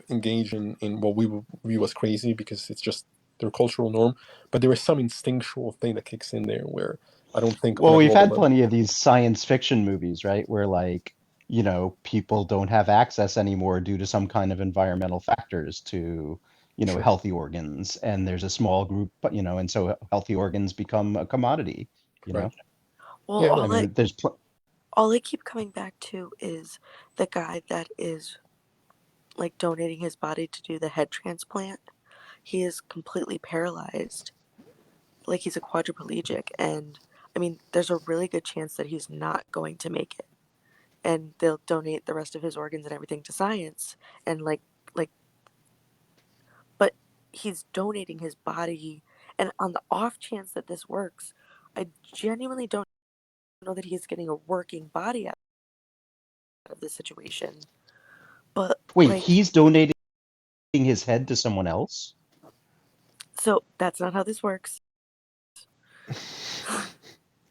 engage in what we would view as crazy because it's just their cultural norm. But there is some instinctual thing that kicks in there where I don't think on Well, a we've global had level. plenty of these science fiction movies, right? Where like, people don't have access anymore due to some kind of environmental factors to, Sure. healthy organs, and there's a small group, and so healthy organs become a commodity, you Right. know? Well, Yeah. I No. mean, all I keep coming back to is the guy that is like donating his body to do the head transplant. He is completely paralyzed. like he's a quadriplegic, and I mean, there's a really good chance that he's not going to make it, and they'll donate the rest of his organs and everything to science, and like, but he's donating his body, and on the off chance that this works, I genuinely don't know that he's getting a working body out of this situation. But Wait, like, he's donating his head to someone else? so that's not how this works.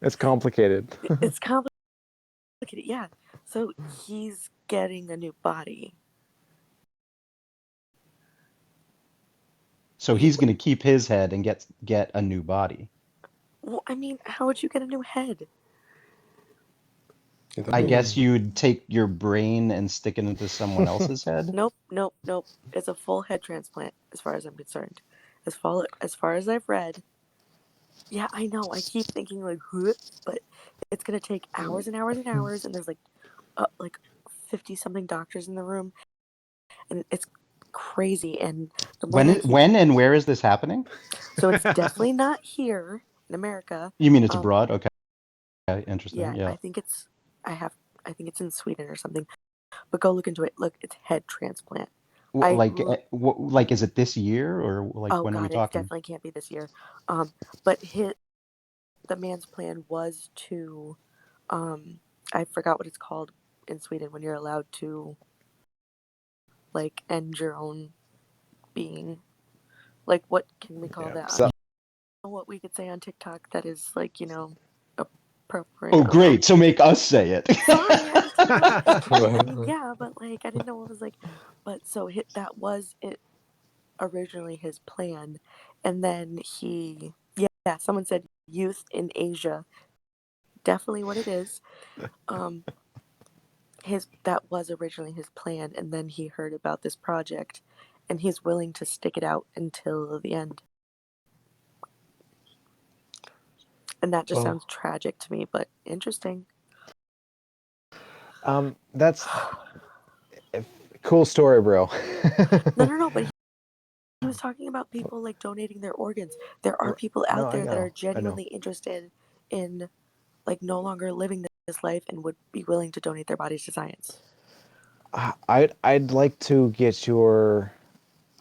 It's complicated. It's complicated, yeah. So he's getting a new body. So he's going to keep his head and get a new body. Well, I mean, how would you get a new head? Yeah, that'd I be guess you'd take your brain and stick it into someone else's head. Nope. It's a full head transplant, as far as I'm concerned. As far as I've read. Yeah, I know. I keep thinking like, but it's gonna take hours and hours and hours, and there's like 50 something doctors in the room, and it's crazy. And the more that When and where is this happening? so it's definitely not here in America. You mean it's abroad? Okay. Interesting. Yeah, Yeah. I think it's in Sweden or something. But go look into it. Look, it's head transplant. Like is it this year or like Oh when are we God, it talking? definitely can't be this year. But the man's plan was to, I forgot what it's called in Sweden when you're allowed to, like, end your own being. Like, what can we call Yeah. that? So, I don't know what we could say on TikTok that is like, appropriate. Oh, great. So make us say it. Sorry, I mean, Right. yeah, but like, I didn't know what was like. But so that was it originally his plan, and then yeah, someone said youth in Asia, definitely what it is. That was originally his plan, and then he heard about this project, and he's willing to stick it out until the end. And that just sounds tragic to me, but interesting. that's a cool story, bro. No, but he was talking about people like donating their organs. There are people No, out I there that know. are genuinely interested in like no longer living this life and would be willing to donate their bodies to science. I'd like to get your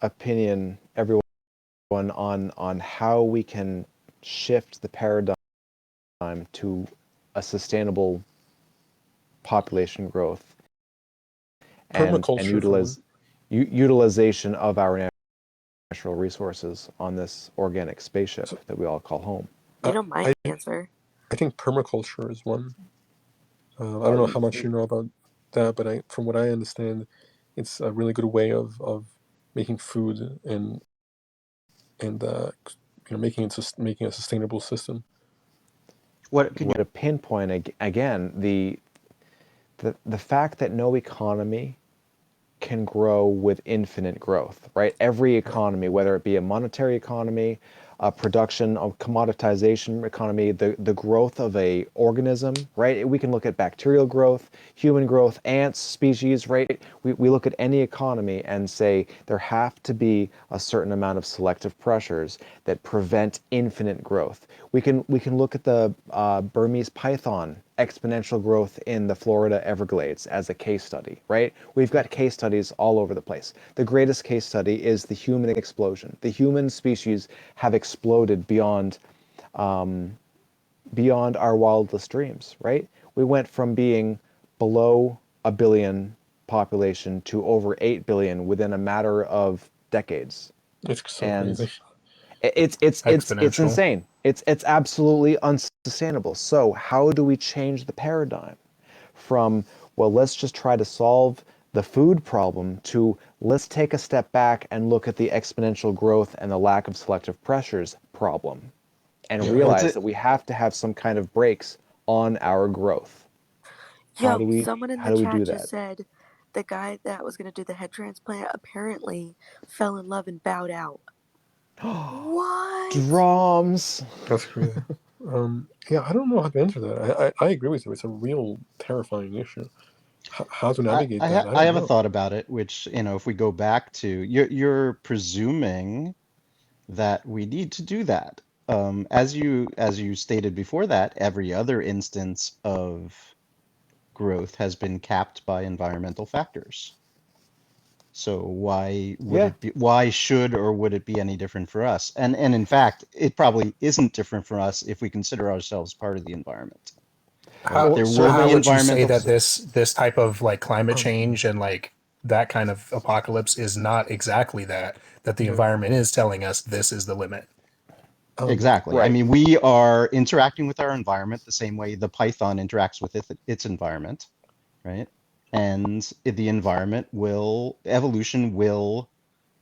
opinion, everyone, on how we can shift the paradigm to a sustainable population growth and Permaculture. utilization of our natural resources on this organic spaceship that we all call home. You know my I answer. I think permaculture is one. I don't know how much you know about that, but from what I understand, it's a really good way of making food and making a sustainable system. What could you To pinpoint again the fact that no economy can grow with infinite growth, right? Every economy, whether it be a monetary economy, a production of commoditization economy, the growth of a organism, right? We can look at bacterial growth, human growth, ants, species, right? We look at any economy and say there have to be a certain amount of selective pressures that prevent infinite growth. We can look at the Burmese python exponential growth in the Florida Everglades as a case study, right? We've got case studies all over the place. The greatest case study is the human explosion. The human species have exploded beyond our wildest dreams, right? We went from being below a billion population to over 8 billion within a matter of decades. It's so And crazy. it's Exponential. insane. It's absolutely unsustainable. So how do we change the paradigm from, well, let's just try to solve the food problem to let's take a step back and look at the exponential growth and the lack of selective pressures problem and realize that we have to have some kind of brakes on our growth. How do we Someone in the do chat just that? said the guy that was going to do the head transplant apparently fell in love and bowed out. What? Drums. That's crazy. Yeah, I don't know how to answer that. I agree with you. It's a real terrifying issue. How to navigate that? I I have don't a know. thought about it, which, if we go back to, you're presuming that we need to do that. as you stated before that, every other instance of growth has been capped by environmental factors. So Yeah. why should or would it be any different for us? And in fact, it probably isn't different for us if we consider ourselves part of the environment, right? How Well, There so? will How be certainly. would you say environmental. that this type of like climate Um, change and like that kind of apocalypse is not exactly that? That the yeah. environment is telling us this is the limit. Um, Exactly. I Right. mean, we are interacting with our environment the same way the python interacts with its environment, right? And the environment evolution will,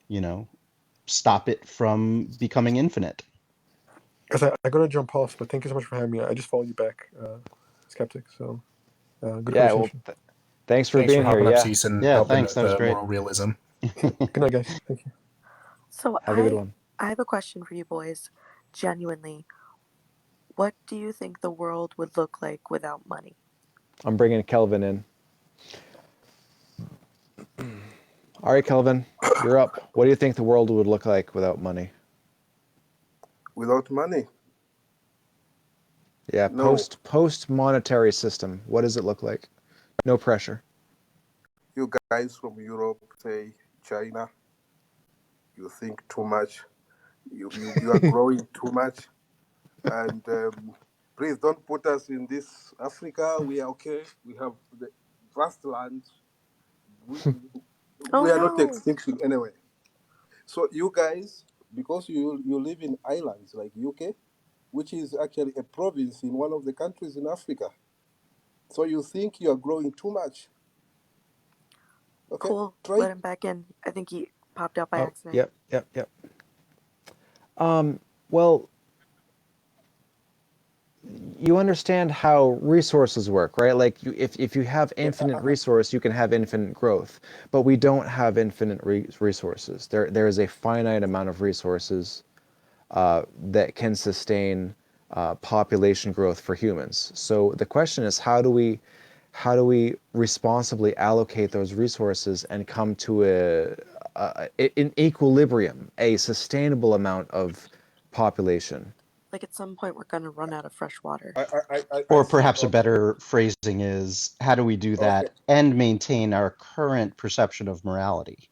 you know, stop it from becoming infinite. Guys, I gotta jump off, but thank you so much for having me. I just followed you back, Skeptic. So good Yeah. Well, conversation. thanks for Thanks for being here. hopping up, Yeah. Cease, and Yeah, helping thanks. with That was the great. moral realism. Good night, guys. Thank you. So Have a good one. I have a question for you boys. Genuinely, what do you think the world would look like without money? I'm bringing Kelvin in. All right, Kelvin, you're up. What do you think the world would look like without money? Without money, Yeah, no. post monetary system. What does it look like? No pressure. You guys from Europe, say China, you think too much. You are growing too much. And please don't put us in this Africa. We are okay. We have the vast land. We, Oh we are not no! extinction anyway. So you guys, because you live in islands like UK, which is actually a province in one of the countries in Africa. So you think you are growing too much. Okay, Cool. try. Let him back in. I think he popped out by Oh, accident. yep, yep, yep. Well, you understand how resources work, right? Like if you have Yeah, infinite resource, you can have infinite growth. But we don't have infinite resources. There is a finite amount of resources that can sustain population growth for humans. So the question is, how do we responsibly allocate those resources and come to an equilibrium, a sustainable amount of population? Like at some point, we're gonna run out of fresh water. I Or see. perhaps a Okay, better phrasing is, how do we do okay. that and maintain our current perception of morality?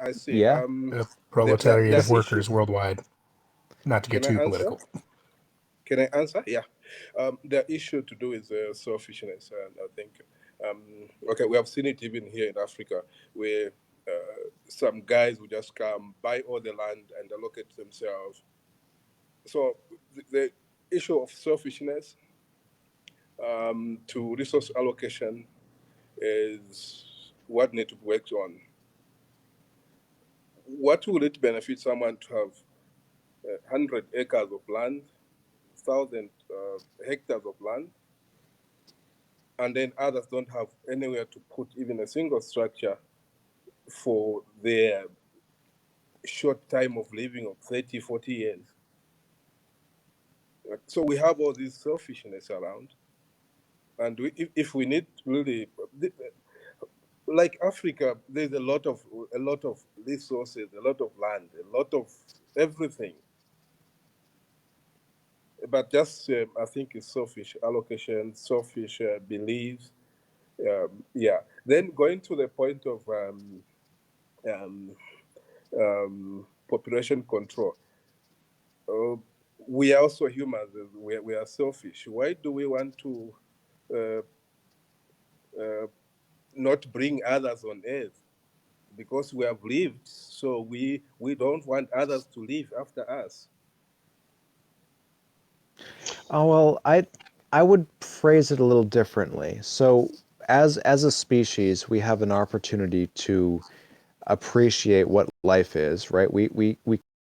I see. Yeah. The Proletariat of issue. workers worldwide. Not to get Can I too answer? political. Can I answer? Yeah. The issue to do is selfishness, and I think, okay, we have seen it even here in Africa, where some guys will just come, buy all the land, and allocate themselves. So the issue of selfishness to resource allocation is what need to be worked on. What will it benefit someone to have 100 acres of land, 1,000 hectares of land, and then others don't have anywhere to put even a single structure for their short time of living of 30, 40 years? So we have all this selfishness around. And if we need really, like Africa, there's a lot of resources, a lot of land, a lot of everything. But just I think it's selfish allocation, selfish beliefs. Yeah. Then going to the point of um, population control. We are also humans. We are selfish. Why do we want to uh, uh, not bring others on earth? Because we have lived, so we don't want others to live after us. Oh, well, I would phrase it a little differently. So as a species, we have an opportunity to appreciate what life is, right? We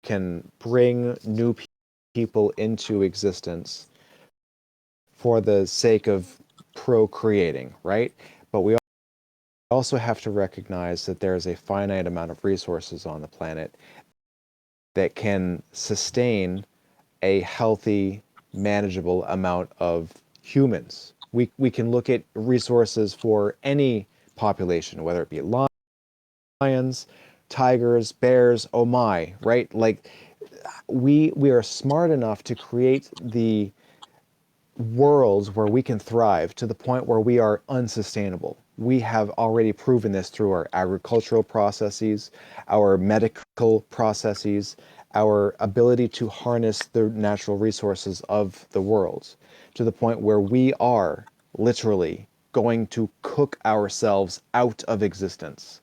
can bring new people into existence for the sake of procreating, right? But we also have to recognize that there is a finite amount of resources on the planet that can sustain a healthy, manageable amount of humans. We can look at resources for any population, whether it be lions, tigers, bears, oh my, right? Like we are smart enough to create the worlds where we can thrive to the point where we are unsustainable. We have already proven this through our agricultural processes, our medical processes, our ability to harness the natural resources of the world to the point where we are literally going to cook ourselves out of existence.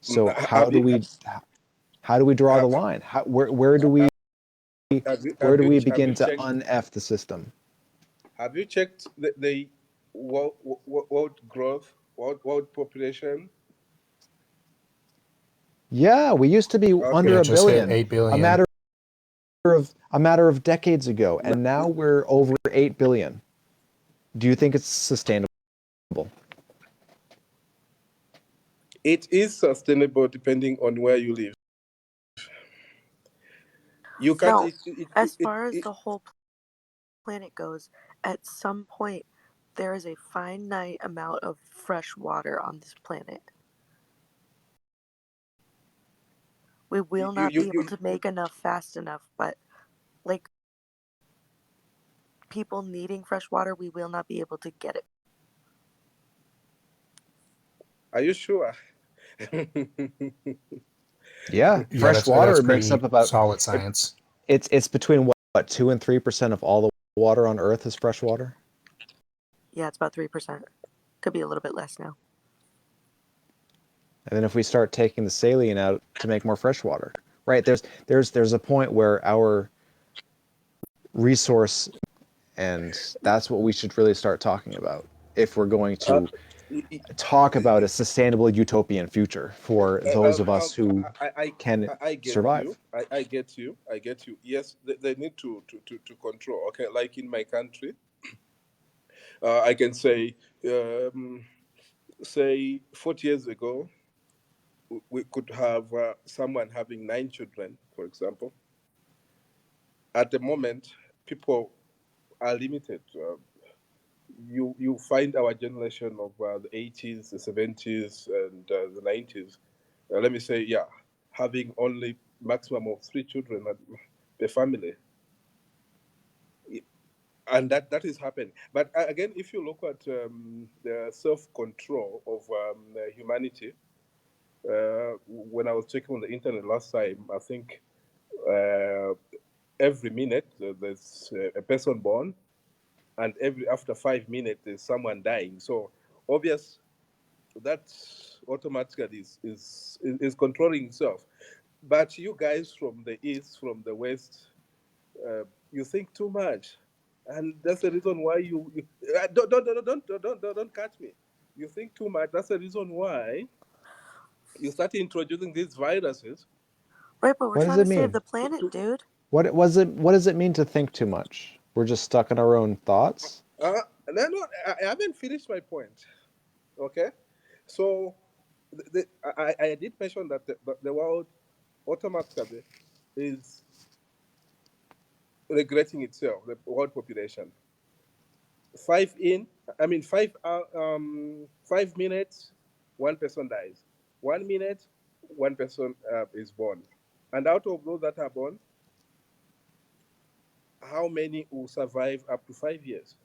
So Have you how do we draw the have, line? Where do we have begin you to checked un-F the system? have you checked the world growth, world population? Yeah, we used to be Okay. under Yeah, a just hit billion 8 a billion. matter of decades ago, and now we're over 8 billion. Do you think it's sustainable? It is sustainable depending on where you live. You can't. No, as far as the whole planet goes, at some point there is a finite amount of fresh water on this planet. We will not be able to make enough fast enough, but like people needing fresh water, we will not be able to get it. Are you sure? Yeah, Yeah, fresh that's water makes up pretty about solid science. it's between what 2 and 3% of all the water on Earth is fresh water. Yeah, it's about 3%. Could be a little bit less now. And then if we start taking the saline out to make more fresh water, right? There's a point where our resource, and that's what we should really start talking about if we're going to talk about a sustainable utopian future for those of us who can I get survive. you. I get you. I get you. Yes, they need to control. Okay, like in my country, I can say, say 40 years ago, we could have someone having 9 children, for example. At the moment, people are limited. You find our generation of the 80s, the 70s, and the 90s. Let me say, yeah, having only maximum of 3 children per family, and that is happening. But again, if you look at the self-control of humanity, when I was checking on the internet last time, I think every minute there's a person born, and after 5 minutes there's someone dying. So obvious that automatically is controlling itself. But you guys from the east, from the west, you think too much, and that's the reason why you don't catch me. You think too much. That's the reason why you start introducing these viruses. Right, but we're What does trying it to save mean? the planet, dude. What does it mean to think too much? We're just stuck in our own thoughts? No, I haven't finished my point. Okay, so I did mention that the world automatically is regretting itself, the world population. 5 minutes, one person dies. 1 minute, one person is born. And out of those that are born, how many will survive up to 5 years?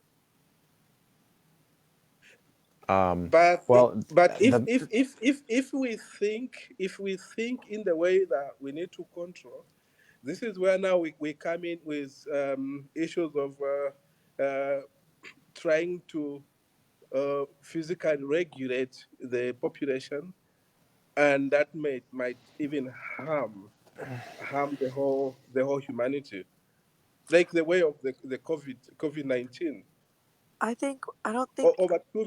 But Well, if we think in the way that we need to control, this is where now we come in with issues of trying to physically regulate the population, and that might even harm the whole humanity, like the way of the COVID-19. I think you're Over 2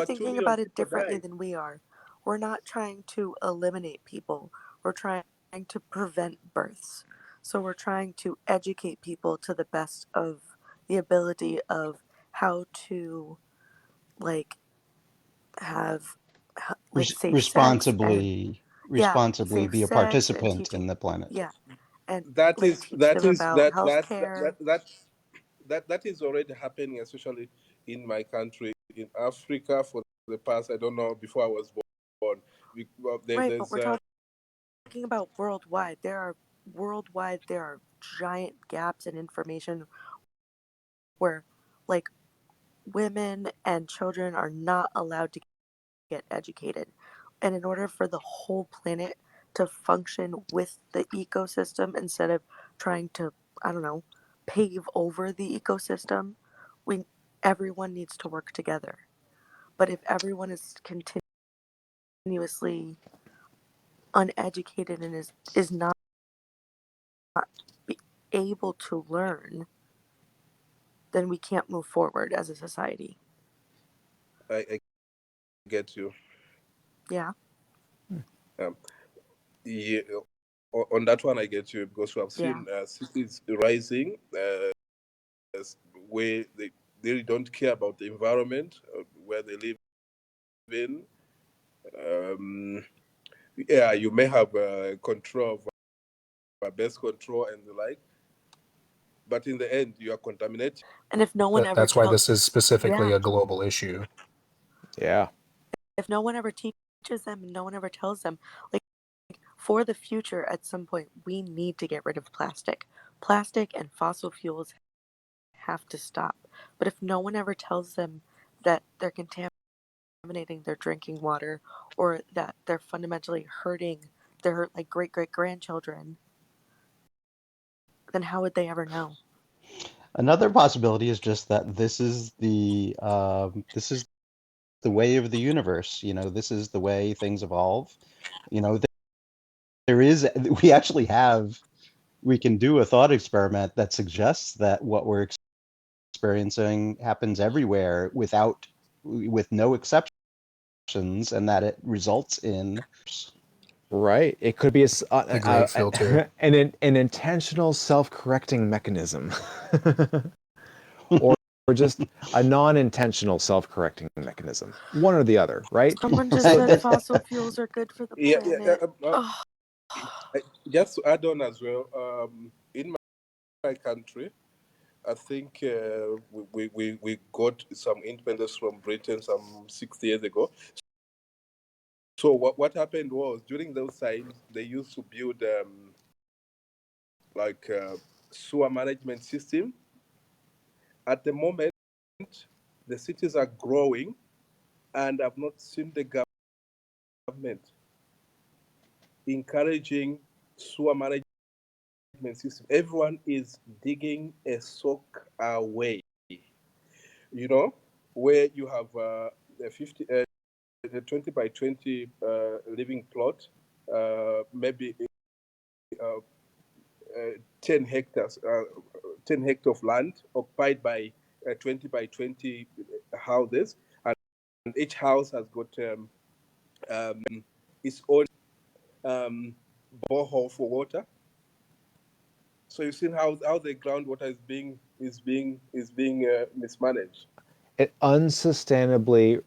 thinking million about it people differently died. than we are. We're not trying to eliminate people. We're trying to prevent births. So we're trying to educate people to the best of the ability of how to like have like safe sex and responsibly safe be a sex and participant teaching in the planet. and That like is teach that them is about that that healthcare. that is already happening, especially in my country, in Africa, for the past, I don't know, before I was born. Right, but There's we're talking about worldwide. There are worldwide there are giant gaps in information where like women and children are not allowed to get educated. And in order for the whole planet to function with the ecosystem instead of trying to, I don't know, pave over the ecosystem, we everyone needs to work together. But if everyone is continuously uneducated and is not able to learn, then we can't move forward as a society. I get you. Yeah. Um, yeah, on that one, I get you because we have Yeah. seen cities rising where they really don't care about the environment where they live in. Yeah, you may have control of pest control and the like, but in the end, you are contaminating. And if no one ever That's why this is specifically a global issue. Yeah. If no one ever teaches them and no one ever tells them, like, for the future, at some point, we need to get rid of plastic. Plastic and fossil fuels have to stop. But if no one ever tells them that they're contaminating their drinking water or that they're fundamentally hurting their like great grandchildren, then how would they ever know? Another possibility is just that this is the way of the universe. You know, this is the way things evolve. You know, we can do a thought experiment that suggests that what we're experiencing happens everywhere with no exceptions, and that it results in Right. It could be The great filter. an intentional self-correcting mechanism, or just a non-intentional self-correcting mechanism. One or the other, right? Someone just So said fossil fuels are good for the planet. Just to add on as well, in my country, I think we got some independence from Britain some 60 years ago. So what happened was during those times they used to build sewer management system. At the moment, the cities are growing, and I've not seen the government encouraging sewer management system. Everyone is digging a soak away. You know, where you have the 20 by 20 living plot, maybe 10 hectares, 10 hectares of land occupied by 20 by 20 houses, and each house has got its own borehole for water. So you've seen how the groundwater is being mismanaged. it unsustainably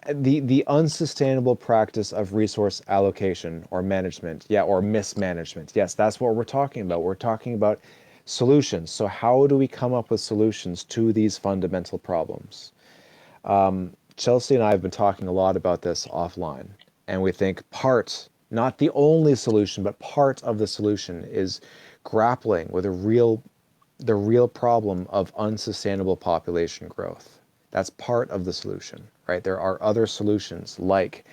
the unsustainable practice of resource allocation or management, or mismanagement. Yes, that's what we're talking about. We're talking about solutions. So how do we come up with solutions to these fundamental problems? Chelsea and I have been talking a lot about this offline, and we think not the only solution, but part of the solution is grappling with the real problem of unsustainable population growth. That's part of the solution, right? There are other solutions like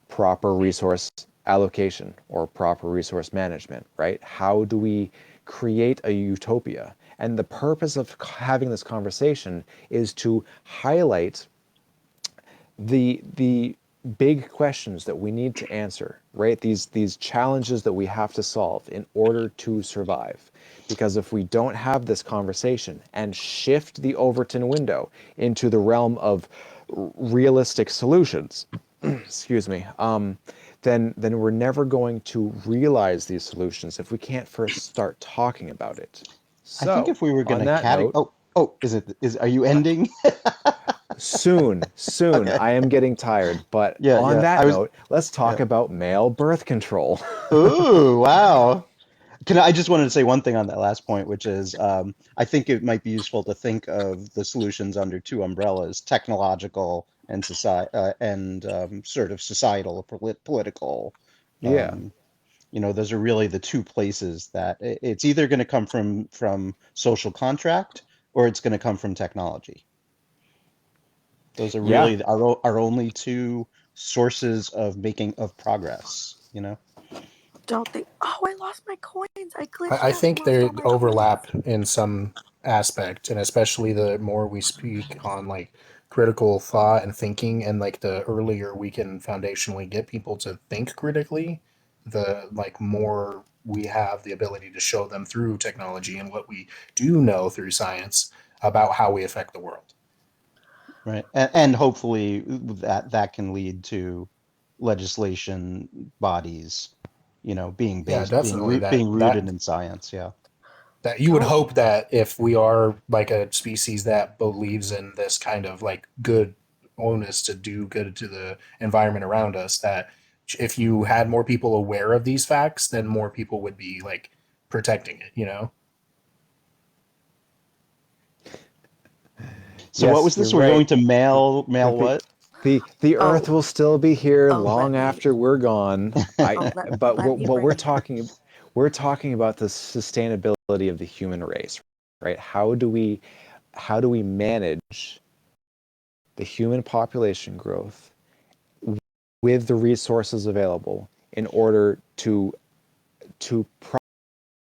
proper resource allocation or proper resource management, right? How do we create a utopia? And the purpose of having this conversation is to highlight the big questions that we need to answer, right? These challenges that we have to solve in order to survive. Because if we don't have this conversation and shift the Overton window into the realm of realistic solutions, excuse me, then we're never going to realize these solutions if we can't first start talking about it. I think So, if we were going on to that note, are you ending? soon, Okay. I am getting tired. But Yeah, on yeah. that note, let's talk Yeah. about male birth control. Ooh, wow. I just wanted to say one thing on that last point, which is I think it might be useful to think of the solutions under two umbrellas: technological and sort of societal or political. Yeah. You know, those are really the two places that it's either going to come from social contract or it's going to come from technology. Those are Yeah. really our only two sources of progress, you know? Don't think, oh, I lost my coins. I glitched I out and think lost they all my overlap coins. in some aspect, and especially the more we speak on like critical thought and thinking, and like the earlier we can foundationally get people to think critically, the like more we have the ability to show them through technology and what we do know through science about how we affect the world. Right. And hopefully that can lead to legislation bodies, you know, Yeah, definitely being rooted in science. Yeah. that you would Don't, hope that if we are like a species that believes in this kind of like good onus to do good to the environment around us, that if you had more people aware of these facts, then more people would be like protecting it, you know? So what Yes, was you're this? We're right. going to mail The what? the Earth oh, will still be here oh, let long me, after we're gone. oh, But let me what bring we're talking about the sustainability of the human race, right? How do we manage the human population growth with the resources available in order to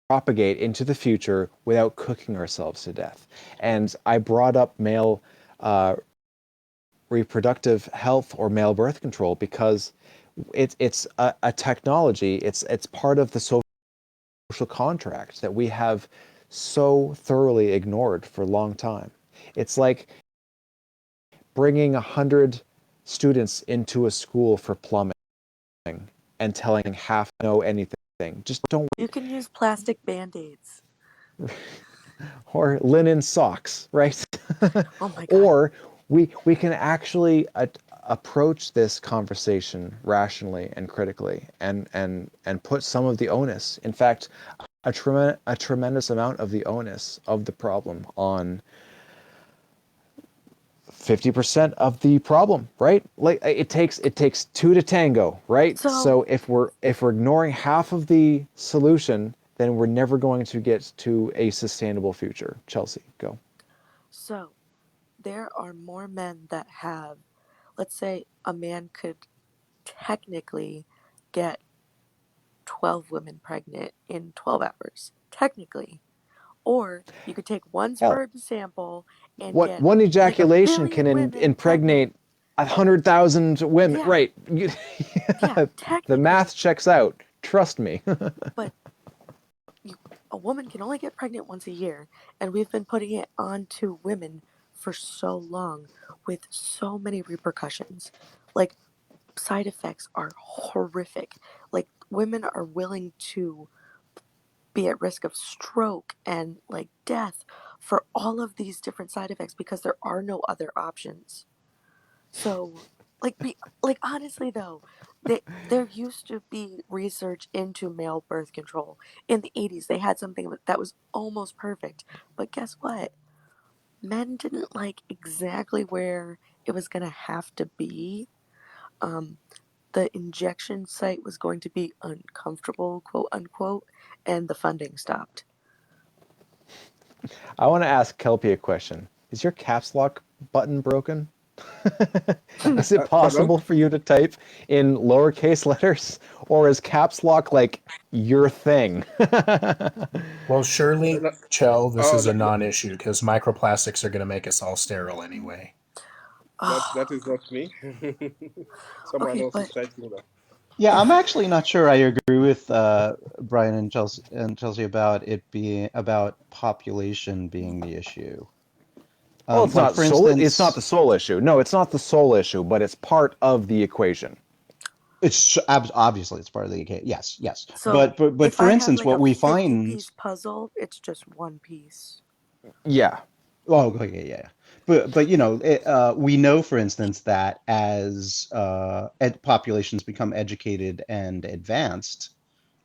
propagate into the future without cooking ourselves to death? And I brought up male reproductive health or male birth control because it's a technology. It's part of the social contract that we have so thoroughly ignored for a long time. It's like bringing 100 students into a school for plumbing and telling half know anything. Just don't. you can use plastic band-aids. Or linen socks, right? Oh my God. Or we can actually approach this conversation rationally and critically, and put some of the onus, in fact, a tremendous amount of the onus of the problem on 50% of the problem, right? Like it takes two to tango, right? So, So if we're ignoring half of the solution, then we're never going to get to a sustainable future. Chelsea, go. so there are more men that have, let's say a man could technically get 12 women pregnant in 12 hours, technically. Or you could take one Hell, sperm sample and what get one like a ejaculation can billion women pregnant. impregnate 100,000 women, Yeah, right? yeah, The math technically. checks out. Trust me. But you, a woman can only get pregnant once a year, and we've been putting it onto women for so long with so many repercussions. Like, side effects are horrific. Like, women are willing to be at risk of stroke and like death for all of these different side effects because there are no other options. So, like honestly though, there used to be research into male birth control in the 80s. They had something that was almost perfect, but guess what? Men didn't like exactly where it was gonna have to be. Um, the injection site was going to be uncomfortable, quote unquote, and the funding stopped. I want to ask Kelpie a question. Is your caps lock button broken? Is it Pardon? possible for you to type in lowercase letters, or is caps lock like your thing? Well, surely, Chell, this Oh, is a non-issue because microplastics are going to make us all sterile anyway. that is not me. Someone Okay, else is but typing that. Yeah, I'm if actually not sure I agree with Brian and Chelsea about it being about population being the issue. Well, it's Like not for sole. It's not instance, the sole issue. No, it's not the sole issue, but it's part of the equation. obviously it's part of the case. Yes, yes. so But if for I have instance, like what a we 50 find. piece puzzle, it's just one piece. Yeah. Oh, okay, yeah. But you know, we know, for instance, that as populations become educated and advanced,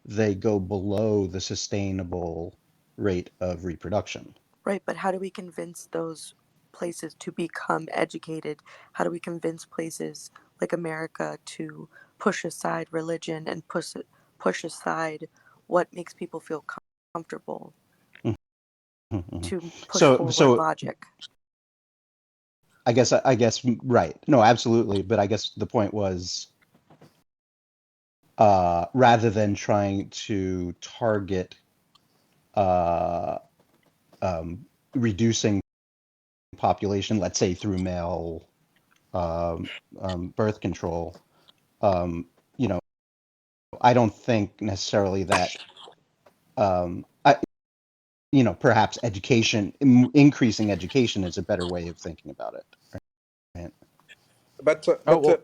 they go below the sustainable rate of reproduction. Right, but how do we convince those places to become educated? How do we convince places like America to push aside religion and push aside what makes people feel comfortable Mhm. to push So forward logic. I guess right. No, absolutely. But I guess the point was rather than trying to target uh, reducing population, let's say through male birth control, you know, I don't think necessarily that perhaps education, increasing education is a better way of thinking about it, right? Oh well,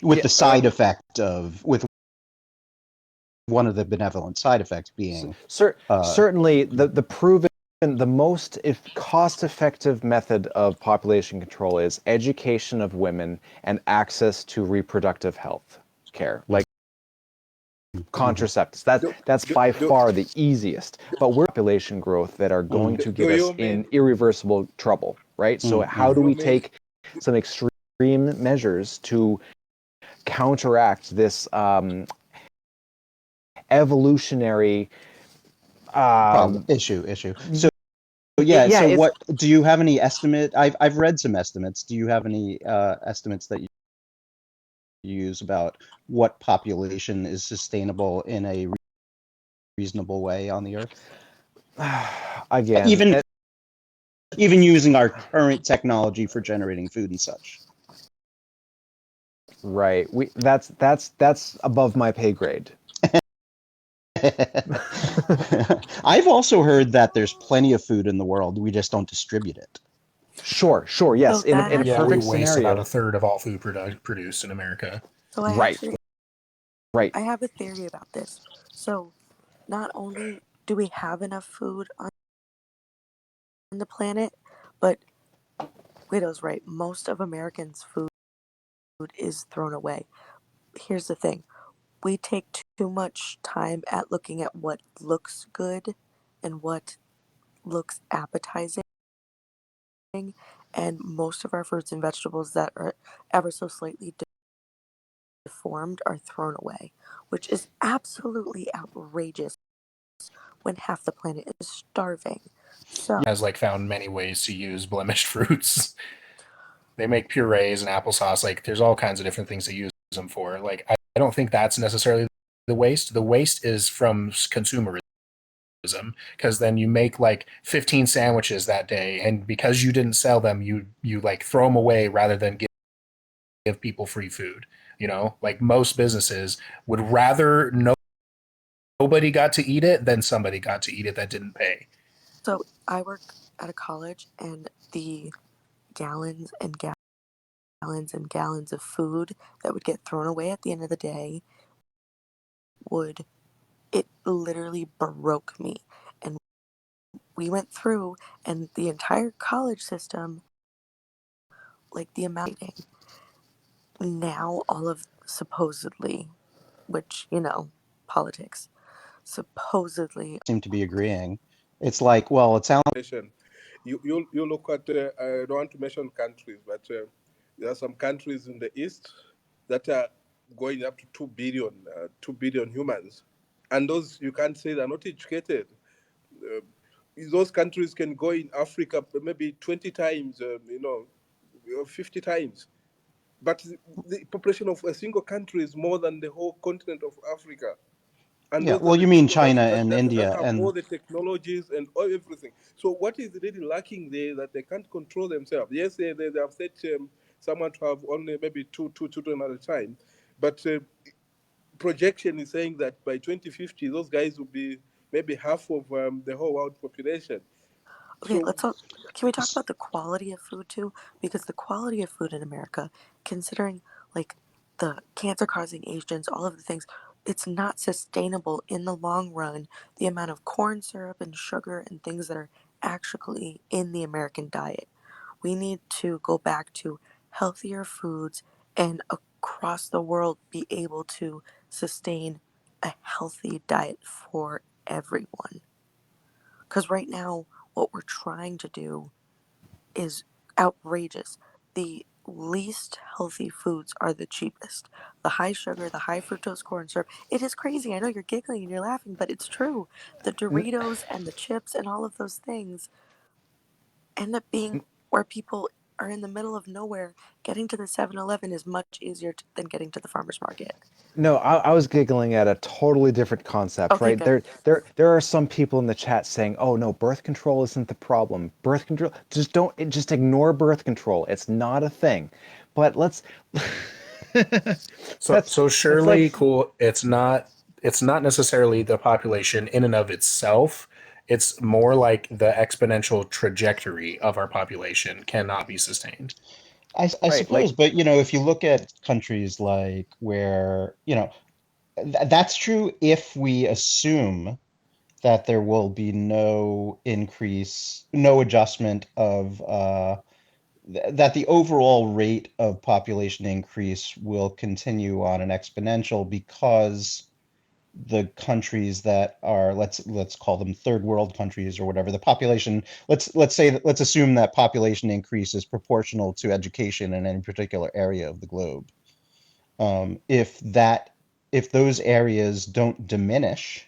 With yeah. the side effect of with one of the benevolent side effects being Certainly, the proven, the most cost-effective method of population control is education of women and access to reproductive health care, like contraceptives. That's Do, by do, far the easiest. But we're population growth that are going to do get us you in mean irreversible trouble, right? So how do do you we mean take some extreme measures to counteract this evolutionary problem um, issue. So yeah, yeah, so it's what do you have any estimate? I've read some estimates. Do you have any estimates that you use about what population is sustainable in a reasonable way on the earth? again Even using our current technology for generating food and such. right. That's above my pay grade. I've also heard that there's plenty of food in the world. We just don't distribute it. Sure, So yes. In that a Yeah, we perfect waste about a scenario, third of all food produced in America. so right, right. I have a theory about this. So not only do we have enough food on the planet, but Guido's right. Most of Americans' food is thrown away. Here's the thing. We take too much time at looking at what looks good and what looks appetizing, and most of our fruits and vegetables that are ever so slightly deformed are thrown away, which is absolutely outrageous when half the planet is starving. So, Has like found many ways to use blemished fruits. They make purees and applesauce. Like there's all kinds of different things they use them for. Like I don't think that's necessarily the waste. The waste is from consumerism because then you make like 15 sandwiches that day, and because you didn't sell them, you like throw them away rather than give people free food. You know, like most businesses would rather nobody got to eat it than somebody got to eat it that didn't pay. so I work at a college, and the gallons and gallons and gallons of food that would get thrown away at the end of the day would, it literally broke me. And we went through, and the entire college system, like the amount now, all of supposedly, which, politics, supposedly. Seem to be agreeing. It's like, well, it sounds. you look at I don't want to mention countries, but there are some countries in the east that are going up to 2 billion humans, and those you can't say they're not educated. Uh, those countries can go in Africa maybe 20 times, 50 times. But the population of a single country is more than the whole continent of Africa. And Yeah, those are well, the you mean people China and that India have and all the technologies and everything. So what is really lacking there that they can't control themselves? Yes, they have set someone to have only maybe two children at a time. But projection is saying that by 2050, those guys will be maybe half of the whole world population. Okay, So can we talk about the quality of food too? Because the quality of food in America, considering like the cancer causing agents, all of the things, it's not sustainable in the long run. The amount of corn syrup and sugar and things that are actually in the American diet. We need to go back to healthier foods and across the world be able to sustain a healthy diet for everyone. Because right now, what we're trying to do is outrageous. The least healthy foods are the cheapest. The high sugar, the high fructose corn syrup. It is crazy. I know you're giggling and you're laughing, but it's true. The N- Doritos and the chips and all of those things end up being n- where people are in the middle of nowhere. Getting to the 7-Eleven is much easier than getting to the farmer's market. No, I was giggling at a totally different concept, Okay, right? good. There are some people in the chat saying, "Oh no, birth control isn't the problem. Birth control, just ignore birth control. It's not a thing." But let's So that's so it's like surely cool. It's not necessarily the population in and of itself. It's more like the exponential trajectory of our population cannot be sustained. I right, like suppose, but if you look at countries like where, that's true if we assume that there will be no increase, no adjustment of that the overall rate of population increase will continue on an exponential because the countries that are let's call them third world countries or whatever the population let's assume that population increase is proportional to education in any particular area of the globe. If those areas don't diminish,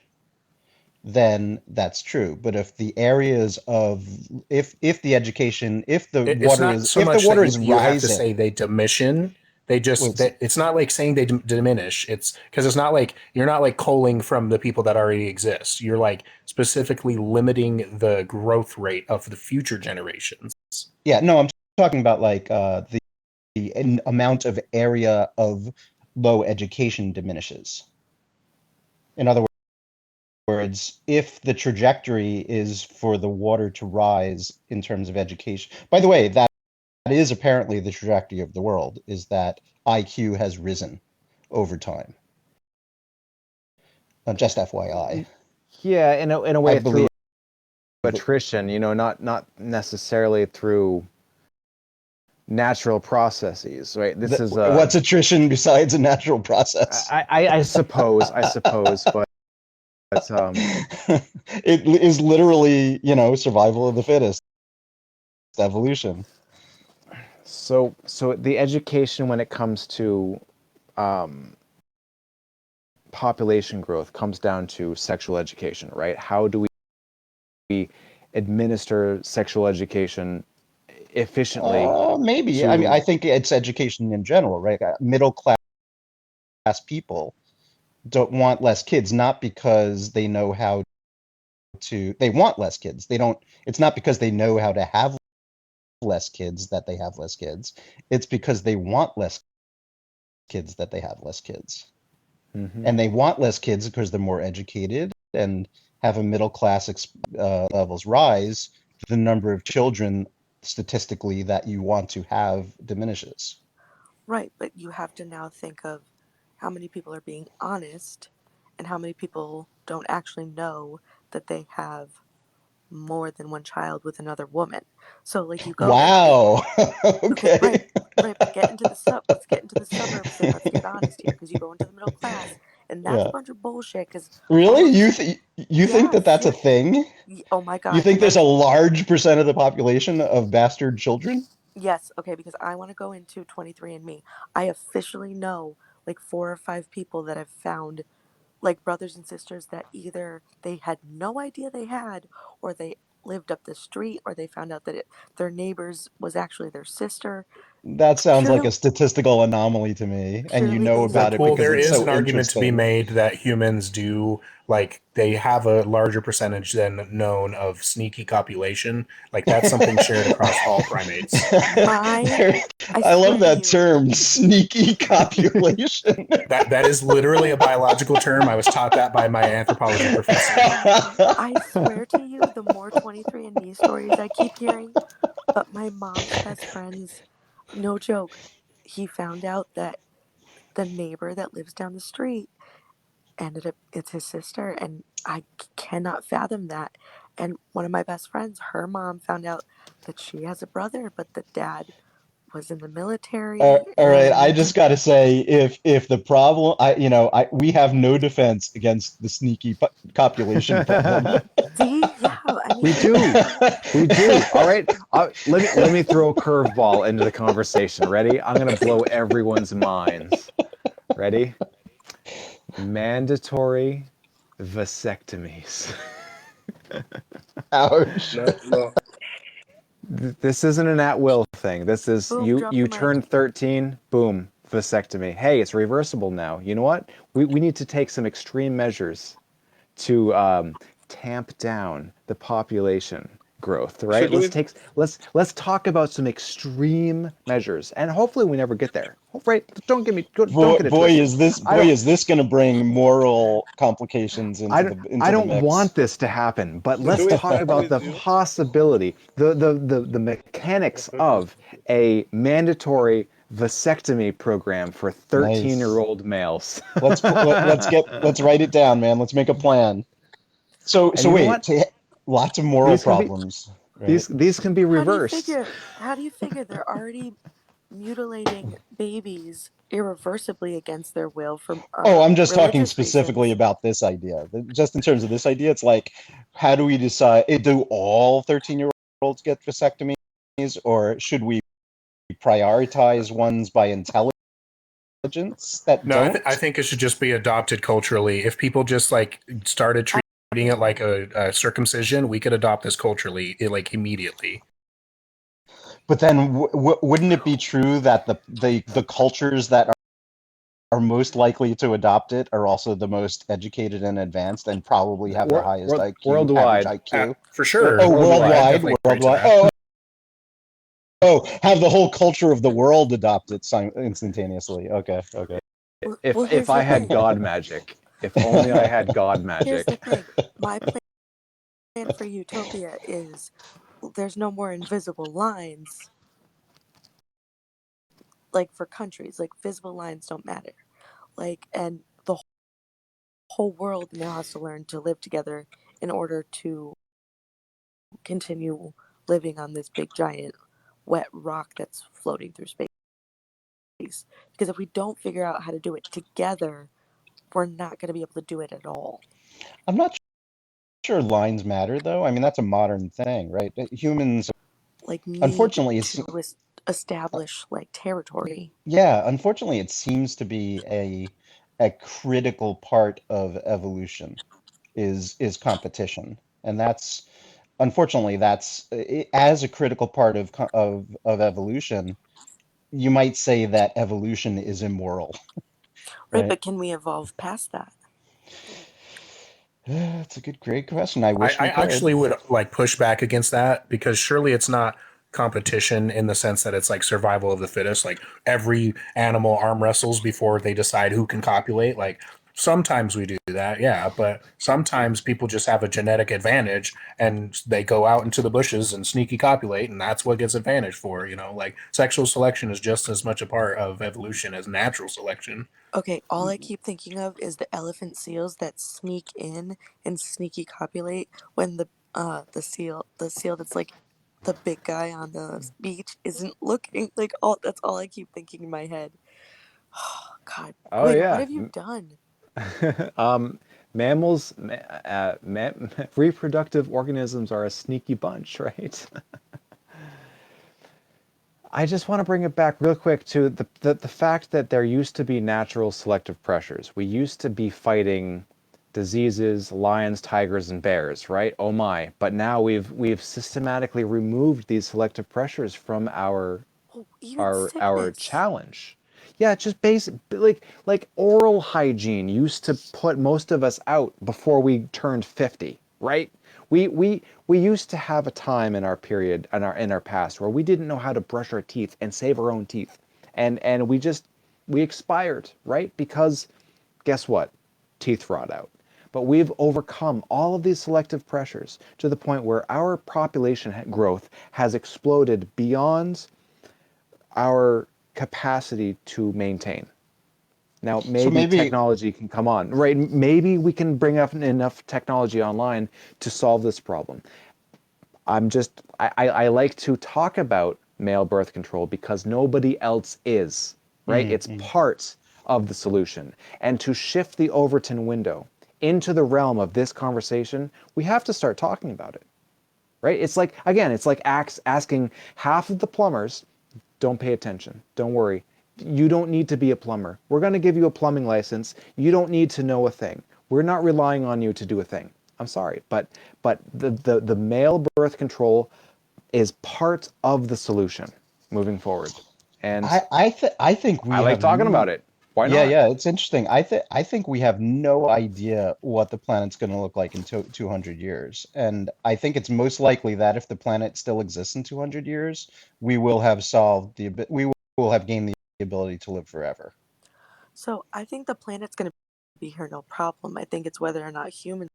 then that's true. But if the areas of if the education It's not so if the much that water you is you have to rising, say they dimission. They just was that it's not like saying they diminish. It's because it's not like you're not like culling from the people that already exist. You're like specifically limiting the growth rate of the future generations. yeah, no, I'm talking about like the amount of area of low education diminishes. In other words, if the trajectory is for the water to rise in terms of education, by the way, that is apparently the trajectory of the world, is that IQ has risen over time. Just FYI. yeah, in a I way through believe that, attrition, not necessarily through natural processes, right? This is what's attrition besides a natural process? I suppose, but It is literally, survival of the fittest, evolution. so the education when it comes to um, population growth comes down to sexual education, right? How do we administer sexual education efficiently Maybe. I mean, I to think it's education in general, right? Middle class people don't want less kids, not because they know how they want less kids. They don't, it's not because they know how to have less kids that they have less kids. It's because they want less kids that they have less kids. Mhm. And they want less kids because they're more educated and have a middle class levels rise, the number of children statistically that you want to have diminishes. Right, but you have to now think of how many people are being honest and how many people don't actually know that they have more than one child with another woman. So like you go and you Wow. right, Okay. right, but let's get into the suburbs and let's get honest here because you go into the middle class and that's a Yeah. bunch of bullshit because all Really? of You think yeah, that that's a thing? oh my You god. think And then there's a large percent of the population of bastard children? yes, okay, because I want to go into 23andMe. I officially know like 4 or 5 people that I've found like brothers and sisters that either they had no idea they had or they lived up the street or they found out that their neighbors was actually their sister. That sounds like a Purely, statistical anomaly to me, and you purely know based The on about it pool, because there it's is coincidence. an so argument to be interesting. made that humans do, like, they have a larger percentage than known of sneaky copulation. Like, that's something shared across all primates. My, I I love swear to that you, term, sneaky copulation. That is literally a biological term. I was taught that by my anthropology professor. I swear to you, the more 23andMe stories I keep hearing, but my mom's best friend's, no joke, he found out that the neighbor that lives down the street ended up it's his sister and I cannot fathom that. And one of my best friends, her mom found out that she has a brother but the dad was in the military All right, I and just got to say, if the problem, we have no defense against the sneaky copulation problem. see, yeah, I mean We do. We do. All right. Let me throw a curveball into the conversation. Ready? I'm gonna blow everyone's minds. Ready? Mandatory vasectomies. Ouch. No. This isn't an at-will thing. This is Boom, you. drop You the mic. turn 13. Boom. Vasectomy. Hey, it's reversible now. You know what? We need to take some extreme measures to tamp down the population growth, right? Should we? Let's talk about some extreme measures, and hopefully we never get there. Right? Don't get it Boy, twisted. boy, is this going to bring moral complications I into the don't mix. want this to happen, but Should let's we talk start about the with you? possibility, the mechanics of a mandatory vasectomy program for 13-year-old Nice. males. Let's write it down, man. Let's make a plan. So And you know wait, what? lots of moral These can be problems, right? these can be reversed. How do you figure they're already mutilating babies irreversibly against their will for Oh, I'm just talking religious specifically reasons? about this idea. Just in terms of this idea, it's like, how do we decide? Do all 13-year-olds get vasectomies, or should we prioritize ones by intelligence that No, don't? I think it should just be adopted culturally. If people just like started treating it like a circumcision, we could adopt this culturally, like immediately. But then, wouldn't it be true that the cultures that are most likely to adopt it are also the most educated and advanced, and probably have the highest IQ, average Worldwide. IQ? For sure. Oh, Worldwide. I'd worldwide, definitely agree to worldwide. that. Oh, have the whole culture of the world adopt it instantaneously. Okay. Well, If here's I the had thing. God magic, if only I had God Here's the magic. thing. My plan for utopia is there's no more invisible lines. Like for countries, like visible lines don't matter. Like, and the whole world now has to learn to live together in order to continue living on this big giant wet rock that's floating through space. Because if we don't figure out how to do it together, we're not going to be able to do it at all. I'm not sure lines matter, though. I mean, that's a modern thing, right? Humans, Like, need unfortunately, to establish like territory. unfortunately, it seems to be a critical part of evolution is competition, and that's unfortunately that's as a critical part of evolution. You might say that evolution is immoral, Right, right? but can we evolve past that? That's a great question. I wish I we could. actually would like push back against that because surely it's not competition in the sense that it's like survival of the fittest. Like every animal arm wrestles before they decide who can copulate. Like sometimes we do that, yeah, but sometimes people just have a genetic advantage and they go out into the bushes and sneaky copulate, and that's what gets advantage for. Like sexual selection is just as much a part of evolution as natural selection. Okay, all I keep thinking of is the elephant seals that sneak in and sneaky copulate when the seal that's like the big guy on the beach isn't looking. Like, all that's all I keep thinking in my head. Oh God, Oh Gwyn, what yeah. have you done? Mammals, reproductive organisms are a sneaky bunch, right? I just want to bring it back real quick to the fact that there used to be natural selective pressures. We used to be fighting diseases, lions, tigers, and bears, right? Oh my! But now we've systematically removed these selective pressures from Oh, even our sickness. challenge. Yeah, just basic like oral hygiene used to put most of us out before we turned 50, right? We used to have a time in our period in our past where we didn't know how to brush our teeth and save our own teeth. And we expired, right? Because guess what? Teeth rot out. But we've overcome all of these selective pressures to the point where our population growth has exploded beyond our capacity to maintain. Now, So maybe maybe technology can come on, right? Maybe we can bring up enough technology online to solve this problem. I like to talk about male birth control because nobody else is, right? It's mm, part of the solution. And to shift the Overton window into the realm of this conversation, we have to start talking about it. right? It's like, again, it's like asking half of the plumbers, don't pay attention, don't worry, you don't need to be a plumber, we're going to give you a plumbing license, you don't need to know a thing, we're not relying on you to do a thing. I'm sorry, but the male birth control is part of the solution moving forward. And I think I we like have talking about it. Why yeah, not? yeah, it's interesting. I think we have no idea what the planet's going to look like in 200 years. And I think it's most likely that if the planet still exists in 200 years, we will have we will have gained the ability to live forever. So I think the planet's going to be here no problem. I think it's whether or not humans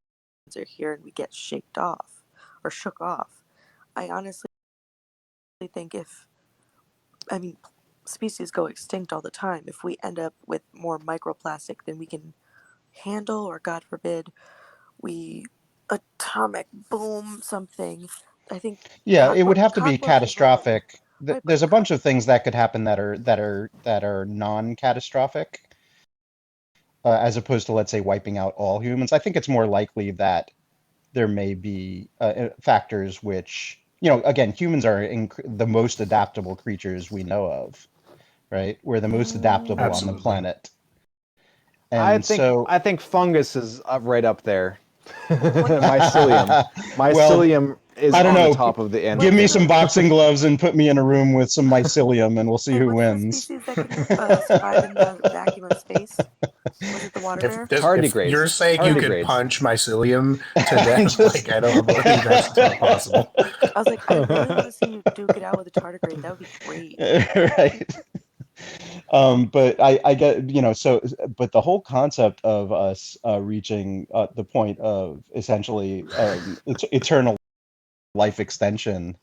are here and we get shook off. I honestly think species go extinct all the time. If we end up with more microplastic than we can handle, or God forbid, we atomic boom something, I think Yeah, it would have to be cockroaches won't. catastrophic. Right, but There's a bunch of things that could happen that are non-catastrophic, as opposed to, let's say, wiping out all humans. I think it's more likely that there may be factors which, again, humans are the most adaptable creatures we know of, right? We're the most adaptable on the Absolutely. planet. I And think so, I think fungus is right up there. well, Mycelium. well, Mycelium is I don't on the know. top of the end Give what's me there. some the boxing gloves and put me in a room with some mycelium, and we'll see hey, who what's the wins. species that can survive in the vacuum of space? Was it the water If bear? this, if Tardigrades. you're saying you could Tardigrades. punch mycelium to I'm death, just like I don't believe that's not possible. I was like, I really want to see you duke it out with a tardigrade. That would be great. right. But I get, but the whole concept of us reaching the point of essentially eternal life extension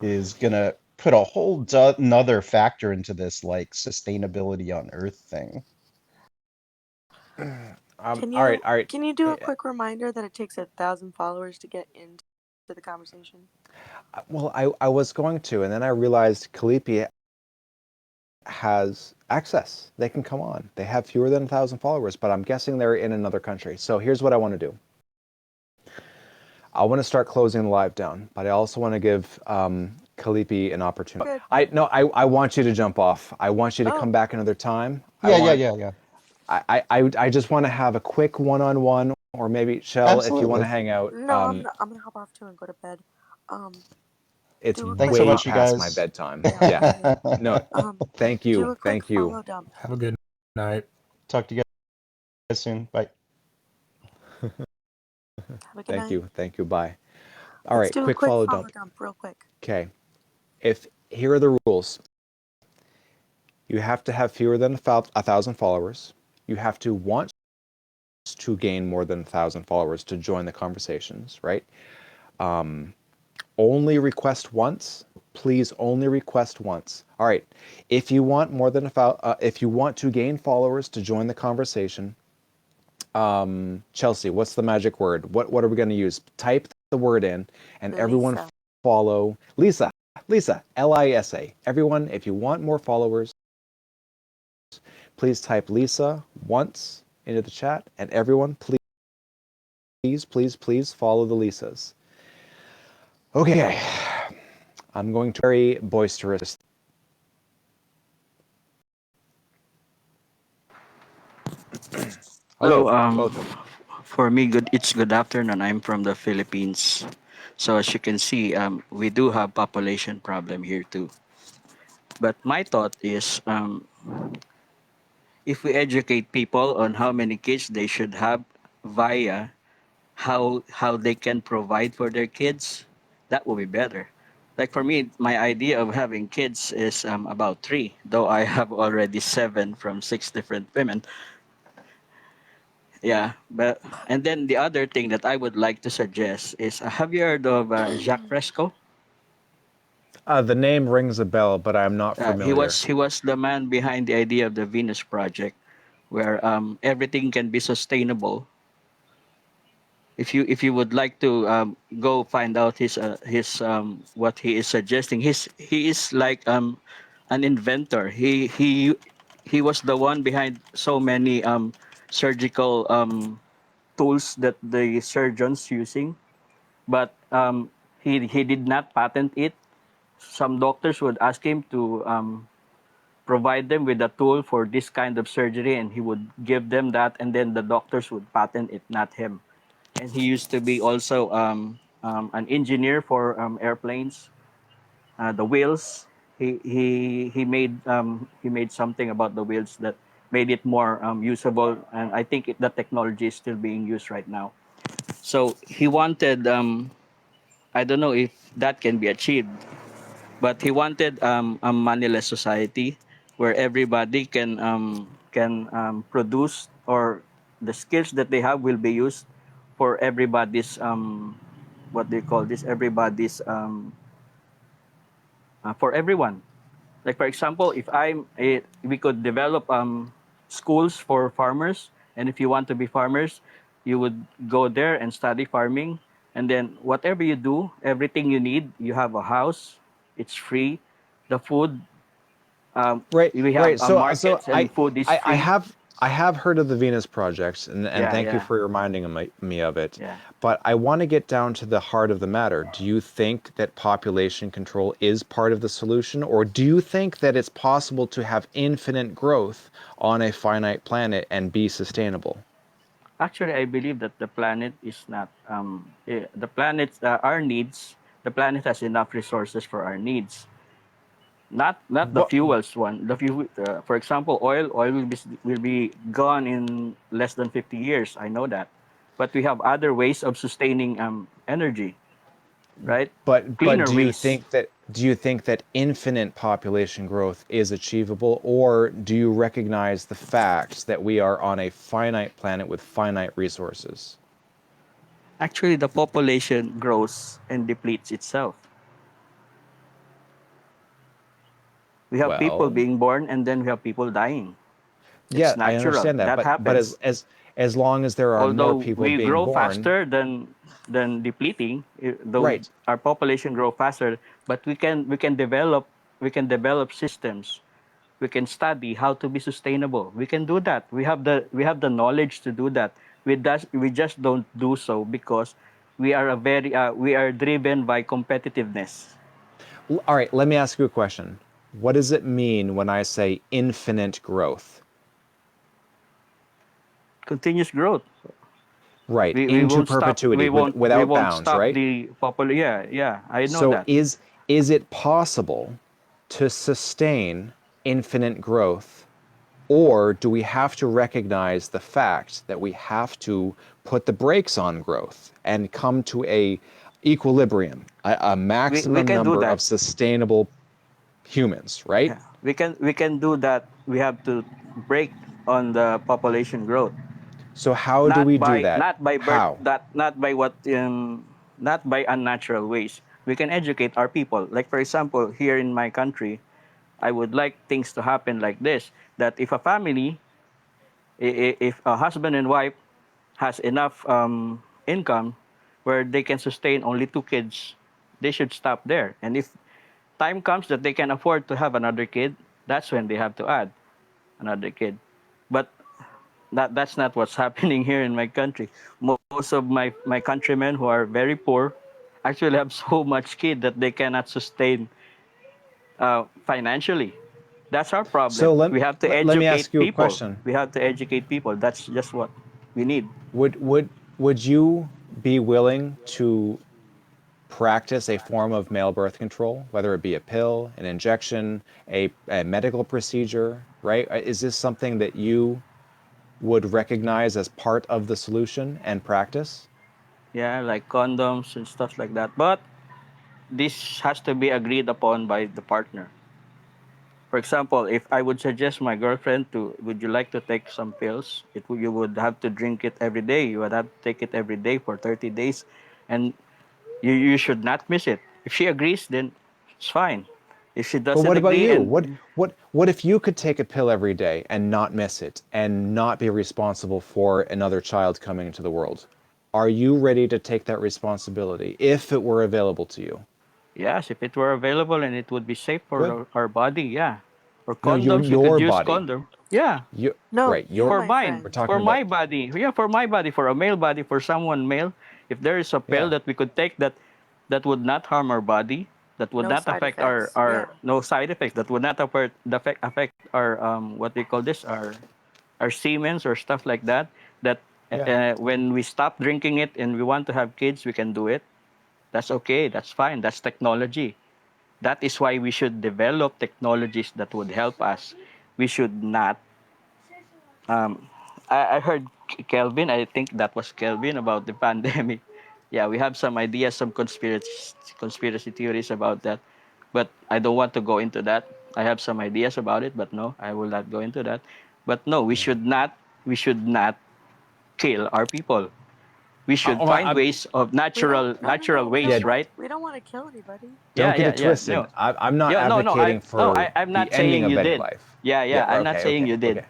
is gonna put a whole another factor into this, like, sustainability on Earth thing. All right, all right. Can you do a quick reminder that it takes 1,000 followers to get into the conversation? Well, I was going to, and then I realized Kalipi has access. They can come on. They have fewer than 1,000 followers, but I'm guessing they're in another country. So here's what I want to do. I want to start closing the live down, but I also want to give Kalipi an opportunity. Good. I want you to jump off. I want you to come back another time. Yeah. I just want to have a quick one-on-one, or maybe Shell, if you want to Absolutely. hang out. No, I'm gonna hop off too and go to bed. It's Do a Thanks quick so way much, you past my guys. bedtime. Yeah. Yeah. No, thank Do you. a quick Thank you. follow dump. Have a good night. Talk to you guys soon. Bye. Have a good Thank night. you. Thank you. Bye. All Let's right, do a quick quick follow follow dump. dump real quick. Okay. Here are the rules. You have to have fewer than 1,000 followers. You have to want to gain more than 1,000 followers to join the conversations, right? Only request once. Please only request once. All right. If you want more than if you want to gain followers to join the conversation, Chelsea, what's the magic word? What are we going to use? Type the word in, and everyone Lisa. follow Lisa. Lisa. Everyone, if you want more followers, please type Lisa once into the chat, and everyone, please follow the Lisas. Okay, I'm going to be very boisterous. Hello. Both. For me, it's good afternoon. I'm from the Philippines. So as you can see, we do have population problem here too. But my thought is, if we educate people on how many kids they should have via how they can provide for their kids, that will be better. Like for me, my idea of having kids is about 3, though I have already 7 from 6 different women. Yeah, but and then the other thing that I would like to suggest is, have you heard of Jacques Fresco? The name rings a bell, but I'm not He familiar. was the man behind the idea of the Venus Project, where everything can be sustainable. If you would like to go find out his what he is suggesting, he is like an inventor. He was the one behind so many surgical tools that the surgeons using, but he did not patent it. Some doctors would ask him to provide them with a tool for this kind of surgery, and he would give them that, and then the doctors would patent it, not him. And he used to be also an engineer for airplanes, the wheels. He made something about the wheels that made it more usable, and I think the technology is still being used right now. So he wanted, I don't know if that can be achieved, but he wanted a moneyless society where everybody can produce, or the skills that they have will be used for everybody's what they call this, everybody's for everyone. Like for example, if we could develop schools for farmers, and if you want to be farmers, you would go there and study farming, and then whatever you do, everything you need, you have a house, it's free, the food, Right, we have right. So markets and food is I free. have heard of the Venus Project, and Yeah, thank you yeah, for reminding me of it. yeah. But I want to get down to the heart of the matter. Do you think that population control is part of the solution, or do you think that it's possible to have infinite growth on a finite planet and be sustainable? Actually, I believe that the planet is not the planet our needs. The planet has enough resources for our needs. Not the But fuels one. The fuel, for example, oil will be gone in less than 50 years. I know that, but we have other ways of sustaining energy, right? but Cleaner ways. do you think that infinite population growth is achievable, or do you recognize the fact that we are on a finite planet with finite resources? Actually, the population grows and depletes itself. We have people Well, being born and then we have people dying. It's yeah, I natural. understand that, That but happens. as long as there are more Although people we being grow born, faster than depleting, though right? our population grow faster, but we can develop systems. We can study how to be sustainable. We can do that. We have the knowledge to do that. We just don't do so because we are driven by competitiveness. All right, let me ask you a question. What does it mean when I say infinite growth? Continuous growth. Right, We into won't stop. perpetuity We without won't bounds, stop right? the population. Yeah, yeah. I know So that. is it possible to sustain infinite growth, or do we have to recognize the fact that we have to put the brakes on growth and come to a equilibrium, a We maximum can do number that. of sustainable humans, right? Yeah, we can do that. We have to break on the population growth, So how do we do that? not by birth, How? that not by unnatural ways. We can educate our people. Like for example, here in my country, I would like things to happen like this: that if a family, if a husband and wife has enough income where they can sustain only 2 kids, they should stop there. And if time comes that they can afford to have another kid, that's when they have to add another kid. But that's not what's happening here in my country. Most of my countrymen who are very poor actually have so much kid that they cannot sustain financially. That's our So problem. We have to let me ask educate you a people. question. We have to educate people. That's just what we need. Would you be willing to practice a form of male birth control, whether it be a pill, an injection, a medical procedure, right? Is this something that you would recognize as part of the solution and practice? Yeah, like condoms and stuff like that. But this has to be agreed upon by the partner. For example, if I would suggest my girlfriend to, would you like to take some pills? You would have to drink it every day. You would have to take it every day for 30 days, and you should not miss it. If she agrees, then it's fine. If she But doesn't what about agree, you? and What if you could take a pill every day and not miss it and not be responsible for another child coming into the world? Are you ready to take that responsibility if it were available to you? yes, if it were available and it would be safe for Good. our body, yeah. For No, condoms, we could your use body. condom. Yeah, You No, right, you, your for my mine, we're friend. talking for about my body. Yeah, for my body, for a male body, for someone male. If there is a pill yeah. that we could take that that would not harm our body, that would No not side affect effects. our Yeah. no side effects, that would not affect our what they call this, our semens or stuff like that. That Yeah. when we stop drinking it and we want to have kids, we can do it. That's okay. That's fine. That's technology. That is why we should develop technologies that would help us. We should not. Um, I heard Kelvin. I think that was Kelvin about the pandemic. Yeah, we have some ideas, some conspiracy theories about that, but I don't want to go into that. I have some ideas about it, but no, I will not go into that. But no, we Yeah. should not. We should not kill our people. We should Oh, find ways of We don't. No, no, natural no. yeah. ways, right? We don't want to kill anybody. Don't Yeah, get yeah, it yeah. twisted. No, I'm not yeah, no, no. advocating for I'm the not ending saying of you any did. life. Yeah, Yeah. yeah. I'm not Okay. saying Okay. you did. Okay.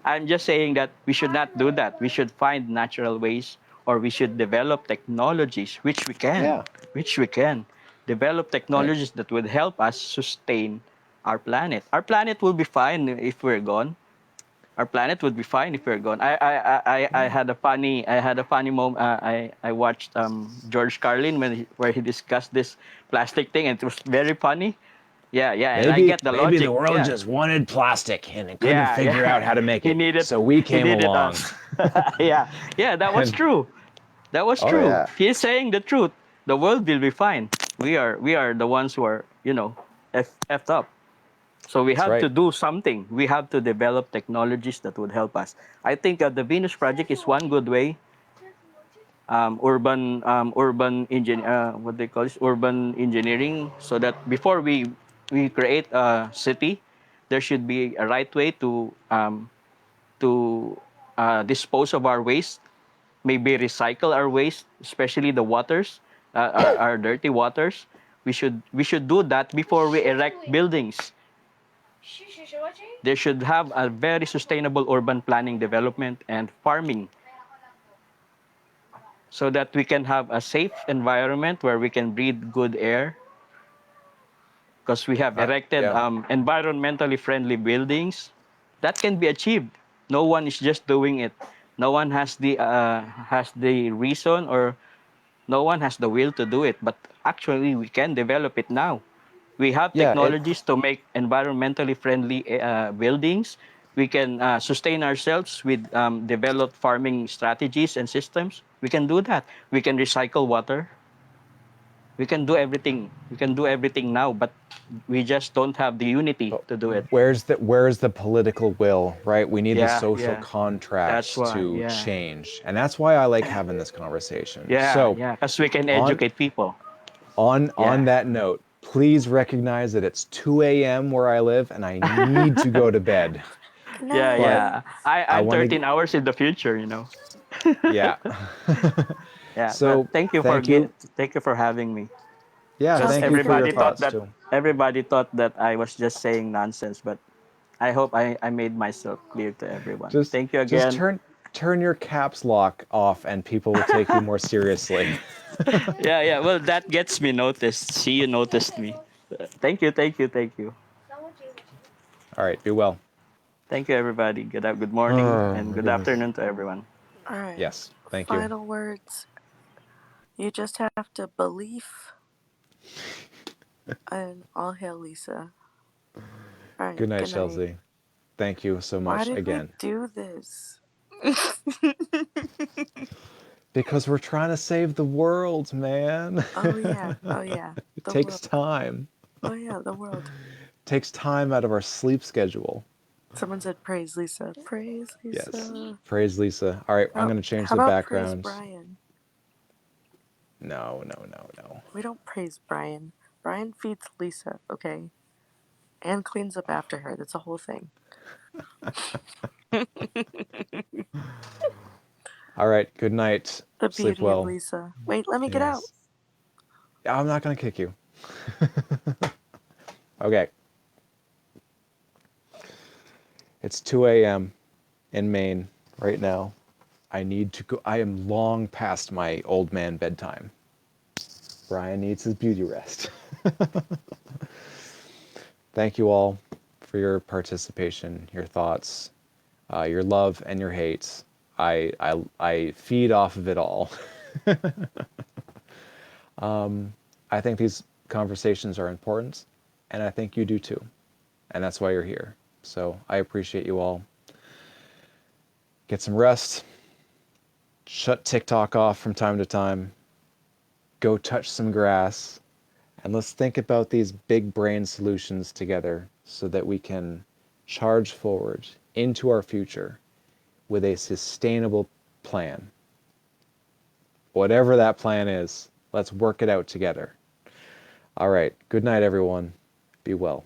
I'm just saying that we should not do that. We should find natural ways, or we should develop technologies, Yeah. which we can develop Right. technologies that would help us sustain our planet. Our planet will be fine if we're gone. Our planet would be fine if we're gone. I Yeah. had a funny moment. I watched George Carlin where he discussed this plastic thing, and it was very funny. Yeah, yeah, and I get the Maybe the logic. world Yeah, just wanted plastic and it couldn't yeah, figure out yeah. how to make He it. needed So we he came needed along. us. Yeah, yeah. That was And true. That was oh true. yeah, He's saying the truth. The world will be fine. We are the ones who are effed up. So we that's have to right. do something. We have to develop technologies that would help us. I think the Venus Project is one good way. Urban what they call this, urban engineering, so that before we create a city, there should be a right way to dispose of our waste, maybe recycle our waste, especially the waters, our dirty waters. We should do that before we erect buildings. They should have a very sustainable urban planning, development, and farming, so that we can have a safe environment where we can breathe good air, because we have erected Yeah. environmentally friendly buildings. That can be achieved. No one is just doing it. No one has the reason, or no one has the will to do it. But actually, we can develop it now. We have Yeah. technologies to make environmentally friendly buildings. We can sustain ourselves with developed farming strategies and systems. We can do that. We can recycle water. We can do everything. We can do everything now, but we just don't have the unity But to do it. where's the political will, right? We need the Yeah, social yeah. That's contracts why. to Yeah, change. And that's why I like having this conversation. yeah, So, yeah. Because we can on educate people. on Yeah, that note, please recognize that it's 2 a.m. where I live and I need to go to bed. Good yeah, But night. yeah. I I'm want to 13 hours in the future. yeah. Yeah, but So, thank you. thank you for having me. Yeah, Because Trust thank me, you for you're your everybody thought thoughts that amazing. too. everybody thought that I was just saying nonsense, but I hope I made myself clear to everyone. Just Thank you just again. turn your caps lock off and people will take you more seriously. Yeah, yeah. Well, that gets me noticed. See, you noticed me. Thank you, thank you, thank you. All right, be well. Thank you, everybody. Good morning Oh and my good goodness. afternoon to everyone. All right. Yes, thank you. Final words. You just have to believe, and all hail Lisa. All right. Good night, Good night. Chelsea. Thank you so Why much did we again. do this? Because we're trying to save the world, man. Oh yeah. Oh yeah. It The takes world. time. Oh yeah. The world. Takes time out of our sleep schedule. Someone said praise Lisa. Praise Yes. Lisa. Praise Lisa. All right, I'm How, going to change how the about praise background. Brian? No, no, no, no. We don't praise Brian. Brian feeds Lisa, okay? And cleans up after her. That's a whole thing. All right, good night. The Sleep beauty of well. Lisa. Wait, let me get out. Yes. I'm not going to kick you. Okay. It's 2 a.m. in Maine right now. I need to go. I am long past my old man bedtime. Brian needs his beauty rest. Thank you all for your participation, your thoughts, your love and your hate. I feed off of it all. I think these conversations are important, and I think you do too. And that's why you're here. So I appreciate you all. Get some rest. Shut TikTok off from time to time. Go touch some grass. And let's think about these big brain solutions together so that we can charge forward into our future with a sustainable plan. Whatever that plan is, let's work it out together. All right. Good night, everyone. Be well.